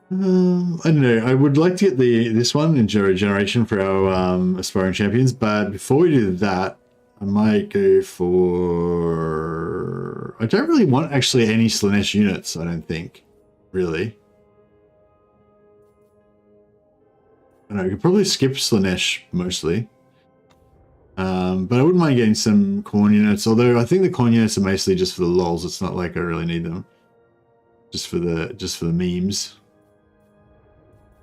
I don't know. I would like to get this one in generation for our aspiring champions, but before we do that, I might go for... I don't really want actually any Slanesh units, I don't think. Really. I don't know, I could probably skip Slanesh mostly. But I wouldn't mind getting some Khorne units, although I think the Khorne units are mostly just for the lols. It's not like I really need them. Just for the memes.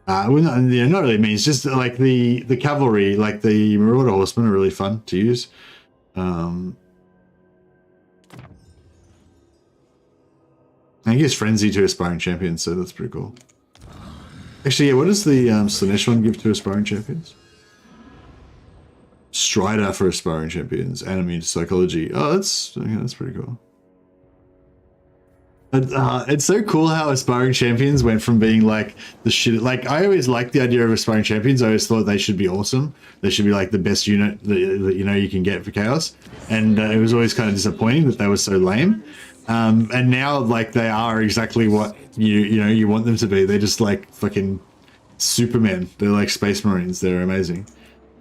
Well, not really memes, just like the cavalry, like the Marauder Horsemen are really fun to use. I guess Frenzy to aspiring champions, so that's pretty cool. Actually, yeah, what does the Slanesh one give to aspiring champions? Strider for aspiring champions, enemy psychology. Oh, that's pretty cool. It's so cool how aspiring champions went from being like the shit. Like, I always liked the idea of aspiring champions. I always thought they should be awesome. They should be like the best unit that you know you can get for chaos. And it was always kind of disappointing that they were so lame. And now like they are exactly what you want them to be. They're just like fucking Superman. They're like Space Marines. They're amazing.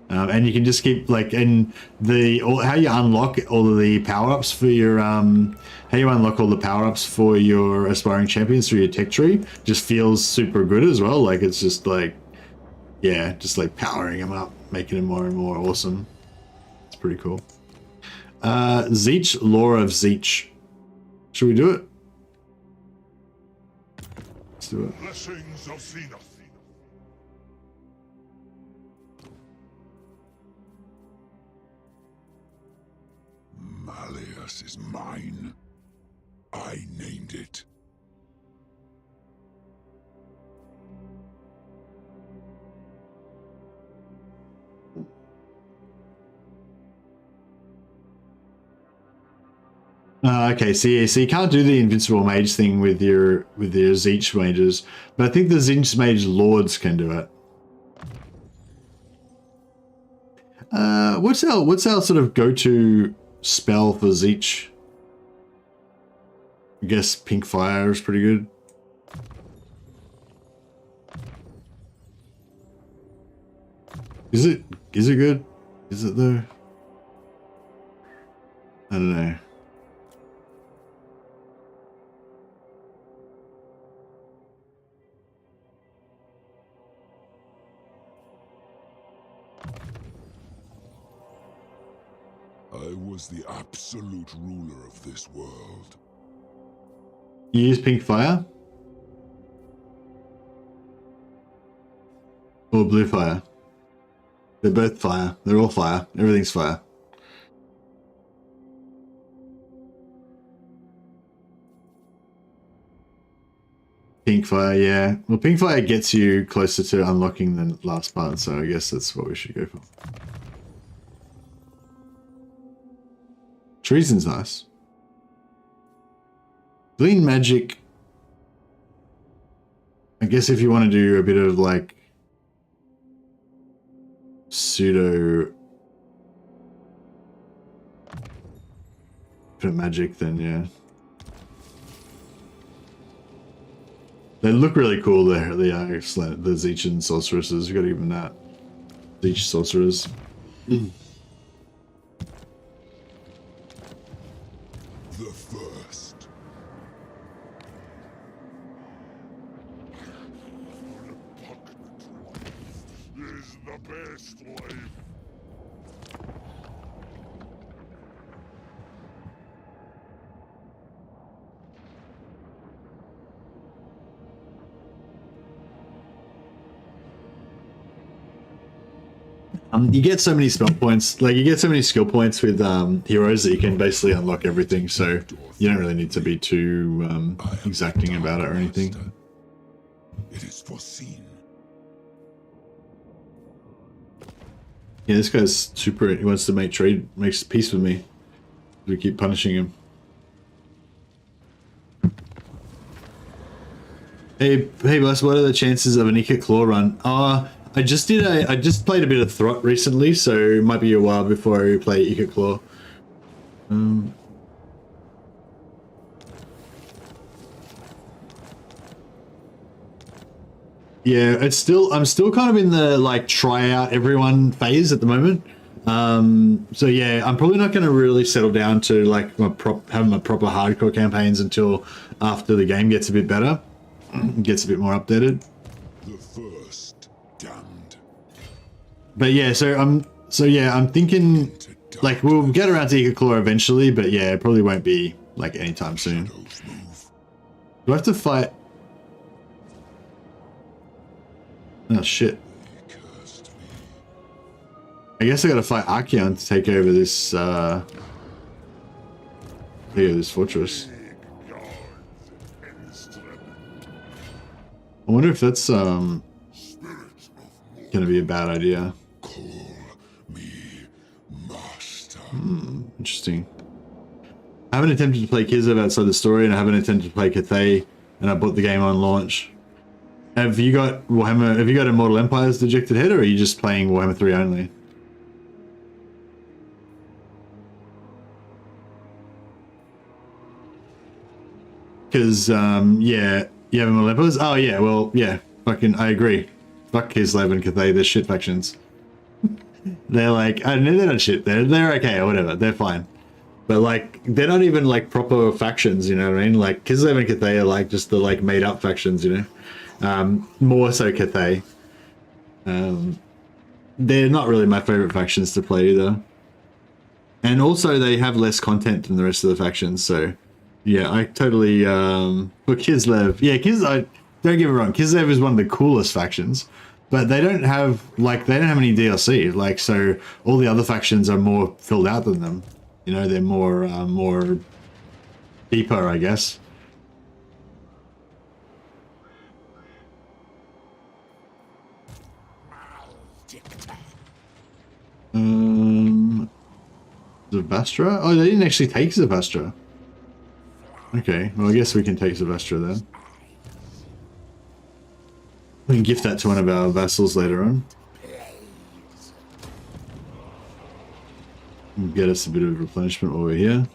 And you can just keep like, and how you unlock all of the power-ups for your aspiring champions through your tech tree just feels super good as well. Like, it's just like, yeah, just like powering them up, making them more and more awesome. It's pretty cool. Zeech, Law of Zeech. Should we do it? Let's do it. Blessings of Zenith. Malleus is mine. I named it. Okay, so yeah, so you can't do the invincible mage thing with your Zeech mages, but I think the Zeech mage lords can do it. What's our sort of go-to spell for Zeech? I guess pink fire is pretty good. Is it good? Is it though? I don't know. I was the absolute ruler of this world. You use pink fire? Or blue fire? They're both fire. They're all fire. Everything's fire. Pink fire, yeah. Well, pink fire gets you closer to unlocking the last part, so I guess that's what we should go for. Treason's nice. Glean magic. I guess if you want to do a bit of like pseudo magic, then yeah. They look really cool there. They are excellent. The Zeech and sorceresses. You got to give them that. Zeech sorcerers. The first. Repugnant life is the best life. You get so many spell points, like you get so many skill points with heroes that you can basically unlock everything, so you don't really need to be too exacting about it or anything. It is foreseen. Yeah, this guy's super, he wants to makes peace with me. We keep punishing him. Hey boss, what are the chances of an Ika Claw run? I just played a bit of Throt recently, so it might be a while before I play Ika Claw. Yeah, I'm still kind of in the like try out everyone phase at the moment. So yeah, I'm probably not going to really settle down to like having my proper hardcore campaigns until after the game gets a bit better, gets a bit more updated. The first damned. But yeah, so I'm thinking like we'll get around to Ika Claw eventually, but yeah, it probably won't be like anytime soon. Do I have to fight? Oh shit. I guess I gotta fight Archeon to take over this this fortress. I wonder if that's gonna be a bad idea. Call me master. Interesting. I haven't attempted to play Kislev outside the story, and I haven't attempted to play Cathay, and I bought the game on launch. Have you got Warhammer? Have you got Immortal Empire's Dejected Head, or are you just playing Warhammer 3 only? Because yeah, you have Immortal Empires. Oh yeah, well yeah, fucking I agree. Fuck Kislev and Cathay, they're shit factions. They're like, I know they're not shit. They're okay or whatever. They're fine. But like, they're not even like proper factions. You know what I mean? Like Kislev and Cathay are like just the like made up factions. You know. More so Cathay. They're not really my favorite factions to play either. And also they have less content than the rest of the factions, so yeah, I totally for Kislev. Yeah, don't get me wrong, Kislev is one of the coolest factions, but they don't have any DLC. Like, so all the other factions are more filled out than them. You know, they're more deeper, I guess. Zavastra? Oh, they didn't actually take Zavastra. Okay, well, I guess we can take Zavastra then. We can gift that to one of our vassals later on. And get us a bit of replenishment while we're here.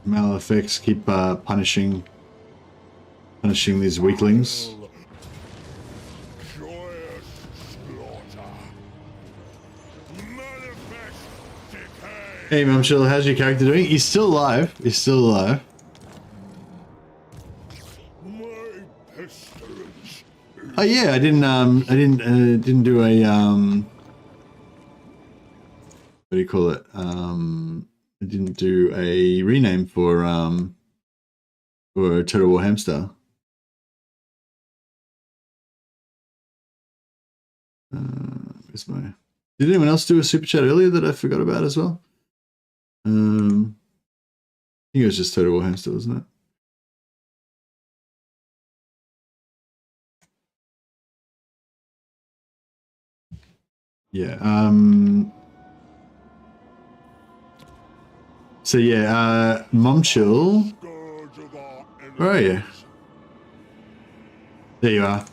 Malefacts, keep punishing these weaklings. Joyous slaughter. Manifest decay. Hey, Mumchill, how's your character doing? He's still alive. He's still alive. My pestilence. Oh yeah, I didn't do a what do you call it? I didn't do a rename for Total War Hamster. Where's my? Did anyone else do a super chat earlier that I forgot about as well? I think it was just Total War Hamster, wasn't it? Yeah. So yeah, Momchill. Scourge of our enemies. Where are you? There you are.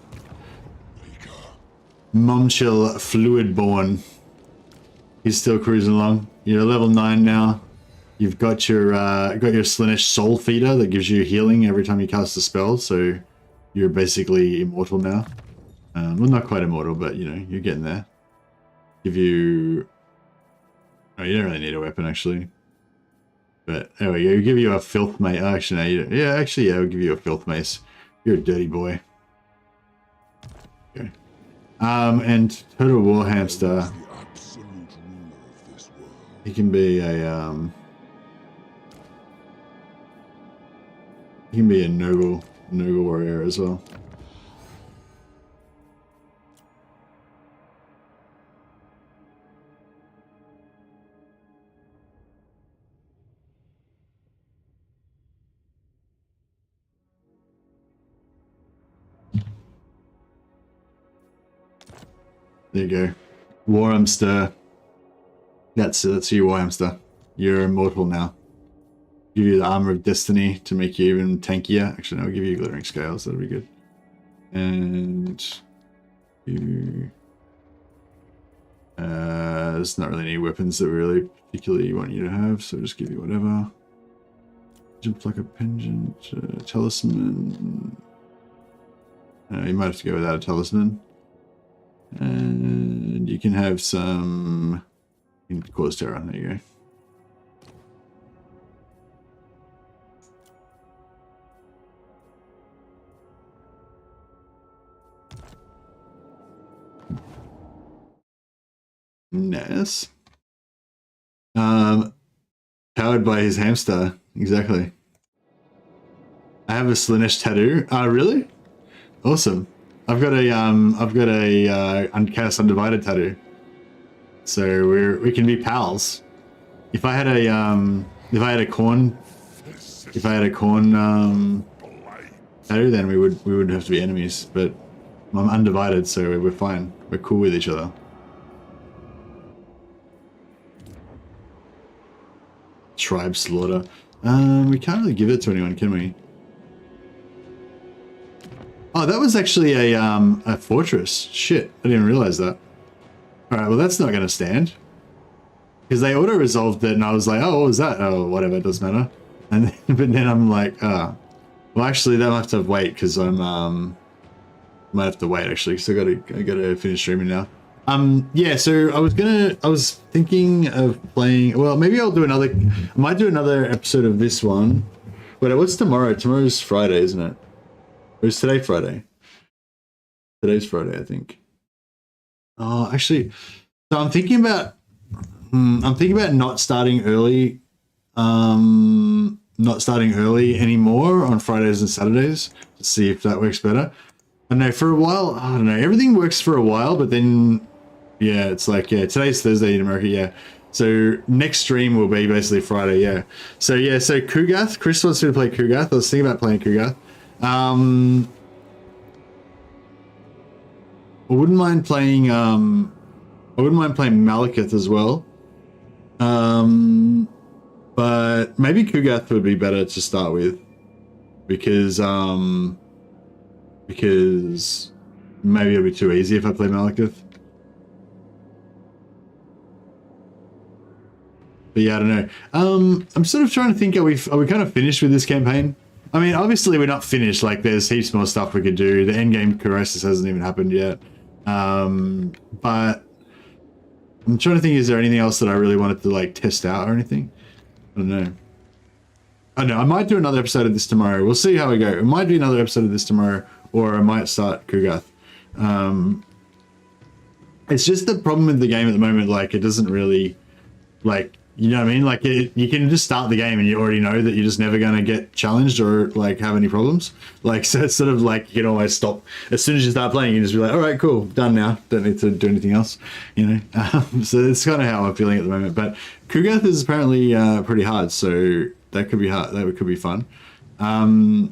Momchill Fluidborn. He's still cruising along. You're level 9 now. You've got your Slaanesh Soul Feeder that gives you healing every time you cast a spell, so you're basically immortal now. Well, not quite immortal, but you know, you're getting there. Give you... Oh, you don't really need a weapon, actually. But anyway, you give you a filth mace. Actually, no, you don't. Yeah, actually, yeah, I'll give you a filth mace. You're a dirty boy. Okay. And Total War Hamster. He can be a noble warrior as well. There you go. Warhamster. That's you, Warhamster. You're immortal now. Give you the Armor of Destiny to make you even tankier. Actually, no, I'll give you Glittering Scales. That'll be good. And you... there's not really any weapons that we really particularly want you to have, so I'll just give you whatever. Jump like a pendant, talisman. You might have to go without a talisman. And you can have some... You can cause terror. There you go. Nice. Powered by his hamster. Exactly. I have a Slaanesh tattoo. Really? Awesome. I've got a Uncast Undivided tattoo. So we can be pals. If I had a corn tattoo, then we would have to be enemies. But I'm undivided, so we're fine. We're cool with each other. Tribe slaughter. We can't really give it to anyone, can we? Oh, that was actually a fortress. Shit, I didn't realize that. Alright, well that's not going to stand. Because they auto-resolved it and I was like, oh, what was that? Oh, whatever, it doesn't matter. And then, but then I'm like, well actually they'll have to wait because I'm, might have to wait actually because I gotta finish streaming now. Yeah, so I was thinking of playing, well maybe I'll do I might do another episode of this one. Wait, what's tomorrow? Tomorrow's Friday, isn't it? Or is today Friday? Today's Friday, I think. Oh, actually, so I'm thinking about not starting early. not starting early anymore on Fridays and Saturdays to see if that works better. I don't know, for a while, I don't know, everything works for a while, but then, yeah, it's like, yeah, today's Thursday in America, yeah. So next stream will be basically Friday, yeah. So yeah, so Kugath, Chris wants me to play Kugath. I was thinking about playing Kugath. I wouldn't mind playing Malekith as well. But maybe Kugath would be better to start with because maybe it'll be too easy if I play Malekith. But yeah, I don't know. I'm sort of trying to think, are we kind of finished with this campaign? I mean, obviously we're not finished. Like, there's heaps more stuff we could do. The endgame Korosis hasn't even happened yet. But I'm trying to think, is there anything else that I really wanted to like test out or anything? I don't know. I don't know. I might do another episode of this tomorrow. We'll see how we go. It might be another episode of this tomorrow, or I might start Kugath. It's just the problem with the game at the moment. Like, it doesn't really, like, you know what I mean? Like, you can just start the game and you already know that you're just never going to get challenged or like have any problems. Like, so it's sort of like you can always stop as soon as you start playing. You just be like, all right, cool, done now. Don't need to do anything else, you know. So it's kind of how I'm feeling at the moment. But Kugath is apparently pretty hard, so that could be hard. That could be fun. So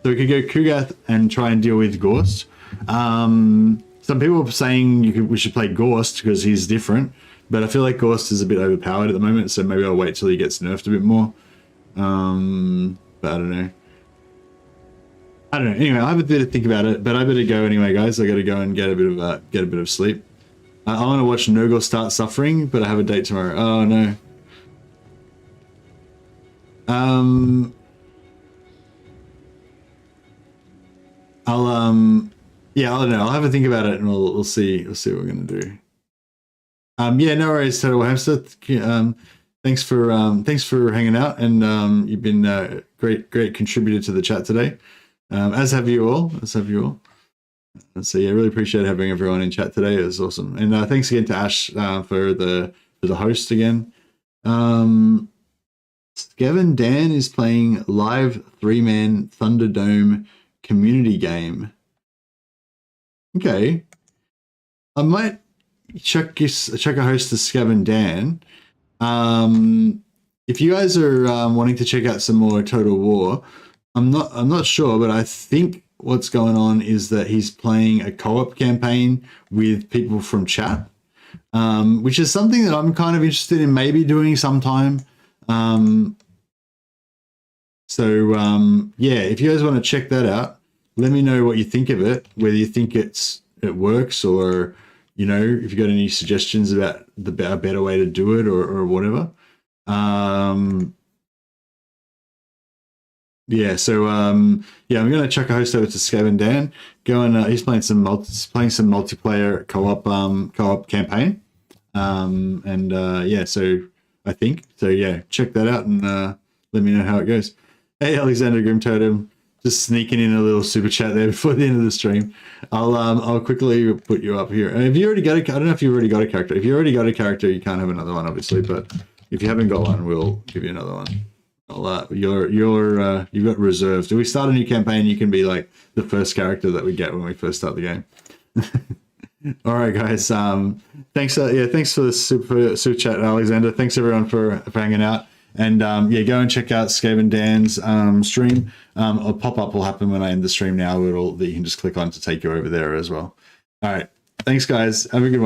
we could go Kugath and try and deal with Gorst. Some people are saying we should play Gorst because he's different. But I feel like Gorst is a bit overpowered at the moment, so maybe I'll wait till he gets nerfed a bit more. But I don't know. Anyway, I have a bit to think about it, but I better go anyway, guys. I got to go and get a bit of sleep. I want to watch Nurgle start suffering, but I have a date tomorrow. Oh no. Yeah, I don't know. I'll have a think about it, and we'll see. We'll see what we're gonna do. Yeah, no worries, Total Hamster. Thanks for hanging out, and you've been a great contributor to the chat today. As have you all. And so yeah, really appreciate having everyone in chat today. It was awesome, and thanks again to Ash for the host again. Skevin Dan is playing live 3-man Thunderdome community game. Okay, I might check a host to Skevin Dan. If you guys are wanting to check out some more Total War, I'm not sure, but I think what's going on is that he's playing a co-op campaign with people from chat, which is something that I'm kind of interested in maybe doing sometime. Yeah, if you guys want to check that out, let me know what you think of it, whether you think it works, or you know, if you got any suggestions about a better way to do it, or whatever. Yeah, so yeah, I'm gonna chuck a host over to Skevin Dan. Go and he's playing some multiplayer co-op campaign. Yeah, so I think so. Yeah, check that out and let me know how it goes. Hey, Alexander Grim Totem, just sneaking in a little super chat there before the end of the stream. I'll quickly put you up here. And if you already got I don't know if you've already got a character. If you already got a character, you can't have another one, obviously. But if you haven't got one, we'll give you another one. You've got reserved. If we start a new campaign, you can be like the first character that we get when we first start the game. All right, guys. Thanks. Thanks for the super chat, Alexander. Thanks everyone for hanging out. And yeah, go and check out Skaven Dan's stream. A pop-up will happen when I end the stream now that you can just click on to take you over there as well. All right. Thanks, guys. Have a good one.